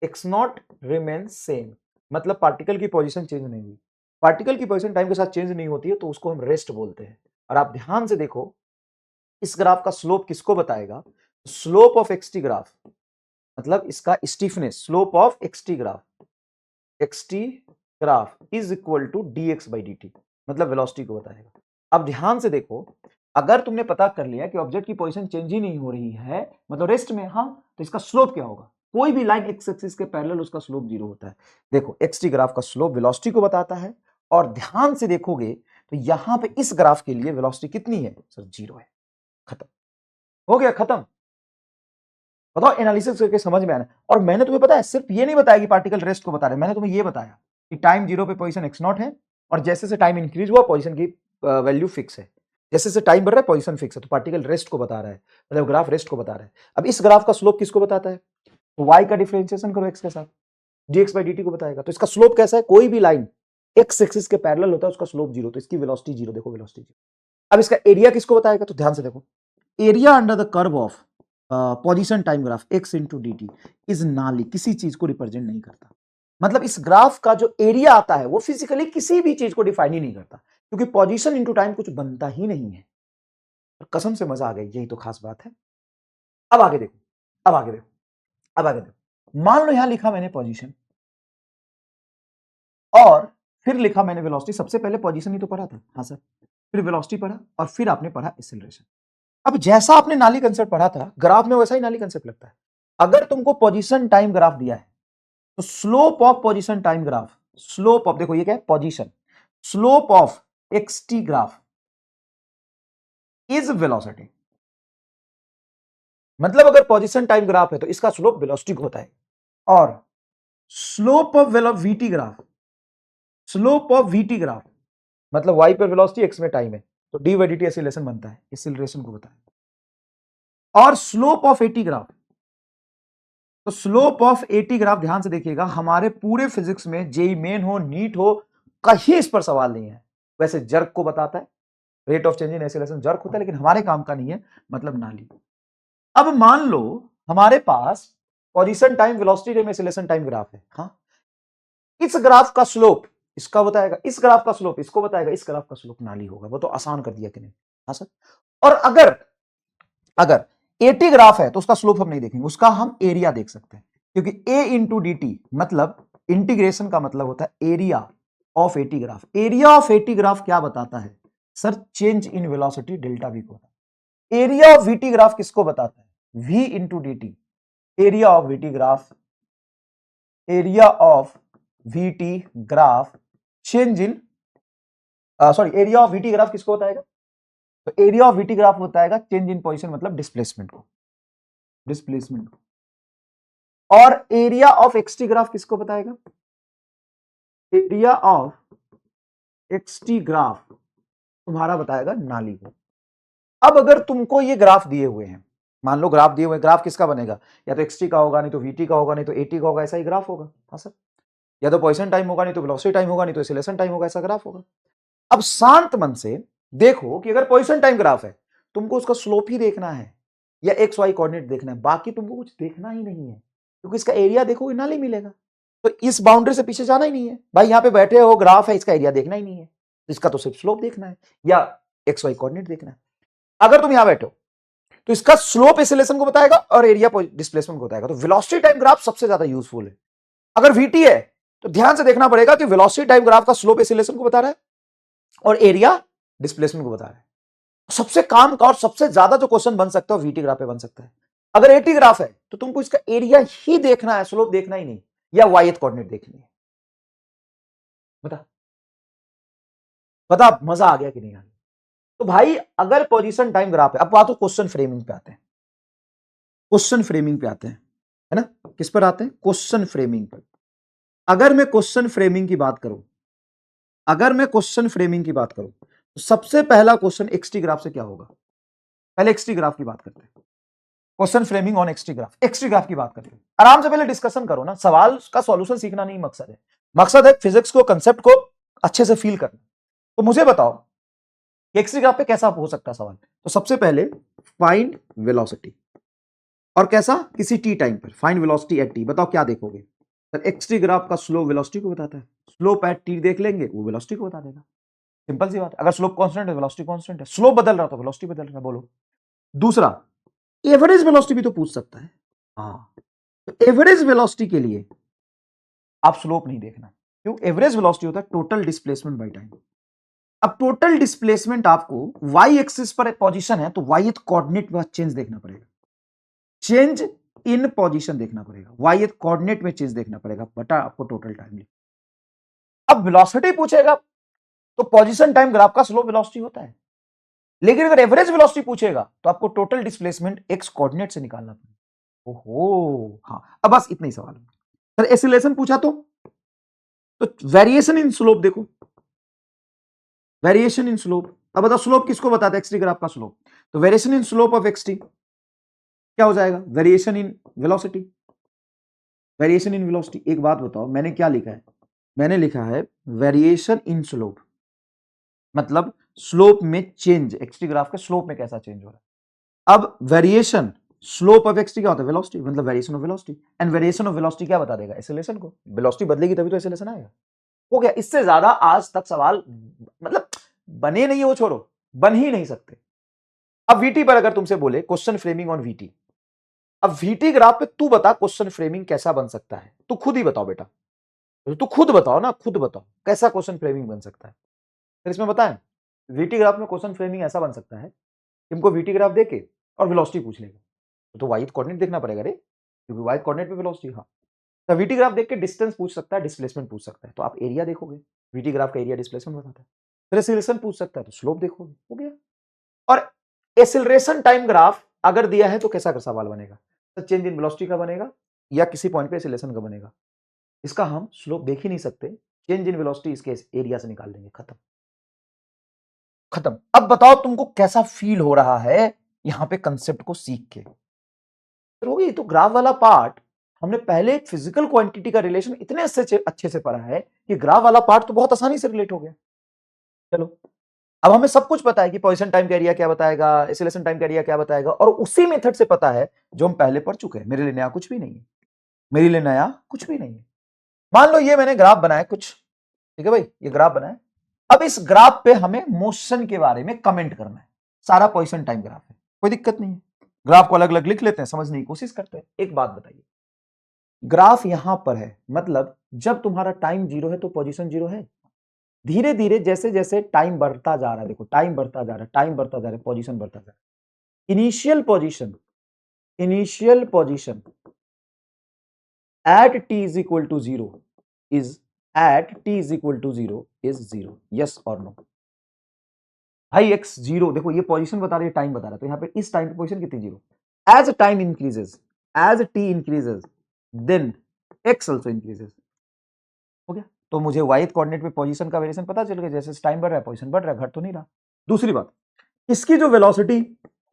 x naught remain same, मतलब पार्टिकल की पोजीशन चेंज नहीं हुई। पार्टिकल की पोजीशन टाइम के साथ चेंज नहीं होती है तो उसको हम रेस्ट बोलते हैं। और आप ध्यान से देखो इस ग्राफ का स्लोप किसको बताएगा? स्लोप ऑफ एक्सटी ग्राफ, मतलब इसका steepness, slope of x t graph is equal to dx by dt, मतलब वेलोसिटी को बताएगा। अब ध्यान से देखो, अगर तुमने पता कर लिया कि ऑब्जेक्ट की पोजीशन चेंज ही नहीं हो रही है, मतलब रेस्ट में, हाँ, तो इसका स्लोप क्या होगा? कोई भी लाइन एक्स एक्सिस के पैरेलल उसका स्लोप 0 होता है। देखो एक्स-टी ग्राफ का स्लोप वेलोसिटी को बताता है, और ध्यान से देखोगे तो यहां पे इस ग्राफ के लिए वेलोसिटी कितनी है? सर 0 है। खत्म, हो गया, खत्म। बताओ, एनालिसिस करके समझ में आना। और मैंने तुम्हें पता है सिर्फ ये नहीं बताया कि पार्टिकल रेस्ट को बता रहे, मैंने तुम्हें ये बताया कि टाइम 0 पे पोजीशन x0 है, और जैसे जैसे टाइम इंक्रीज हुआ पोजीशन की वैल्यू फिक्स है। जैसे जैसे टाइम बढ़ रहा है पोजीशन फिक्स है, तो पार्टिकल रेस्ट को बता रहा है, मतलब ग्राफ रेस्ट को बता रहा है। अब इस ग्राफ का स्लोप किसको बताता है? तो y का डिफरेंशिएशन करो x के साथ, dx by dt को बताएगा। तो इसका स्लोप कैसा है? कोई भी लाइन x एक्सिस के पैरेलल होता है उसका स्लोप 0, तो इसकी वेलोसिटी 0। देखो वेलोसिटी 0। अब इसका एरिया किसको बताएगा? तो ध्यान से देखो, area under the curve of position time graph x into D T is नाली, किसी चीज को रिप्रेजेंट नहीं करता। मतलब इस ग्राफ का जो एरिया आता है वो फिजिकली किसी भी चीज को डिफाइन ही नहीं करता, क्योंकि पोजीशन इंटू टाइम कुछ बनता ही नहीं है। कसम से मजा आ गई, यही तो खास बात है। अब आगे देखो, अब आगे देखो, अब आगे देखो। मान लो यहां लिखा मैंने पोजीशन, और फिर लिखा मैंने वेलोसिटी। सबसे पहले पोजीशन ही तो पढ़ा था, हाँ सर, फिर वेलोसिटी पढ़ा, और फिर आपने पढ़ा एक्सेलरेशन। अब जैसा आपने नाली कंसेप्ट पढ़ा था, ग्राफ में वैसा ही नाली कंसेप्ट लगता है। अगर तुमको पोजीशन टाइम ग्राफ दिया है, तो slope of position time graph, slope of, देखो ये क्या है? Position, slope of x t graph is velocity. मतलब अगर पोजीशन टाइम ग्राफ है तो इसका स्लोप वेलोसिटी को होता है। और slope of VT graph, slope of VT graph मतलब वाई पर वेलोसिटी, एक्स में टाइम है, तो D by D T acceleration बनता है, एक्सीलरेशन को बताए। और स्लोप ऑफ एटी ग्राफ, तो स्लोप ऑफ एटी ग्राफ, ध्यान से देखिएगा, हमारे पूरे फिजिक्स में जेई मेन हो, नीट हो, कहीं इस पर सवाल नहीं है। वैसे जर्क को बताता है, rate of change in acceleration jerk होता है, लेकिन हमारे काम का नहीं है, मतलब नाली। अब मान लो हमारे पास position time velocity time acceleration time graph है, हाँ, इस ग्राफ का स्लोप इसका बताएगा, इस ग्राफ का स्लोप इसको बताएगा, इस ग्राफ का स्लोप नाली होगा। वो तो आसान कर दिया कि नहीं? हाँ सर। और अगर अगर एटी ग्राफ है तो उसका स्लोप हम नहीं देखेंगे, उसका हम एरिया देख सकते हैं, क्योंकि ए इंटू डी टी मतलब इंटीग्रेशन का मतलब होता है area of a t graph. Area of a t graph क्या बताता है? Sir change in velocity delta we को। एरिया ऑफ वीटी ग्राफ किसको बताता है? v into D T. Area of VT graph, area of VT graph change in, sorry, area of VT graph किसको बताएगा? तो एरिया ऑफ वीटी ग्राफ बताएगा change in position, मतलब displacement को, displacement को। और एरिया ऑफ एक्सटी ग्राफ किसको बताएगा? एरिया ऑफ एक्सटी ग्राफ तुम्हारा बताएगा नाली को। अब अगर तुमको ये ग्राफ दिए हुए हैं, मान लो ग्राफ दिए हुए, ग्राफ किसका बनेगा? या तो एक्सटी का होगा, नहीं तो वीटी का होगा, नहीं तो एटी का होगा, ऐसा ही ग्राफ होगा। हाँ सर। या तो पोजीशन टाइम होगा, नहीं तो वेलोसिटी टाइम होगा, नहीं तो एक्सीलरेशन टाइम होगा, ऐसा ग्राफ होगा। अब शांत मन से देखो कि अगर पोजीशन टाइम ग्राफ है, तुमको उसका स्लोप ही देखना है या एक्स वाई कोऑर्डिनेट देखना है, बाकी तुमको कुछ देखना ही नहीं है, क्योंकि इसका एरिया देखोगे नाली मिलेगा। तो इस बाउंड्री से पीछे जाना ही नहीं है भाई, यहां पे बैठे हो, ग्राफ है, इसका एरिया देखना ही नहीं है, इसका तो सिर्फ स्लोप देखना है या एक्स वाई कोऑर्डिनेट देखना है। अगर तुम यहां बैठे हो तो इसका स्लोप एक्सीलरेशन को बताएगा और एरिया डिस्प्लेसमेंट को बताएगा। तो वेलोसिटी टाइम ग्राफ सबसे ज्यादा यूजफुल है। अगर वीटी है तो ध्यान से देखना पड़ेगा कि वेलोसिटी टाइम ग्राफ का स्लोप एक्सीलरेशन को बता रहा है और एरिया डिस्प्लेसमेंट को बता रहा है। सबसे काम का और सबसे ज्यादा जो क्वेश्चन बन सकता है वीटी ग्राफ पे बन सकता है। अगर एटी ग्राफ है तो तुमको इसका एरिया ही देखना है, स्लोप देखना ही नहीं, या वाई कोऑर्डिनेट देखनी है। बता बता, मजा आ गया कि नहीं आ गया? तो भाई अगर पोजीशन टाइम ग्राफ है, अब बात तो क्वेश्चन फ्रेमिंग पे आते हैं, क्वेश्चन फ्रेमिंग पे आते हैं, है ना? किस पर आते हैं? क्वेश्चन फ्रेमिंग पर। अगर मैं क्वेश्चन फ्रेमिंग की बात करूं, अगर मैं क्वेश्चन फ्रेमिंग की बात करूं, तो सबसे पहला क्वेश्चन एक्सटी ग्राफ से क्या होगा? पहले एक्सटी ग्राफ की बात करते हैं। Question framing on x t graph, x t graph की बात करते हैं। आराम से पहले डिस्कशन करो ना, सवाल का सॉल्यूशन सीखना नहीं मकसद है, मकसद है फिजिक्स को, कंसेप्ट को अच्छे से फील करना। तो मुझे बताओ एक्सटी ग्राफ पे कैसा हो सकता है सवाल? तो सबसे पहले फाइंड वेलोसिटी, और कैसा? किसी टी टाइम पर फाइंड वेलोसिटी एट टी। बताओ क्या देखोगे? सर एक्सटी ग्राफ का स्लोप वेलोसिटी को बताता है, स्लोप एट टी देख लेंगे, वो वेलोसिटी को बता देगा। सिंपल सी बात है। अगर स्लोप कांस्टेंट है वेलोसिटी कांस्टेंट है, स्लोप बदल रहा तो वेलोसिटी बदल रहा है। बोलो। दूसरा, एवरेज वेलोसिटी भी तो पूछ सकता है। हाँ, तो एवरेज वेलोसिटी के लिए आप स्लोप नहीं देखना, क्यों? एवरेज वेलोसिटी होता है टोटल डिस्प्लेसमेंट बाय टाइम। अब टोटल डिस्प्लेसमेंट आपको वाई एक्सिस पर पोजीशन है तो वाई कोऑर्डिनेट में चेंज देखना पड़ेगा, चेंज इन पोजीशन देखना पड़ेगा, वाई कोऑर्डिनेट में चेंज देखना पड़ेगा बटा आपको टोटल टाइम। अब वेलोसिटी पूछेगा तो पोजीशन टाइम ग्राफ का स्लोप वेलोसिटी होता है, लेकिन अगर एवरेज वेलोसिटी पूछेगा तो आपको टोटल डिस्प्लेसमेंट एक्स कोऑर्डिनेट से निकालना पड़ेगा। ओहो, हाँ, अब बस इतना ही सवाल है। सर एसिलेशन पूछा तो वेरिएशन इन स्लोप देखो, वेरिएशन इन स्लोप। अब बताओ स्लोप किसको बताता है, एक्सटी ग्राफ का स्लोप। तो variation in slope of x t क्या हो जाएगा, variation in velocity, variation in velocity. एक बात बताओ, मैंने क्या लिखा है, मैंने लिखा है वेरिएशन इन स्लोप, मतलब स्लोप में चेंज, एक्सटी ग्राफ के स्लोप में कैसा चेंज हो रहा है। अब वेरिएशन स्लोप ऑफ एक्सटी क्या होता है, वेलोसिटी, मतलब variation of velocity, and variation of velocity क्या बता देगा, एक्सेलरेशन को। वेलोसिटी बदलेगी तभी तो एक्सेलरेशन आएगा। हो गया, इससे ज्यादा आज तक सवाल मतलब बने नहीं है, वो छोड़ो, बन ही नहीं सकते। अब वीटी पर अगर तुमसे बोले क्वेश्चन फ्रेमिंग ऑन वीटी, अब वीटी ग्राफ पे तू बता क्वेश्चन फ्रेमिंग कैसा बन सकता है, तू खुद ही बताओ बेटा, तू खुद बताओ ना, खुद बताओ कैसा क्वेश्चन फ्रेमिंग बन सकता है। फिर इसमें बताएं, वीटी ग्राफ में क्वेश्चन फ्रेमिंग ऐसा बन सकता है, तुमको वीटी ग्राफ देके और वेलोसिटी पूछ लेगा, तो वाई कोऑर्डिनेट देखना पड़ेगा रे, क्योंकि वाई कोऑर्डिनेट पे वेलोसिटी। हाँ, तो वीटी ग्राफ देख के डिस्टेंस पूछ सकता है, डिस्प्लेसमेंट पूछ सकता है, तो आप एरिया देखोगे, वीटी ग्राफ का एरिया डिस्प्लेसमेंट बताता है। फिर एक्सीलरेशन पूछ सकता है तो स्लोप देखोगे, हो गया। और एक्सीलरेशन टाइम ग्राफ अगर दिया है तो कैसा का सवाल बनेगा, तो चेंज इन वेलोसिटी का बनेगा या किसी पॉइंट पे एक्सीलरेशन का बनेगा। इसका हम स्लोप देख ही नहीं सकते, चेंज इन वेलोसिटी इसके एरिया से निकाल देंगे, खत्म खत्म। अब बताओ तुमको कैसा फील हो रहा है यहां पे कंसेप्ट को सीख के। होगी तो ग्राफ वाला पार्ट हमने पहले फिजिकल क्वांटिटी का रिलेशन इतने अच्छे से पढ़ा है कि ग्राफ वाला पार्ट तो बहुत आसानी से रिलेट हो गया। चलो, अब हमें सब कुछ पता है कि पोजीशन टाइम का एरिया क्या बताएगा, एक्सीलरेशन टाइम का एरिया क्या बताएगा, और उसी मेथड से पता है जो हम पहले पढ़ चुके हैं। मेरे लिए नया कुछ भी नहीं है, मेरे लिए नया कुछ भी नहीं है। मान लो ये मैंने ग्राफ बनाया कुछ, ठीक है भाई, ये ग्राफ बनाया। अब इस ग्राफ पे हमें मोशन के बारे में कमेंट करना है, सारा पोजीशन टाइम ग्राफ है, कोई दिक्कत नहीं है। ग्राफ को अलग अलग लिख लेते हैं, समझने की कोशिश करते हैं। एक बात बताइए, ग्राफ यहां पर है, मतलब जब तुम्हारा टाइम जीरो है तो पोजीशन जीरो है। धीरे धीरे जैसे जैसे टाइम बढ़ता जा रहा है, देखो टाइम बढ़ता जा रहा है, टाइम बढ़ता जा रहा है, पोजीशन बढ़ता जा रहा है। Initial position at t is equal to zero is at t is equal to zero is zero, yes और नो। भाई एक्स जीरो, देखो ये पोजीशन बता रही है, टाइम बता रहा है, तो यहाँ पे इस टाइम पे पोजीशन कितनी, zero. As time increases, as t increases, then x also increases. हो गया, तो मुझे वाई कोऑर्डिनेट पे पोजीशन का वेरिएशन पता चल गया, जैसे टाइम बढ़ रहा है पोजीशन बढ़ रहा है, घट तो नहीं रहा। दूसरी बात, इसकी जो वेलोसिटी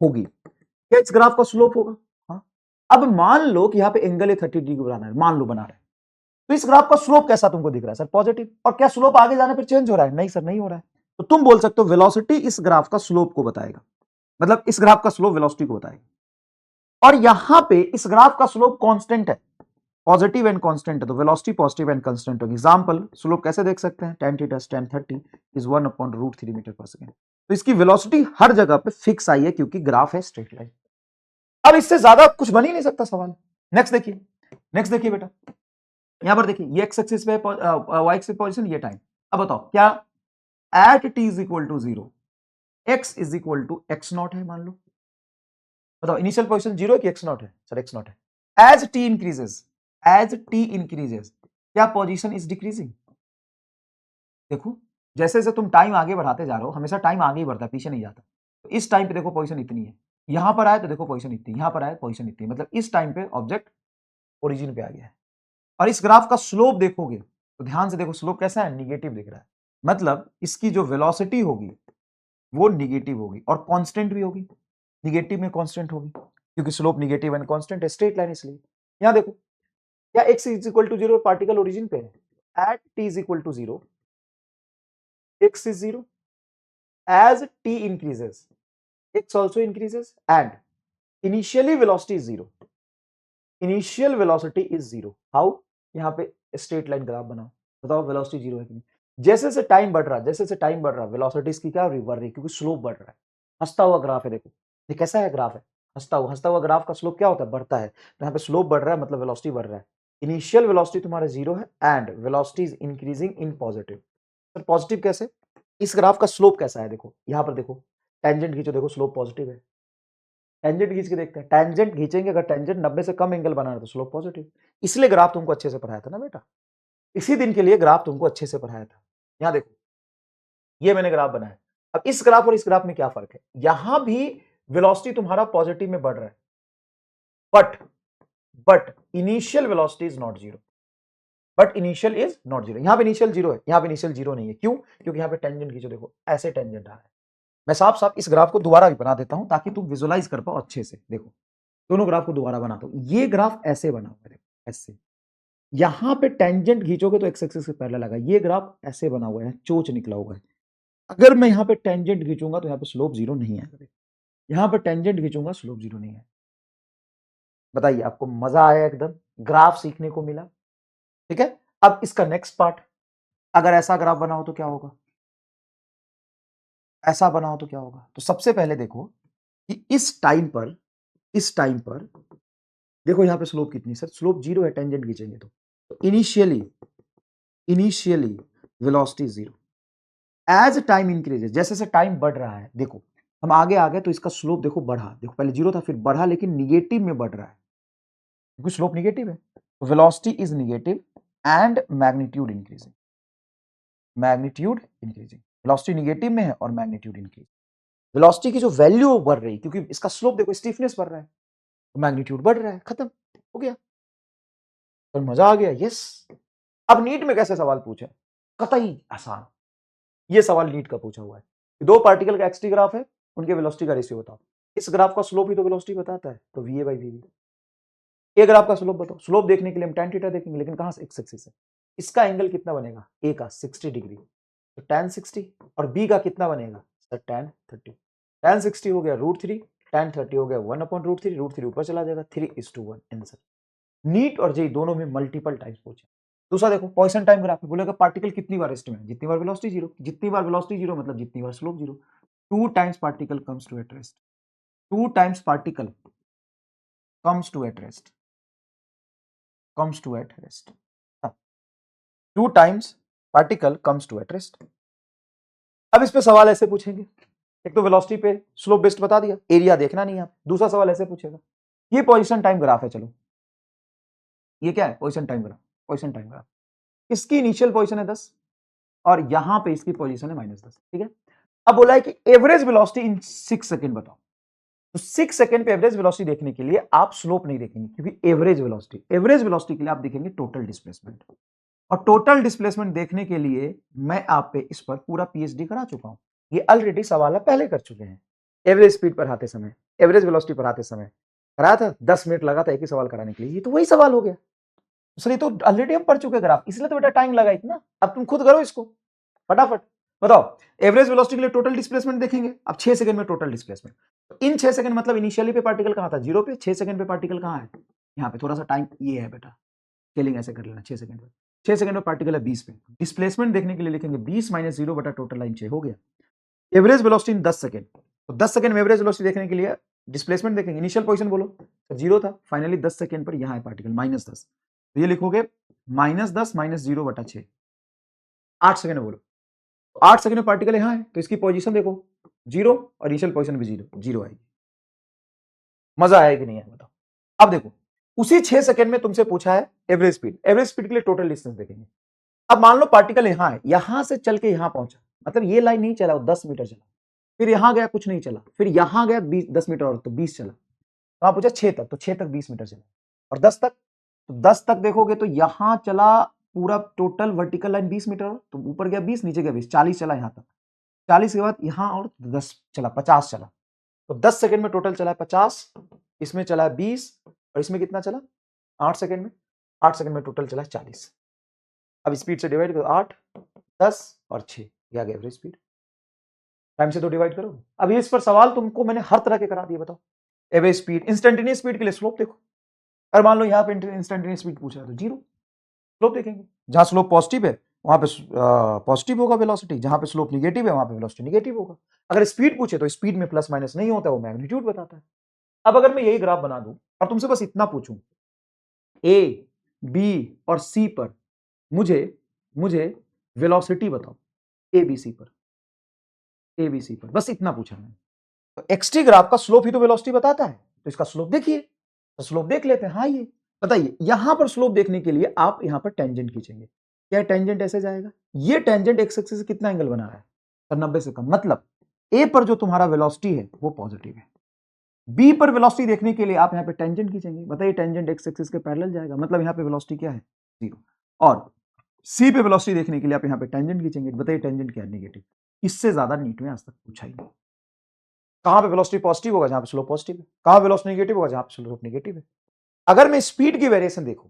होगी क्या इस ग्राफ का स्लोप होगा। हाँ, अब मान लो कि यहाँ पे एंगल 30 डिग्री बनाना है, मान लो बना रहे हैं, तो इस ग्राफ का स्लोप कैसा तुमको दिख रहा है, सर पॉजिटिव। और क्या स्लोप आगे जाने पर चेंज हो रहा है, नहीं सर नहीं हो रहा है। तो तुम बोल सकते हो वेलोसिटी इस ग्राफ का स्लोप को बताएगा, मतलब इस ग्राफ का स्लोप वेलोसिटी को बताएगा। और यहां पे इस ग्राफ का स्लोप कांस्टेंट है, पॉजिटिव एंड कांस्टेंट है, तो वेलोसिटी पॉजिटिव एंड कांस्टेंट होगी। एग्जांपल, स्लोप कैसे देख सकते हैं, tan theta tan 30 is 1/√3 metre पर सेकंड। तो इसकी वेलोसिटी हर जगह पे फिक्स आई है क्योंकि ग्राफ है स्ट्रेट लाइन। अब इससे ज्यादा कुछ बन ही नहीं सकता सवाल। नेक्स्ट देखिए, नेक्स्ट देखिए बेटा, यहां पर देखिए ये एक्स एक्सिस पे वाई एक्सिस पोजीशन, ये टाइम। अब बताओ क्या at t is equal to zero x is equal to x naught है, मान लो। बताओ इनिशियल पोजीशन जीरो है कि एक्स नॉट है, सर एक्स नॉट है। As t increases, as t increases क्या पोजीशन इज डिक्रीजिंग। देखो जैसे जैसे तुम टाइम आगे बढ़ाते जा रहे हो, हमेशा टाइम आगे ही बढ़ता है, पीछे नहीं जाता। तो इस टाइम पे देखो पोजीशन इतनी है, यहां पर आए तो देखो पोजीशन इतनी, यहां पर आए पोजीशन इतनी, मतलब इस टाइम पे ऑब्जेक्ट ओरिजिन पे आ गया है। और इस ग्राफ का स्लोप देखोगे तो ध्यान से देखो, स्लोप कैसा है, निगेटिव दिख रहा है, मतलब इसकी जो वेलोसिटी होगी वो निगेटिव होगी और कांस्टेंट भी होगी, निगेटिव में कांस्टेंट होगी क्योंकि स्लोप निगेटिव एंड कांस्टेंट है, स्ट्रेट लाइन इसलिए। यहां देखो क्या x is equal to zero, particle origin पे है, at t is equal to zero x is 0, as t increases x also increases and initially velocity is 0, initial velocity is 0। How, यहाँ पे straight line graph बनाओ, बताओ velocity 0 है कि नहीं। जैसे से टाइम बढ़ रहा है, जैसे से टाइम बढ़ रहा है, वेलोसिटी इसकी क्या बढ़ रही है, क्योंकि स्लोप बढ़ रहा है। हंसता हुआ ग्राफ है, देखो ये कैसा है ग्राफ है, हंसता हुआ ग्राफ का स्लोप क्या होता है, बढ़ता है। तो यहाँ पे स्लोप बढ़ रहा है मतलब वेलोसिटी बढ़ रहा है। इनिशियल वेलोसिटी तुम्हारा 0 है and velocity is increasing in positive. Sir positive कैसे, इस ग्राफ का स्लोप कैसा है देखो, यहां पर देखो टेंजेंट खींचो, देखो स्लोप पॉजिटिव है। टेंजेंट खींच के देखते हैं, टेंजेंट खींचेंगे, अगर टेंजेंट 90 से कम एंगल बना है तो स्लोप पॉजिटिव। इसलिए ग्राफ तुमको अच्छे से पढ़ाया था ना बेटा, इसी दिन के लिए ग्राफ तुमको अच्छे से पढ़ाया था। यहां देखो, ये मैंने ग्राफ बनाया। अब इस ग्राफ और इस ग्राफ में क्या फर्क है, यहां भी वेलोसिटी तुम्हारा पॉजिटिव में बढ़ रहा है, but initial velocity is not zero, but initial is not zero. यहां पे इनिशियल जीरो है, यहां पे इनिशियल जीरो नहीं है। क्यों? क्योंकि यहां पे टेंजेंट खींचो, देखो ऐसे टेंजेंट आ रहा है। मैं साफ साफ इस ग्राफ को दोबारा भी बना देता हूं ताकि तुम विजुअलाइज कर पाओ अच्छे से। देखो दोनों ग्राफ को दोबारा बनाता हूं। ये ग्राफ ऐसे बना हुआ है, ऐसे, यहां पे टेंजेंट खींचोगे तो एक्स एक्सिस से पैरेलल आएगा। ये ग्राफ ऐसे बना हुआ है, चोच निकला हुआ है। अगर मैं यहां पे टेंजेंट खींचूंगा तो यहां पे स्लोप जीरो नहीं आएगा। यहां पे टेंजेंट खींचूंगा, स्लोप जीरो नहीं है। बताइए, आपको मजा आया एकदम, ग्राफ सीखने को मिला। ठीक है, अब इसका नेक्स्ट पार्ट, अगर ऐसा ग्राफ बना हो तो क्या होगा, ऐसा बना हो तो क्या होगा। तो सबसे पहले देखो कि इस टाइम पर देखो यहां पे स्लोप कितनी, सर स्लोप जीरो है, टेंजेंट खींचेंगे तो initially velocity zero. As time increases, जैसे जैसे टाइम बढ़ रहा है, देखो हम आगे आ गए तो इसका स्लोप देखो बढ़ा, देखो पहले जीरो था फिर बढ़ा, लेकिन निगेटिव में बढ़ रहा है क्योंकि स्लोप निगेटिव है। Velocity is negative and magnitude increasing, velocity negative में है और मैग्नीट्यूड इंक्रीज। वेलोसिटी की जो वैल्यू बढ़ रही, क्योंकि इसका स्लोप देखो स्टीफनेस बढ़ रहा है, तो मैग्नीट्यूड बढ़ रहा है, खत्म हो गया। तो मजा आ गया, यस। अब नीट में कैसे सवाल पूछे, कतई आसान। ये सवाल नीट का पूछा हुआ है, दो पार्टिकल का एक्सटी ग्राफ है, उनके वेलोसिटी का रेशियो बताओ। इस ग्राफ का स्लोप ही तो वेलोसिटी बताता है, तो v a by v b. A graph का स्लोप बताओ, स्लोप देखने के लिए हम tan थीटा देखेंगे, लेकिन कहां से, एक्स एक्सिस से। इसका एंगल कितना बनेगा, ए का 60 डिग्री, तो tan 60, और बी का कितना बनेगा सर, tan 30। tan 60 हो गया √3, tan 30 हो गया 1/√3, √3 ऊपर चला जाएगा, 3:1 आंसर। नीट और जेई दोनों में मल्टीपल टाइम्स पूछे। दूसरा देखो पॉइसन टाइम ग्राफ में बोलेगा पार्टिकल कितनी बार रेस्ट में है, जितनी बार वेलोसिटी जीरो, जितनी बार वेलोसिटी जीरो मतलब जितनी बार slope zero. 2 times particle comes to at rest, 2 times particle comes to at rest, comes to at rest, 2 times particle comes to at rest. अब इस पे सवाल ऐसे पूछेंगे, एक तो वेलोसिटी पे स्लोप बेस्ड बता दिया, एरिया देखना नहीं है। दूसरा सवाल ऐसे पूछेगा, ये पोजीशन टाइम ग्राफ है, चलो ये क्या है, position time graph, position time graph. इसकी इनिशियल पोजीशन है 10 और यहां पे इसकी पोजीशन है -10, ठीक है। अब बोला है कि एवरेज वेलोसिटी इन 6 सेकंड बताओ। तो 6 सेकंड पे एवरेज वेलोसिटी देखने के लिए आप स्लोप नहीं देखेंगे, क्योंकि एवरेज वेलोसिटी के लिए आप देखेंगे टोटल डिस्प्लेसमेंट, और टोटल डिस्प्लेसमेंट देखने के लिए मैं आप पे इस पर पूरा पीएचडी करा चुका हूं। ये ऑलरेडी सवाल पहले कर चुके हैं। एवरेज स्पीड पढ़ाते समय, एवरेज वेलोसिटी पढ़ाते समय कराया था, 10 मिनट लगा था एक ही सवाल कराने के लिए। ये तो वही सवाल हो गया सर, ये तो ऑलरेडी हम पढ़ चुके ग्राफ, इसलिए तो बेटा टाइम लगा इतना। अब तुम खुद करो इसको फटाफट, बताओ एवरेज वेलोसिटी के लिए टोटल डिस्प्लेसमेंट देखेंगे। अब 6 सेकंड में टोटल डिस्प्लेसमेंट, इन 6 सेकंड मतलब इनिशियली पे पार्टिकल कहां था, जीरो पे, 6 सेकंड पे पार्टिकल कहां है, यहाँ पे। थोड़ा सा टाइम ये है बेटा, स्केलिंग ऐसे कर लेना, 6 सेकंड पे, 6 सेकंड में पार्टिकल है 20 पे। डिस्प्लेसमेंट देखने के लिए लिखेंगे 20 - 0 बटा टोटल लाइन 6 हो गया। एवरेज वेलोसिटी इन 10 सेकंड, तो 10 सेकंड में एवरेज वेलोसिटी देखने के लिए डिस्प्लेसमेंट देखेंगे। इनिशियल पोजीशन बोलो तो जीरो था, फाइनली 10 सेकंड पर यहां है पार्टिकल -10, तो ये लिखोगे -10 - 0 बटा 6, 8 सेकंड में बोलो। 8 सेकंड में पार्टिकल यहां है, तो इसकी पोजीशन देखो जीरो, और इनिशियल पोजीशन भी जीरो, जीरो आएगी। मजा आया कि नहीं आया बताओ। अब देखो उसी 6 सेकंड में तुमसे पूछा है एवरेज स्पीड, एवरेज स्पीड के लिए टोटल डिस्टेंस देखेंगे। अब मान लो पार्टिकल यहां है, यहां से चल के यहां पहुंचा, मतलब ये लाइन नहीं चला, 10 मीटर चला, फिर यहां गया कुछ नहीं चला, फिर यहां गया 10 मीटर और, तो 20 चला। वहां पूछा 6 तक, तो 6 तक 20 मीटर चला, और 10 तक, तो 10 तक देखोगे तो यहां चला पूरा टोटल वर्टिकल लाइन 20 मीटर, तो ऊपर गया 20, नीचे गया 20, 40 चला यहां तक, 40 के बाद यहां और 10 चला, 50 चला। तो 10 सेकंड में टोटल चला है 50, इसमें चला है 20, और इसमें कितना चला 8 सेकंड में, 8 सेकंड में टोटल चला है 40। अब स्पीड से डिवाइड करो, 8, 10 और 6, ये आ गया एवरेज स्पीड। टाइम से तो डिवाइड करो। अब इस पर सवाल तुमको मैंने हर तरह के करा दिए, बताओ एवरेज स्पीड, इंस्टेंटेनियस स्पीड के लिए स्लोप देखो। अगर मान लो यहाँ पे इंस्टेंटेनियस स्पीड पूछा है तो जीरो, स्लोप देखेंगे। जहां स्लोप पॉजिटिव है वहां पे पॉजिटिव होगा वेलोसिटी, जहां पे स्लोप निगेटिव है वहां पे वेलोसिटी निगेटिव होगा। अगर स्पीड पूछे तो स्पीड में प्लस माइनस नहीं होता, वो मैग्नीट्यूड बताता है। अब अगर मैं यही ग्राफ बना दूं और तुमसे बस इतना पूछूं, ए बी और सी पर मुझे मुझे वेलोसिटी बताओ, ए बी सी पर, ए बी सी पर, बस इतना पूछा मैंने। तो एक्सटी ग्राफ का स्लोप ही तो वेलोसिटी बताता है, तो इसका स्लोप देखिए, तो स्लोप देख लेते हैं। हाँ, ये बताइए, यहां पर स्लोप देखने के लिए आप यहां पर टेंजेंट खींचेंगे, क्या टेंजेंट ऐसे जाएगा? ये टेंजेंट एक्स एक्सिस से कितना एंगल बना रहा है? सर 90 से कम। मतलब ए पर जो तुम्हारा वेलोसिटी है वो पॉजिटिव है। बी पर वेलोसिटी देखने के लिए आप यहां पे टेंजेंट खींचेंगे, बताइए टेंजेंट एक्स एक्सिस के पैरेलल जाएगा, मतलब यहां पे वेलोसिटी क्या है? 0। और सी पे वेलोसिटी देखने के लिए आप यहां पे टेंजेंट खींचेंगे, बताइए टेंजेंट क्या है? नेगेटिव। इससे ज्यादा नीट में आज तक पूछा ही नहीं। कहां पे वेलोसिटी पॉजिटिव होगा? जहां पे स्लोप पॉजिटिव है। कहां वेलोसिटी नेगेटिव होगा? जहां पे स्लोप नेगेटिव है। अगर मैं स्पीड की वेरिएशन देखूं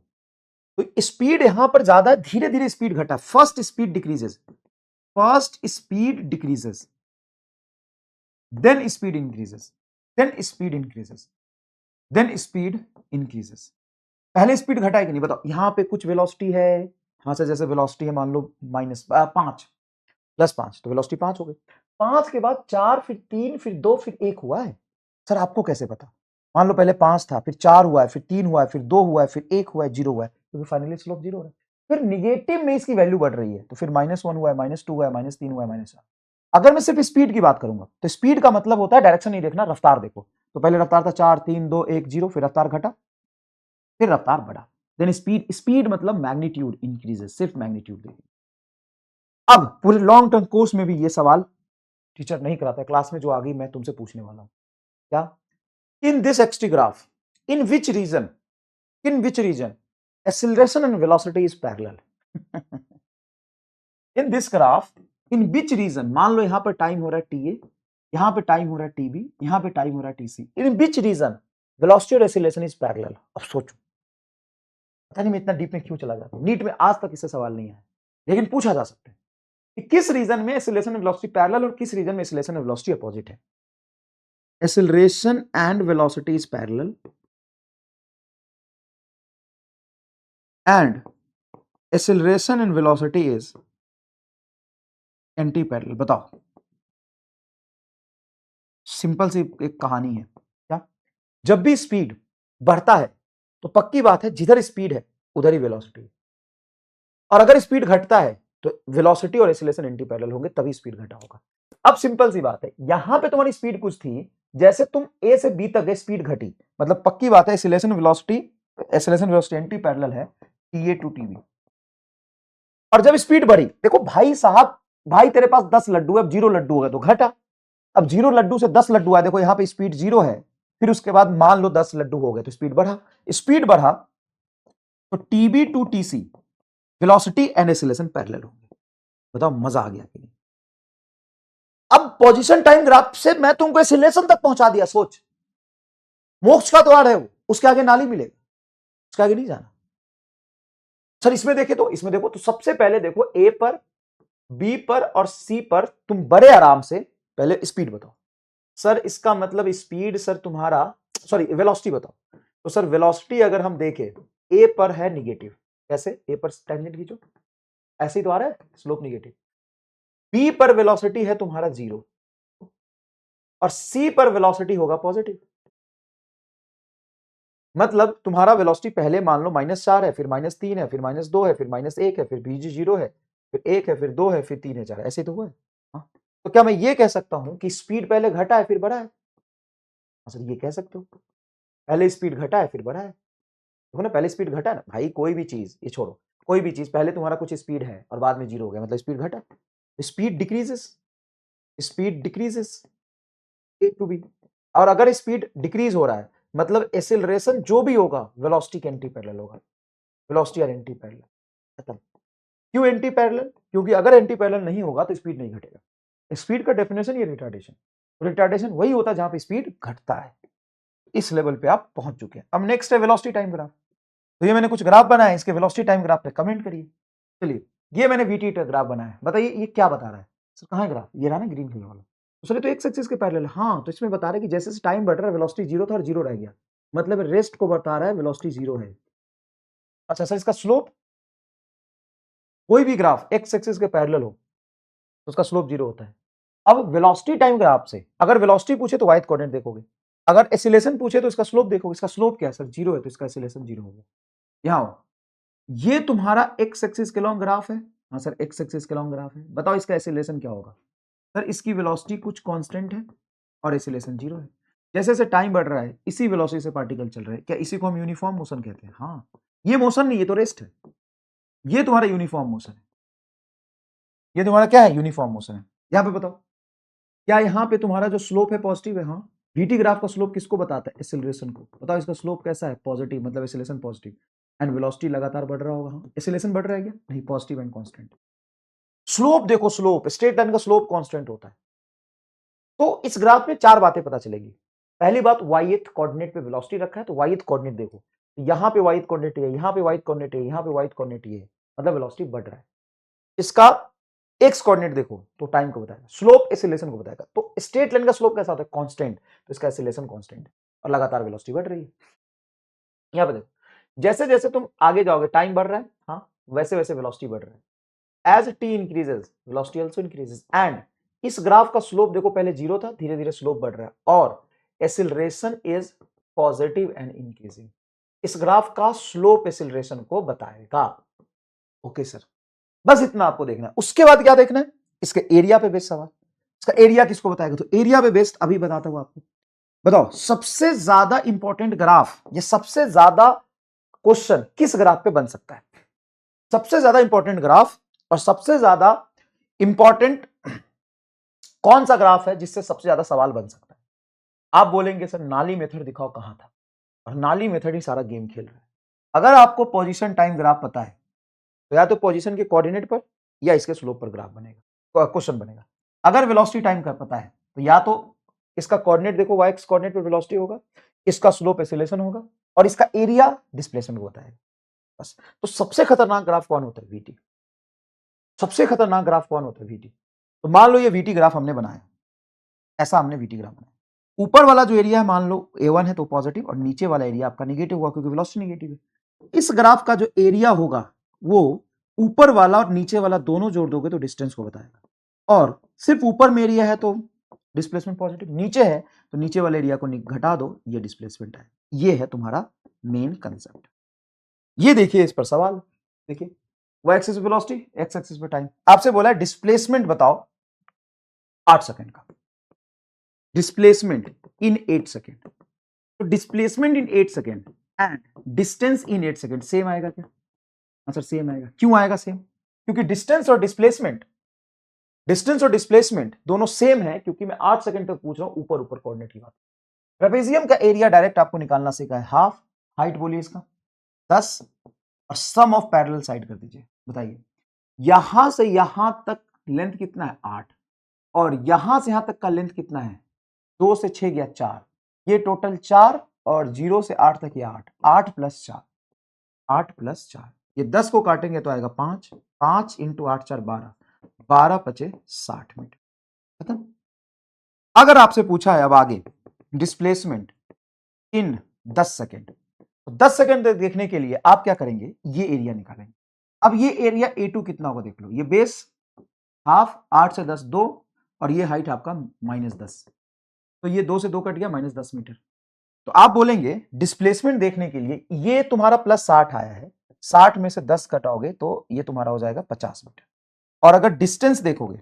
तो स्पीड यहां पर ज्यादा, धीरे धीरे स्पीड घटा, first speed decreases, first speed decreases, then speed increases, then speed increases, then speed increases. पहले स्पीड घटा है कि नहीं बताओ? यहां पे कुछ वेलोसिटी है, यहां से जैसे वेलोसिटी है मान लो -5 +5, तो वेलोसिटी 5 हो गई। 5 के बाद 4, फिर 3, फिर 2, फिर 1 हुआ है। सर आपको कैसे पता? मान लो पहले 5 था, फिर 4 हुआ है, फिर 3 हुआ है, फिर 2 हुआ है, फिर 1 हुआ है, 0 हुआ है, क्योंकि फाइनली स्लोप 0 है। फिर निगेटिव में इसकी वैल्यू बढ़ रही है, तो फिर -1 हुआ है, -2 हुआ है, -3 हुआ है, -4। अगर मैं सिर्फ स्पीड की बात करूंगा तो स्पीड का मतलब होता है डायरेक्शन नहीं देखना, रफ्तार देखो। तो पहले रफ्तार था 4, 3, 2, 1, 0, फिर रफ्तार घटा, फिर रफ्तार बढ़ा, देन स्पीड, स्पीड मतलब मैग्नीट्यूड इंक्रीजेस, सिर्फ मैग्नीट्यूड देखिए। अब पूरे लॉन्ग टर्म कोर्स में भी ये सवाल टीचर नहीं कराता है, क्लास में जो आ गई मैं तुमसे पूछने वाला हूं। क्या? In this x t graph, in which region acceleration and velocity is parallel? In this graph, in which region, मान लो यहां पर टाइम हो रहा है TA, यहां पे टाइम हो रहा है TB, यहां पे टाइम हो रहा है TC, in which reason velocity और एक्सीलरेशन इज पैरेलल? अब सोचो, पता नहीं मैं इतना डीप में क्यों चला जाता हूं, नीट में आज तक इससे सवाल नहीं आया, लेकिन पूछा जा सकता है कि किस रीजन में एक्सीलरेशन और वेलोसिटी पैरेलल और किस रीजन में एक्सीलरेशन और वेलोसिटी अपोजिट है। Acceleration and velocity is parallel and acceleration and velocity is anti parallel. बताओ, सिंपल सी एक कहानी है। क्या? जब भी स्पीड बढ़ता है तो पक्की बात है जिधर स्पीड है उधर ही वेलोसिटी है, और अगर स्पीड घटता है तो वेलोसिटी और एक्सीलरेशन एंटी पैरेलल होंगे, तभी स्पीड घटा होगा। अब सिंपल सी बात है, यहां पे तुम्हारी स्पीड कुछ थी, जैसे तुम ए से बी तक गए स्पीड घटी, मतलब पक्की बात है एक्सीलरेशन वेलोसिटी एंटी पैरेलल है TA टू TB। और जब स्पीड बढ़ी, देखो भाई साहब, भाई तेरे पास 10 लड्डू है, अब 0 लड्डू हो गए तो घटा। अब 0 लड्डू से 10 लड्डू आए, देखो यहां पे स्पीड 0 है, फिर उसके बाद मान लो 10 लड्डू हो गए तो स्पीड बढ़ा। स्पीड बढ़ा तो TB to TC velocity and acceleration parallel होंगे। बताओ मजा आ गया कि नहीं? अब पोजीशन टाइम ग्राफ से मैं तुमको एक्सीलरेशन तक पहुंचा दिया, सोच, मोक्ष का द्वार है वो, उसके आगे नाली मिलेगा, उसके आगे नहीं जाना। सर इसमें देखे तो, इसमें देखो तो सबसे पहले देखो ए पर, बी पर और सी पर तुम बड़े आराम से पहले स्पीड बताओ। सर इसका मतलब स्पीड सर तुम्हारा, सॉरी वेलोसिटी बताओ। तो सर वेलोसिटी अगर हम देखें ए पर है निगेटिव, कैसे? ए पर टेंजेंट खींचो, ऐसे ही तो आ रहा है स्लोप निगेटिव। बी पर वेलोसिटी है तुम्हारा 0 और सी पर वेलोसिटी होगा पॉजिटिव। मतलब तुम्हारा वेलोसिटी पहले मान लो -4 है, फिर -3 है, फिर -2 है, फिर -1 है, फिर बीच 0 है, फिर 1 है, फिर 2 है, फिर 3 है, 4 है, ऐसे तो हुआ है। हाँ? तो क्या मैं ये कह सकता हूं कि स्पीड पहले घटा है फिर बढ़ा है? सर ये कह सकते हो, पहले स्पीड घटा है फिर बढ़ा है। देखो ना, पहले स्पीड घटा है ना भाई, कोई भी चीज, ये छोड़ो, कोई भी चीज पहले तुम्हारा कुछ स्पीड है और बाद में 0 हो गया, मतलब स्पीड घटा। Speed decreases, speed decreases a to b, और अगर स्पीड डिक्रीज हो रहा है मतलब एक्सीलरेशन जो भी होगा वेलोसिटी के एंटी पैरेलल होगा, वेलोसिटी और एंटी पैरेलल, खत्म। क्यों एंटी पैरेलल? क्योंकि अगर एंटी पैरेलल नहीं होगा तो स्पीड नहीं घटेगा। स्पीड का डेफिनेशन ये रिटार्डेशन, रिटार्डेशन वही होता है जहां पे स्पीड घटता है। इस लेवल पे आप पहुंच चुके हैं। अब नेक्स्ट है वेलोसिटी टाइम ग्राफ। तो ये मैंने कुछ ग्राफ बनाए, इसके वेलोसिटी टाइम ग्राफ पे कमेंट करिए। चलिए, ये मैंने VT ग्राफ बनाया है, बताइए ये क्या बता रहा है? सर कहां है ग्राफ? ये रहा ना ग्रीन कलर वाला। तो सर तो एक्स एक्सिस के पैरेलल, हाँ, तो इसमें बता रहा है कि जैसे टाइम बढ़ रहा है वेलोसिटी 0 था और 0 रह गया, मतलब रेस्ट को बता रहा है वेलोसिटी 0 है। अच्छा सर इसका स्लोप, कोई भी ग्राफ एक्स एक्सिस के पैरेलल हो तो उसका स्लोप 0 होता है। अब वेलोसिटी टाइम ग्राफ से अगर वेलोसिटी पूछे तो वाइट कोऑर्डिनेट देखोगे, अगर एक्सीलरेशन पूछे तो इसका स्लोप देखोगे। इसका स्लोप क्या है? सर 0 है, तो इसका एक्सीलरेशन 0 हो गया। यहां ये तुम्हारा एक्स एक्सिस के लॉन्ग ग्राफ है, हाँ सर एक्स एक्सिस के लॉन्ग ग्राफ है, बताओ इसका एक्सीलरेशन क्या होगा? सर इसकी वेलोसिटी कुछ कांस्टेंट है और एक्सीलरेशन 0 है। जैसे जैसे टाइम बढ़ रहा है इसी वेलोसिटी से पार्टिकल चल रहे हैं, क्या इसी को हम यूनिफॉर्म मोशन कहते हैं? हाँ, ये मोशन नहीं, ये तो रेस्ट है। ये तुम्हारा यूनिफॉर्म मोशन है, ये तुम्हारा क्या है? यूनिफॉर्म मोशन है। यहां पे बताओ, क्या यहां पे तुम्हारा जो स्लोप है पॉजिटिव है? हाँ, वीटी ग्राफ का स्लोप किसको बताता है? एक्सीलरेशन को। बताओ इसका स्लोप कैसा है? पॉजिटिव, मतलब एक्सीलरेशन पॉजिटिव एंड वेलोसिटी लगातार बढ़ रहा होगा। हाँ, एक्सीलरेशन बढ़ रहा है क्या? नहीं, पॉजिटिव एंड कांस्टेंट। स्लोप देखो, स्लोप स्ट्रेट लाइन का स्लोप कांस्टेंट होता है। तो इस ग्राफ में चार बातें पता चलेगी। पहली बात, वाई कोऑर्डिनेट पे वेलोसिटी रखा है, तो वाई कोऑर्डिनेट देखो, यहां पे वाई कोऑर्डिनेट है, यहां पे वाई कोऑर्डिनेट है, यहां पे वाई कोऑर्डिनेट है, मतलब वेलोसिटी बढ़ रहा है। इसका एक्स कोऑर्डिनेट देखो तो टाइम को बताएगा, स्लोप एक्सीलरेशन को बताएगा। तो स्ट्रेट लाइन का स्लोप कैसा होता है? कांस्टेंट, तो इसका एक्सीलरेशन कांस्टेंट है और लगातार वेलोसिटी बढ़ रही है। यहां पे देखो, जैसे जैसे तुम आगे जाओगे टाइम बढ़ रहा है, हाँ, वैसे वैसे वेलोसिटी बढ़ रहा है। as t increases velocity also increases and इस ग्राफ का स्लोप देखो, पहले 0 था, धीरे धीरे स्लोप बढ़ रहा है और acceleration is positive and increasing. इस ग्राफ का स्लोप एक्सीलरेशन को बताएगा। ओके सर, बस इतना आपको देखना है। उसके बाद क्या देखना है? इसके एरिया पे बेस्ड सवाल। इसका एरिया किसको बताएगा? तो एरिया पे बेस्ड अभी बताता हूं आपको। बताओ सबसे ज्यादा इंपॉर्टेंट ग्राफ, ये सबसे ज्यादा क्वेश्चन किस ग्राफ पे बन सकता है? सबसे ज्यादा इंपॉर्टेंट ग्राफ और सबसे ज्यादा इंपॉर्टेंट कौन सा ग्राफ है जिससे सबसे ज्यादा सवाल बन सकता है? आप बोलेंगे सर नाली मेथड दिखाओ कहां था, और नाली मेथड ही सारा गेम खेल रहा है। अगर आपको पोजीशन टाइम ग्राफ पता है तो या तो पोजीशन के कोऑर्डिनेट पर या इसके स्लोप पर ग्राफ बनेगा, क्वेश्चन बनेगा। अगर वेलोसिटी टाइम का पता है तो या तो इसका कोऑर्डिनेट देखो, वाई एक्स कोऑर्डिनेट पर वेलोसिटी होगा, इसका स्लोप एक्सीलरेशन होगा और इसका एरिया डिस्प्लेसमेंट को बताएगा। बस। तो सबसे खतरनाक ग्राफ कौन होता है? वीटी। सबसे खतरनाक ग्राफ कौन होता है? वीटी। तो मान लो ये वीटी ग्राफ हमने बनाया, ऐसा हमने वीटी ग्राफ बनाया। ऊपर वाला जो एरिया है मान लो A1 है तो पॉजिटिव, और नीचे वाला एरिया आपका नेगेटिव हुआ क्योंकि वेलोसिटी नेगेटिव है। इस ग्राफ का जो एरिया होगा वो ऊपर वाला और नीचे वाला दोनों जोड़ दोगे तो डिस्टेंस को बताएगा, और सिर्फ ऊपर में एरिया है तो डिस्प्लेसमेंट पॉजिटिव, नीचे है तो नीचे वाले एरिया को घटा दो, ये डिस्प्लेसमेंट है। ये है तुम्हारा मेन कंसेप्ट। ये देखिए, इस पर सवाल देखिए, वाई एक्सिस पे वेलोसिटी, एक्स एक्सिस पे टाइम। आपसे बोला है डिस्प्लेसमेंट बताओ 8 सेकंड का, डिस्प्लेसमेंट इन 8 सेकंड। तो displacement in 8 second and distance in 8 second same आएगा क्या? आंसर सेम आएगा। क्यों आएगा सेम? क्योंकि डिस्टेंस और डिस्प्लेसमेंट दोनों सेम है, क्योंकि मैं 8 सेकंड तक पूछ रहा हूं ऊपर ऊपर कोऑर्डिनेट की बात। ट्रेपेजियम का एरिया डायरेक्ट आपको निकालना सीखा है, हाफ, हाइट बोलिए इसका 10 और सम ऑफ पैरेलल साइड कर दीजिए। बताइए यहां से यहां तक लेंथ कितना है? 8, और यहां से यहां तक का लेंथ कितना है? 2 से 6 गया 4, ये टोटल 4, और 0 से 8 तक ये 8, 8 प्लस 4, 8 प्लस 4, ये 10 को काटेंगे तो आएगा 5, 5 इंटू 8 4 12, 12 पचे 60 मीटर। खत्म। अगर आपसे पूछा है अब आगे डिस्प्लेसमेंट इन 10 सेकेंड, तो 10 सेकेंड तक देखने के लिए आप क्या करेंगे? ये एरिया निकालेंगे। अब ये एरिया A2 कितना होगा देख लो, ये बेस हाफ, 8 से 10 2, और ये हाइट आपका -10, तो ये 2 से 2 कट गया, -10 मीटर। तो आप बोलेंगे डिस्प्लेसमेंट देखने के लिए ये तुम्हारा +60 आया है, 60 में से 10 कटाओगे तो ये तुम्हारा हो जाएगा 50 मीटर। और अगर डिस्टेंस देखोगे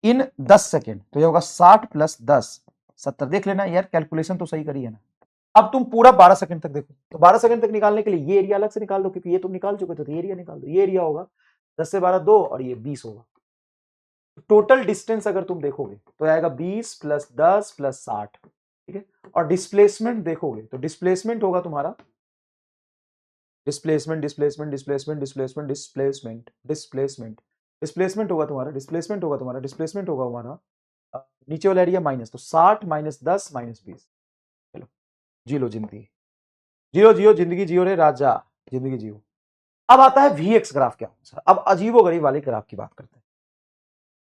इन 10 सेकेंड तो ये होगा 60 + 10 70। देख लेना यार, कैलकुलेशन तो सही करी है ना। अब तुम पूरा 12 सेकंड तक देखो, तो 12 सेकंड तक निकालने के लिए ये एरिया अलग से निकाल दो, क्योंकि ये तुम निकाल चुके थे, तो ये एरिया निकाल दो। ये एरिया होगा 10 से 12 2, और ये 20 होगा। टोटल डिस्टेंस अगर तुम देखोगे तो आएगा 20 + 10 + 60, ठीक है। और डिस्प्लेसमेंट देखोगे तो डिस्प्लेसमेंट होगा तुम्हारा displacement displacement displacement displacement displacement displacement displacement होगा तुम्हारा डिस्प्लेसमेंट होगा तुम्हारा डिस्प्लेसमेंट होगा हमारा नीचे वाला एरिया माइनस, तो 60 - 10 - 20। चलो जी लो जिंदगी, जियो जियो जिंदगी जियो रे राजा, जिंदगी जियो। अब आता है VX ग्राफ। क्या सर? अब अजीबो गरीब वाले ग्राफ की बात करते हैं।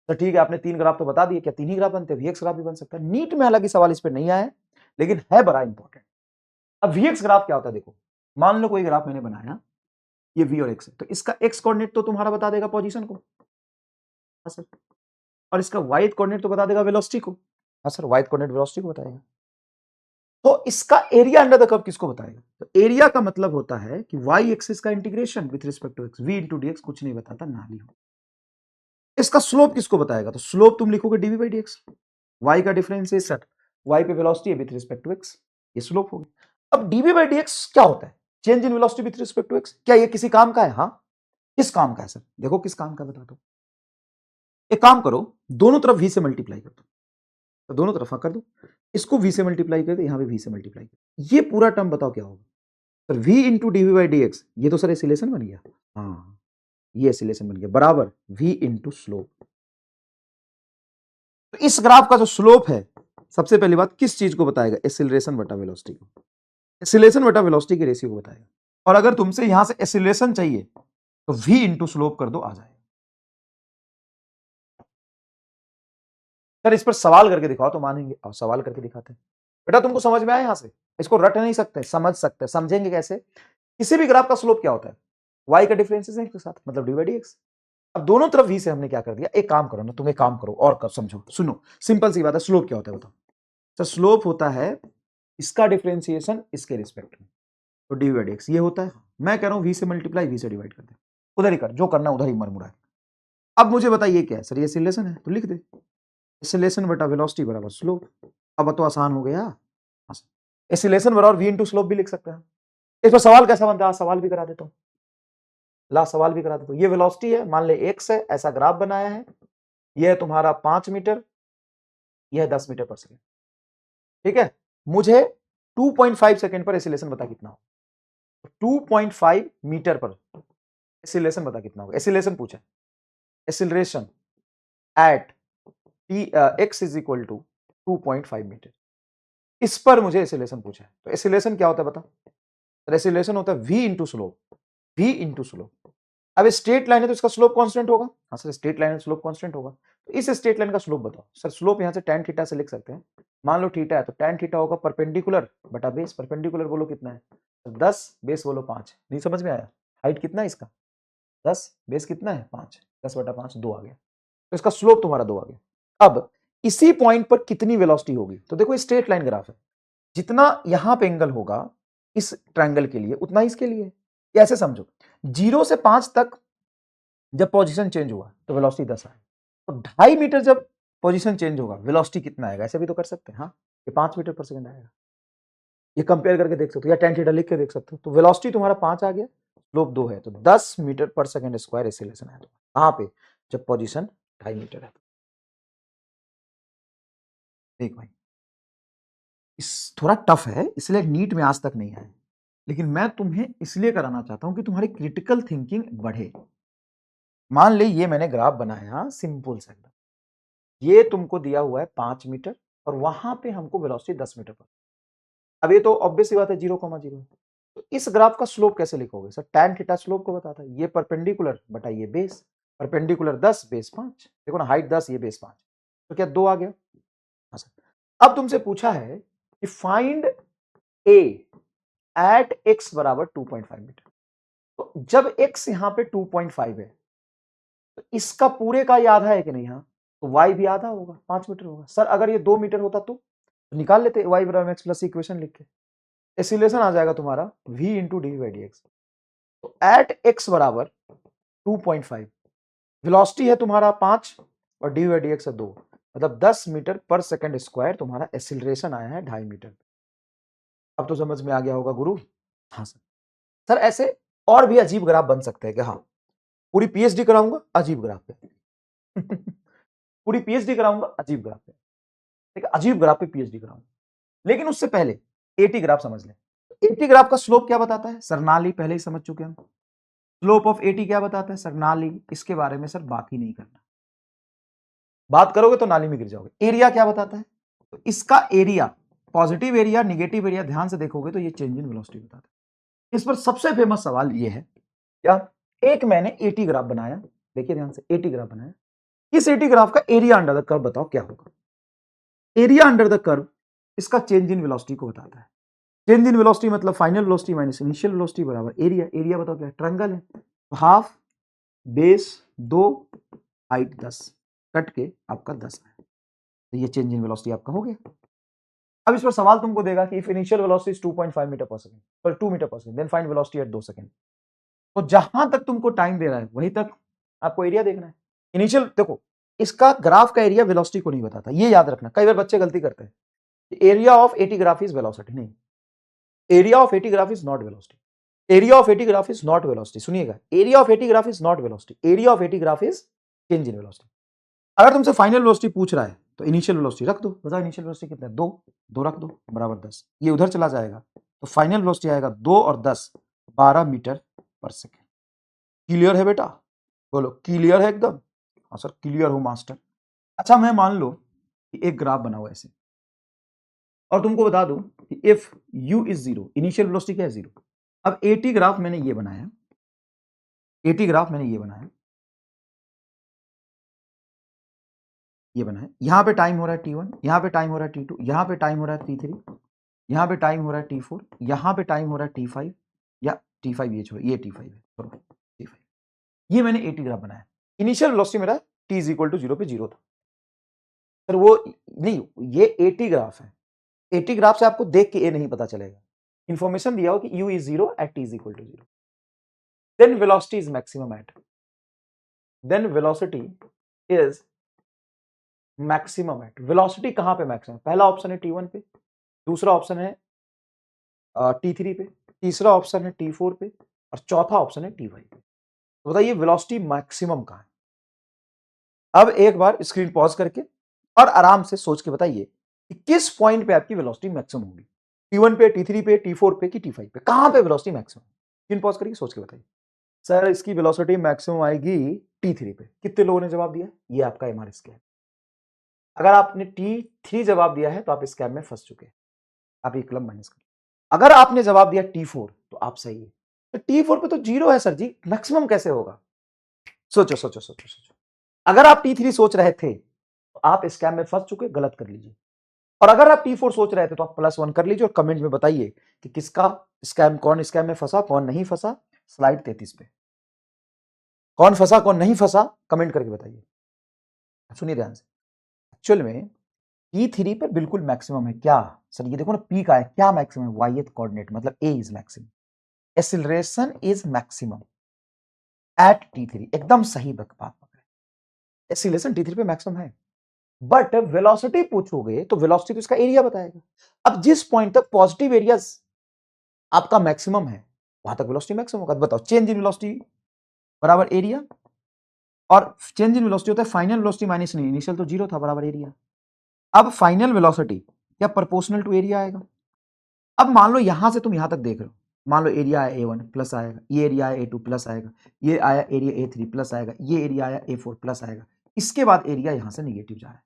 तो ठीक है, आपने 3 ग्राफ तो बता दिए, क्या 3 ही ग्राफ बनते हैं? VX ग्राफ भी बन सकता है। नीट में हालांकि सवाल इस पर नहीं आया है, लेकिन है बड़ा इंपॉर्टेंट। अब VX ग्राफ क्या होता है देखो, मान लो कोई ग्राफ मैंने बनाया, ये V और X है, तो इसका X कोऑर्डिनेट तो तुम्हारा बता देगा पोजीशन को, हाँ सर, और इसका Y कोऑर्डिनेट तो बता देगा वेलोसिटी को, हाँ सर, Y कोऑर्डिनेट वेलोसिटी को बताएगा। तो इसका एरिया अंडर द कर्व किसको बताएगा? तो एरिया का मतलब होता है कि Y एक्सिस का integration with respect to x, V × dx कुछ नहीं बताता, नाली हो। इसका स्लोप किसको बताएगा? तो स्लोप तुम लिखोगे dv by dx, y का डिफरेंशिएशन y पे वेलोसिटी है विथ रिस्पेक्ट टू x, ये स्लोप हो गई। अब dv by dx क्या होता है? Change in velocity with respect to x। क्या ये किसी काम का है? हाँ। किस काम का है सर? देखो किस काम का बता दो। एक काम करो, दोनों तरफ v से मल्टीप्लाई कर दो, तो दोनों तरफ कर दो, इसको v से मल्टीप्लाई कर दो, यहां पे v से मल्टीप्लाई कर दो, ये पूरा टर्म बताओ क्या होगा? Sir v into dv by dx, ये तो सर एसिलेशन बन गया। हाँ, ये एसिलेशन बन गया, बराबर v इंटू स्लोप। तो इस ग्राफ का जो स्लोप है, सबसे पहली बात किस चीज को बताएगा? एसिलरेशन बटा वेलोसिटी को, एसिलेशन बटा वेलोसिटी की रेशियो को बताएगा। और अगर तुमसे यहां से एसिलेशन चाहिए तो v इंटू स्लोप कर दो, आ जाएगा। सर इस पर सवाल करके दिखाओ तो मानेंगे, और सवाल करके दिखाते हैं। बेटा तुमको समझ में आया? यहां से इसको रट नहीं सकते, समझ सकते। समझेंगे कैसे? किसी भी ग्राफ का स्लोप क्या होता है? y का डिफरेंशिएशन के साथ, मतलब डी बाई डी एक्स। अब दोनों तरफ v से हमने क्या कर दिया? एक काम करो ना, तुम एक काम करो और कर, समझो, सुनो, सिंपल सी बात है। स्लोप क्या होता है बताओ? तो स्लोप होता है इसका डिफरेंशिएशन इसके रिस्पेक्ट में, तो डी बाई डी एक्स ये होता है। मैं कह रहा हूं v से मल्टीप्लाई v से डिवाइड कर दे, उधर ही कर, जो करना उधर ही मरमुरा है। अब मुझे बताइए क्या है? सर ये एसिलेशन है, तो लिख दे एसिलेशन बटा वेलोसिटी बराबर स्लोप। अब तो आसान हो गया, एसिलेशन बराबर v इंटू स्लोप भी लिख सकते हैं। इस पर सवाल कैसा बनता है? सवाल भी करा देता हूं, ला सवाल भी करा देता हूं। ये वेलोसिटी है, मान ले x है, ऐसा ग्राफ बनाया है, यह है तुम्हारा 5 मीटर, यह है 10 मीटर पर सेकेंड, ठीक है। मुझे 2.5 सेकेंड पर एसिलेशन बता कितना हो, 2.5 मीटर पर एसिलेशन बता कितना होगा? एसिलेशन पूछा, acceleration at x is equal to 2.5 metre, इस पर मुझे एसिलेशन पूछा है। तो एसिलेशन क्या होता है बता? एसिलेशन होता है v into slope, v into slope. अब स्ट्रेट लाइन है तो इसका स्लोप कांस्टेंट होगा। हाँ सर स्ट्रेट लाइन में स्लोप कांस्टेंट होगा, तो इस स्ट्रेट लाइन का स्लोप बताओ। सर स्लोप यहां से tan थीटा से लिख सकते हैं। मान लो थीटा है तो tan थीटा होगा परपेंडिकुलर बटा बेस। परपेंडिकुलर बोलो कितना है? 10, बेस बोलो 5। नहीं समझ में आया? हाइट कितना है इसका? 10, बेस कितना है? 5, 10 बटा 5 2 आ गया, तो इसका स्लोप तुम्हारा 2 आ गया। अब इसी पॉइंट पर कितनी वेलोसिटी होगी? तो देखो स्ट्रेट लाइन ग्राफ है, जितना यहां पे एंगल होगा इस ट्रायंगल के लिए उतना ही इसके लिए। ऐसे समझो, 0 से 5 तक जब पोजीशन चेंज हुआ तो वेलोसिटी 10 आएगा, तो 2.5 मीटर जब पोजीशन चेंज होगा वेलोसिटी कितना आएगा? ऐसे भी तो कर सकते हैं। हाँ, ये 5 मीटर पर सेकंड आएगा, ये कंपेयर करके देख सकते हो, या tan थीटा लिख के देख सकते हो। तो वेलोसिटी तुम्हारा 5 आ गया, स्लोप 2 है, तो 10 मीटर पर सेकंड स्क्वायर एसिलेशन है। कहां पे? जब पोजीशन 2.5 मीटर है। देख भाई, इस थोड़ा टफ है, इसलिए नीट में आज तक नहीं आया, लेकिन मैं तुम्हें इसलिए कराना चाहता हूं कि तुम्हारी क्रिटिकल थिंकिंग बढ़े। मान ले ये मैंने ग्राफ बनाया सिंपल सा, ये तुमको दिया हुआ है 5 मीटर और वहां पे हमको वेलोसिटी 10 मीटर पर। अब ये तो ऑब्वियस सी बात है 0,0 है, तो इस ग्राफ का स्लोप कैसे लिखोगे? सर tan थीटा स्लोप को बताता है, ये परपेंडिकुलर बटा ये बेस, परपेंडिकुलर 10 बेस 5, देखो ना हाइट 10 ये बेस 5, तो क्या 2 आ गया? हाँ सर। अब तुमसे पूछा है कि फाइंड ए एट x बराबर 2.5 मीटर, तो जब x यहां पे 2.5 है तो इसका पूरे का ही आधा है कि नहीं? हाँ, तो y भी आधा होगा, 5 मीटर होगा। सर अगर ये 2 मीटर होता तो निकाल लेते y बराबर एक्स प्लस इक्वेशन लिख के, एसिलेशन आ जाएगा तुम्हारा v into d by d x. तो एट x बराबर 2.5, वेलोसिटी है तुम्हारा 5 और डी बाई डी एक्स है 2, मतलब 10 मीटर पर सेकंड स्क्वायर तुम्हारा एसिलरेशन आया है 2.5 मीटर। अब तो समझ में आ गया होगा गुरु? हाँ सर। सर ऐसे और भी अजीब ग्राफ बन सकते हैं कि हाँ, पूरी पीएचडी कराऊंगा अजीब ग्राफ पे पूरी पीएचडी कराऊंगा अजीब ग्राफ पे, ठीक है, अजीब ग्राफ पे पीएचडी कराऊंगा। लेकिन उससे पहले एटी ग्राफ समझ लें। एटी ग्राफ का स्लोप क्या बताता है? सर नाली पहले ही समझ चुके हम। स्लोप ऑफ एटी क्या बताता है? सर नाली। इसके बारे में सर बात ही नहीं करना, बात करोगे तो नाली में गिर जाओगे। एरिया क्या बताता है? तो इसका area, positive area negative area ध्यान से देखोगे तो ये चेंज इन वेलोसिटी बताता है। इस पर सबसे फेमस सवाल ये है, क्या एक मैंने एटी ग्राफ बनाया, देखिए ध्यान से, एटी ग्राफ बनाया, इस एटी ग्राफ का एरिया अंडर द कर्व बताओ क्या होगा? एरिया अंडर द कर्व इसका चेंज इन वेलोसिटी को बताता है। चेंज इन वेलोसिटी मतलब final velocity minus initial velocity बराबर एरिया। एरिया बताओ क्या है? ट्रायंगल है, तो हाफ बेस 2 हाइट 10 कट के आपका 10 है, तो ये चेंज इन वेलोसिटी आपका हो गया। अब इस पर सवाल तुमको देगा कि if initial velocity is 2.5 metre पर सेकंड और 2 मीटर पर second then find velocity at 2 second. तो जहां तक तुमको टाइम दे रहा है वहीं तक आपको एरिया देखना है। इनिशियल देखो, इसका ग्राफ का एरिया वेलोसिटी को नहीं बताता, ये याद रखना। कई बार बच्चे गलती करते हैं, area of a t graph is velocity, नहीं, area of a t graph is not velocity, area of a t graph is not velocity. सुनिएगा, area of a t graph is not velocity, area of a t graph is change in velocity. अगर तुमसे final velocity पूछ रहा है तो initial velocity रख दो, बताओ इनिशियल वेलोसिटी कितना है, 2, 2 रख दो बराबर 10, ये उधर चला जाएगा तो फाइनल वेलोसिटी आएगा 2 और 10 12 मीटर पर सेकेंड। क्लियर है बेटा? बोलो क्लियर है एकदम? हाँ सर क्लियर हो मास्टर। अच्छा मैं मान लो कि एक ग्राफ बना हुआ ऐसे और तुमको बता दूं कि if u is 0, initial velocity क्या है 0। अब एटी ग्राफ मैंने ये बनाया, एटी ग्राफ मैंने ये बनाया, ये बनाया, यहां पे टाइम हो रहा है t1, यहां पे टाइम हो रहा है t2, यहां पे टाइम हो रहा है t3, यहां पे टाइम हो रहा है t4, यहां पे टाइम हो रहा है t5, या t5 ये छोड़ो, ये t5 है, छोड़ो t5। ये मैंने एटी ग्राफ बनाया, इनिशियल वेलोसिटी मेरा t इज इक्वल टू 0 पे 0 था। सर वो नहीं, ये एटी ग्राफ है, एटी ग्राफ से आपको देख के ये नहीं पता चलेगा, इंफॉर्मेशन दिया हो कि u is 0 at t is equal to 0, then velocity is maximum at, then velocity is maximum at, velocity कहां पे मैक्सिमम, पहला ऑप्शन है t1 पे, दूसरा ऑप्शन है t3 पे, तीसरा ऑप्शन है t4 पे, और चौथा ऑप्शन है t5 पे। तो बताइए वेलोसिटी मैक्सिमम कहां है? अब एक बार स्क्रीन पॉज करके और आराम से सोच के बताइए कि किस पॉइंट पे आपकी वेलोसिटी मैक्सिमम होगी, t1 पे, t3 पे, t4 पे कि t5 पे, कहां पे वेलोसिटी मैक्सिमम? स्क्रीन पॉज करके सोच के बताइए। सर इसकी वेलोसिटी मैक्सिमम आएगी t3 पे। कितने लोगों ने जवाब दिया? ये आपका एमआर स्कैम। अगर आपने t3 जवाब दिया है तो आप स्कैम में फंस चुके हैं, आप एक कलम माइनस करिए। अगर आपने जवाब दिया t4 तो आप सही है। तो t4 पे तो 0 है सर जी, मैक्सिमम कैसे होगा? सोचो सोचो सोचो सोचो। अगर आप t3 सोच रहे थे तो आप स्कैम में फंस चुके, गलत कर लीजिए। और अगर आप t4 सोच रहे थे तो आप +1 कर लीजिए और कमेंट में बताइए कि किसका स्कैम, कौन स्कैम में फंसा, कौन नहीं फंसा। स्लाइड 33 पे कौन फंसा कौन नहीं फंसा कमेंट करके बताइए। सुनिए ध्यान से, एक्चुअल में P3 पे बिल्कुल मैक्सिमम है। क्या सर? ये देखो ना, P का है, क्या मैक्सिमम है? y कोऑर्डिनेट, मतलब A is maximum, acceleration is maximum at T3। एकदम सही बात पकड़े, एक्सीलरेशन T3 पे मैक्सिमम है, बट वेलोसिटी पूछोगे तो वेलोसिटी तो इसका एरिया बताएगा। अब जिस पॉइंट तक पॉजिटिव एरिया आपका मैक्सिमम है वहां तक वेलोसिटी मैक्सिमम होगा। बताओ चेंज इन वेलोसिटी बराबर एरिया, और चेंज इन वेलोसिटी होता है फाइनल वेलोसिटी माइनस इनिशियल, तो 0 था बराबर एरिया। अब फाइनल वेलोसिटी क्या प्रोपोर्शनल टू एरिया आएगा? अब मान लो यहां से तुम यहां तक देख रहे हो, मान लो एरिया आया A1 प्लस आएगा, ये एरिया आया A2 प्लस आएगा, ये आया एरिया A3 प्लस आएगा, ये एरिया आया A4 प्लस आएगा, इसके बाद एरिया यहां से निगेटिव जा रहा है।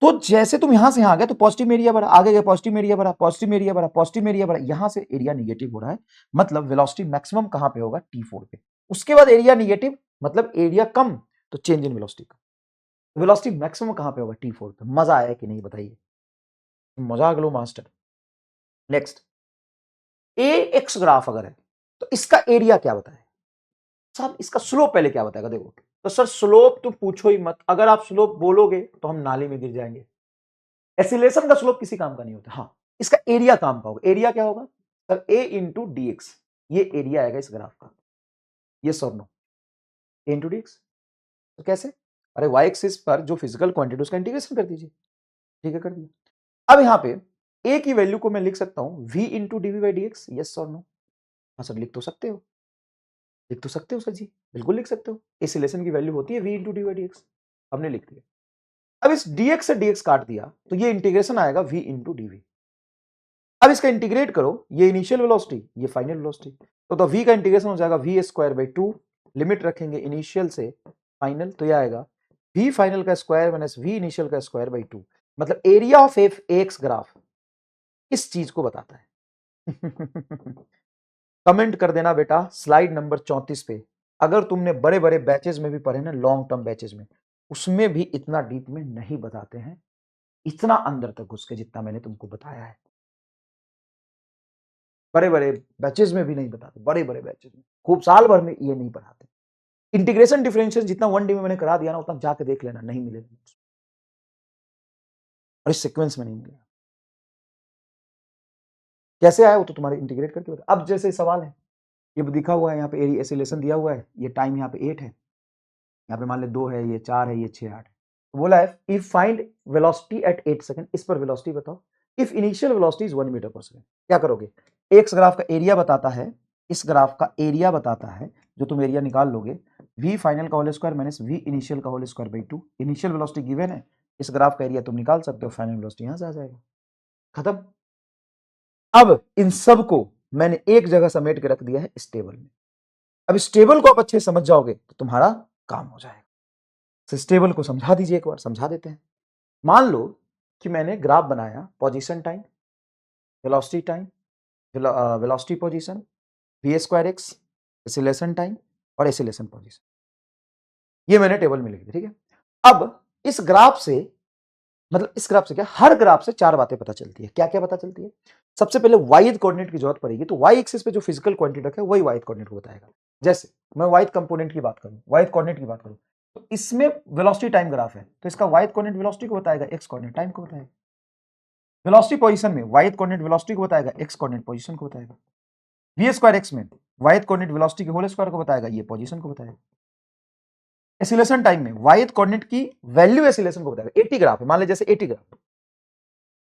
तो जैसे तुम यहां से यहां गए तो पॉजिटिव एरिया बढ़ा, आगे गए पॉजिटिव एरिया बढ़ा, पॉजिटिव एरिया बढ़ा, पॉजिटिव एरिया बढ़ा, यहां से एरिया निगेटिव हो रहा है, मतलब वेलोसिटी मैक्सिमम कहां पे होगा? T4 पे। उसके बाद एरिया निगेटिव, मतलब एरिया कम, तो चेंज इन वेलोसिटी का। वेलोसिटी मैक्सिमम कहां पे होगा? T4 पे। मजा आया कि नहीं बताइए? मजाक लो मास्टर। नेक्स्ट, ए एक्स ग्राफ अगर है तो इसका एरिया क्या बताएगा? साहब इसका स्लोप पहले क्या बताएगा? देखो, तो सर स्लोप तो पूछो ही मत, अगर आप स्लोप बोलोगे तो हम नाली में गिर जाएंगे। एसिलेशन का स्लोप किसी काम का नहीं होता। हाँ, इसका एरिया काम का होगा। एरिया क्या होगा सर? ए इंटू डी एक्स, ये एरिया आएगा इस ग्राफ का। ये सर नो, ए इंटू डी एक्स। तो कैसे? अरे वाई एक्सिस पर जो फिजिकल क्वांटिटी उसका इंटीग्रेशन कर दीजिए। ठीक है, कर दिया। अब यहां पे ए की वैल्यू को मैं लिख सकता हूं v into d v by d x. Yes और नो? हाँ सर लिख तो सकते हो, लिख तो सकते हो सर जी, बिल्कुल लिख सकते हो। इस रिलेशन की वैल्यू होती है v into d by d x, हमने लिख दिया। अब इस dx से dx काट दिया तो ये इंटीग्रेशन आएगा v इंटू डीवी। अब इसका इंटीग्रेट करो, ये इनिशियल वेलोसिटी, ये फाइनल वेलोसिटी, तो v का इंटीग्रेशन हो जाएगा v स्क्वायर बाई 2, लिमिट रखेंगे इनिशियल से फाइनल, तो ये आएगा v फाइनल का स्क्वायर माइनस v इनिशियल का स्क्वायर बाई 2। मतलब एरिया ऑफ एक्स ग्राफ इस चीज को बताता है। कमेंट कर देना बेटा स्लाइड नंबर 34 पे। अगर तुमने बड़े बड़े बैचेज में भी पढ़े ना, लॉन्ग टर्म बैचेज में, उसमें भी इतना डीप में नहीं बताते हैं, इतना अंदर तक घुस के जितना मैंने तुमको बताया है। बड़े बड़े बैचेज में भी नहीं बताते, बड़े बड़े बैचेज में खूब साल भर में ये नहीं पढ़ाते। इंटीग्रेशन डिफरेंशियल जितना 1D में मैंने करा दिया ना, उतना जाके देख लेना, नहीं मिलेगा और इस सीक्वेंस में नहीं मिलेगा। कैसे आया वो तो तुम्हारे इंटीग्रेट करके बता। अब जैसे सवाल है, ये दिखा हुआ है यहाँ पे एसिलेशन दिया हुआ है, ये टाइम यहाँ पे 8 है, यहाँ पे मान ले 2 है, ये 4 है, ये 6 8 है। तो बोला है if find velocity at 8 second, इस पर वेलोसिटी बताओ। If initial velocity is 1 metre पर सेकंड, क्या करोगे? एक्स ग्राफ का एरिया बताता है, इस ग्राफ का एरिया बताता है, जो तुम एरिया निकाल लोगे v फाइनल का whole square minus v initial का whole square by 2। Initial velocity given है, इस ग्राफ का एरिया तुम निकाल सकते हो, फाइनल वेलोसिटी यहां से आ जाएगा, खत्म। अब इन सब को मैंने एक जगह समेट के रख दिया है इस टेबल में। अब इस टेबल को आप अच्छे से समझ जाओगे तो तुम्हारा काम हो जाएगा। तो इस टेबल को समझा दीजिए, एक बार समझा देते हैं। मान लो कि मैंने ग्राफ बनाया, position time, velocity time, velocity position, v square x, acceleration time और एक्सीलरेशन पोजीशन, ये मैंने टेबल में लिख दिया, ठीक है। अब इस ग्राफ से, मतलब इस ग्राफ से क्या, हर ग्राफ से 4 बातें पता चलती है। क्या क्या पता चलती है? सबसे पहले वाई कोऑर्डिनेट की जरूरत पड़ेगी, तो वाई एक्सिस पे जो फिजिकल क्वांटिटी रखा है वही वाई कोऑर्डिनेट को बताएगा। जैसे मैं वाई कंपोनेंट की बात करूं, वाई कोऑर्डिनेट की बात करूं, तो इसमें वेलोसिटी टाइम ग्राफ है, तो इसका वाई कोऑर्डिनेट वेलोसिटी को बताएगा, एक्स कोऑर्डिनेट टाइम को बताएगा। वेलोसिटी पोजीशन में वाई कोऑर्डिनेट वेलोसिटी को बताएगा, एक्स कोऑर्डिनेट पोजीशन को बताएगा। वी स्क्वायर एक्स में वाई कोऑर्डिनेट वेलोसिटी के होल स्क्वायर को बताएगा, ये पोजीशन को बताएगा। एक्सीलरेशन टाइम में वाई कोऑर्डिनेट की वैल्यू एक्सीलरेशन को बताएगा। 80 ग्राफ है, मान ले जैसे 80 ग्राफ,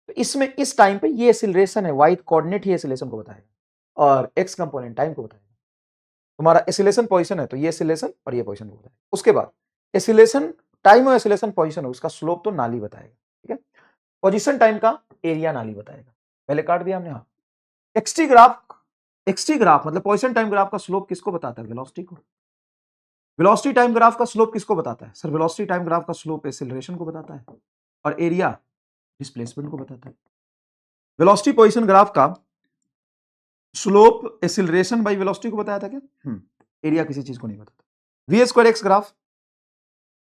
तो इसमें इस टाइम पे ये एक्सीलरेशन है, वाई कोऑर्डिनेट ही एक्सीलरेशन को बताएगा और एक्स कंपोनेंट टाइम को बताएगा। तुम्हारा एक्सीलरेशन पोजीशन है तो ये एक्सीलरेशन और ये पोजीशन को बताएगा। उसके बाद एक्सीलरेशन टाइम और एक्सीलरेशन पोजीशन हो, उसका स्लोप तो नाली बताएगा, ठीक है। पोजीशन टाइम का एरिया नाली बताएगा, पहले काट दिया हमने। हाँ, एक्सटी ग्राफ मतलब पोजीशन टाइम ग्राफ का स्लोप किसको बताता है? वेलोसिटी को। वेलोसिटी टाइम ग्राफ का स्लोप किसको बताता है? सर वेलोसिटी टाइम ग्राफ का स्लोप एक्सीलरेशन को बताता है और एरिया डिस्प्लेसमेंट को बताता है। वेलोसिटी पोजीशन ग्राफ का स्लोप एक्सीलरेशन बाई वेलोसिटी को बताया था क्या? एरिया किसी चीज को नहीं बताता। V square x graph,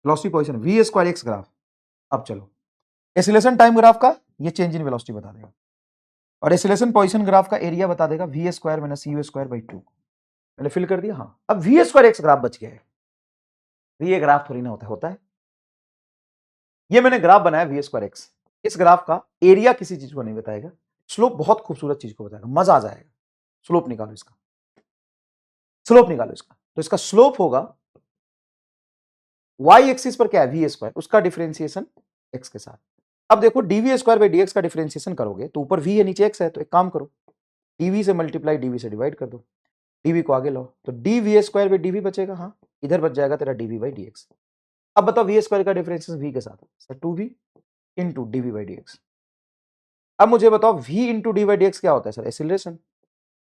velocity position, v square x graph. अब चलो एक्सीलरेशन टाइम ग्राफ का ये चेंज इन वेलोसिटी बता देगा और एक्सीलरेशन पोजीशन ग्राफ का एरिया बता देगा v square minus u square by 2। मैंने फिल कर दिया। हाँ, अब वी स्क्वायर एक्स ग्राफ बच गया है। ये ग्राफ थोड़ी ना होता है। ये मैंने ग्राफ बनाया वी स्क्वायर एक्स, इस ग्राफ का एरिया किसी चीज को नहीं बताएगा, स्लोप बहुत खूबसूरत चीज को बताएगा, मजा आ जाएगा। स्लोप निकालो इसका, स्लोप निकालो इसका, तो इसका स्लोप होगा वाई एक्सिस पर क्या है? वी स्क्वायर, उसका डिफरेंशिएशन एक्स के साथ। अब देखो डीवी स्क्वायर बाई डीएक्स का डिफरेंशिएशन करोगे तो ऊपर वी है नीचे एक्स है, तो एक काम करो डीवी से मल्टीप्लाई डीवी से डिवाइड कर दो, डीवी को आगे लाओ तो डीवी स्क्वायर बाई डीवी बचेगा। हाँ, इधर बच जाएगा तेरा डीवी बाई डीएक्स। अब बताओ वी स्क्वायर का डिफरेंशिएशन वी के साथ, sir 2v into d v by d x. अब मुझे बताओ v into d by d x क्या होता है? Sir acceleration,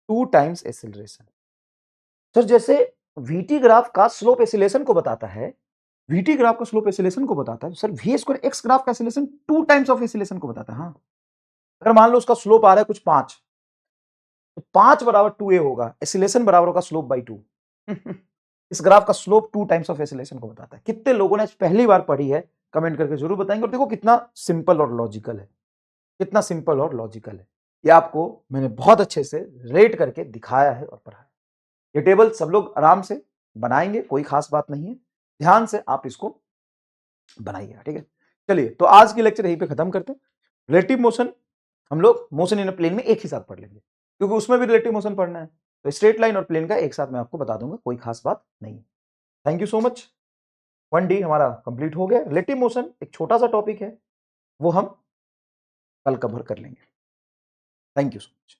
2 times acceleration. Sir जैसे vt ग्राफ का स्लोप एक्सीलरेशन को बताता है, vt ग्राफ का स्लोप एक्सीलरेशन को बताता है, sir v square x graph का एक्सीलरेशन 2 टाइम्स ऑफ एक्सीलरेशन को बताता है। हाँ, अगर मान लो उसका स्लोप आ रहा है कुछ 5, तो 5 बराबर 2a होगा, एक्सीलरेशन बराबर होगा स्लोप बाई 2। इस ग्राफ का स्लोप 2 टाइम्स ऑफ एक्सीलरेशन को बताता है। कितने लोगों ने पहली बार पढ़ी है? कमेंट करके जरूर बताएंगे। और देखो कितना सिंपल और लॉजिकल है, कितना सिंपल और लॉजिकल है। ये आपको मैंने बहुत अच्छे से रेट करके दिखाया है और पढ़ाया। ये टेबल सब लोग आराम से बनाएंगे, कोई खास बात नहीं है, ध्यान से आप इसको बनाइएगा, ठीक है। चलिए, तो आज की लेक्चर यहीं पे खत्म करते हैं। रिलेटिव मोशन हम लोग मोशन इन प्लेन में एक ही साथ पढ़ लेंगे, क्योंकि उसमें भी रिलेटिव मोशन पढ़ना है, तो स्ट्रेट लाइन और प्लेन का एक साथ मैं आपको बता दूंगा, कोई खास बात नहीं। Thank you so much. 1D हमारा कंप्लीट हो गया। रिलेटिव मोशन एक छोटा सा टॉपिक है, वो हम कल कवर कर लेंगे। Thank you so much.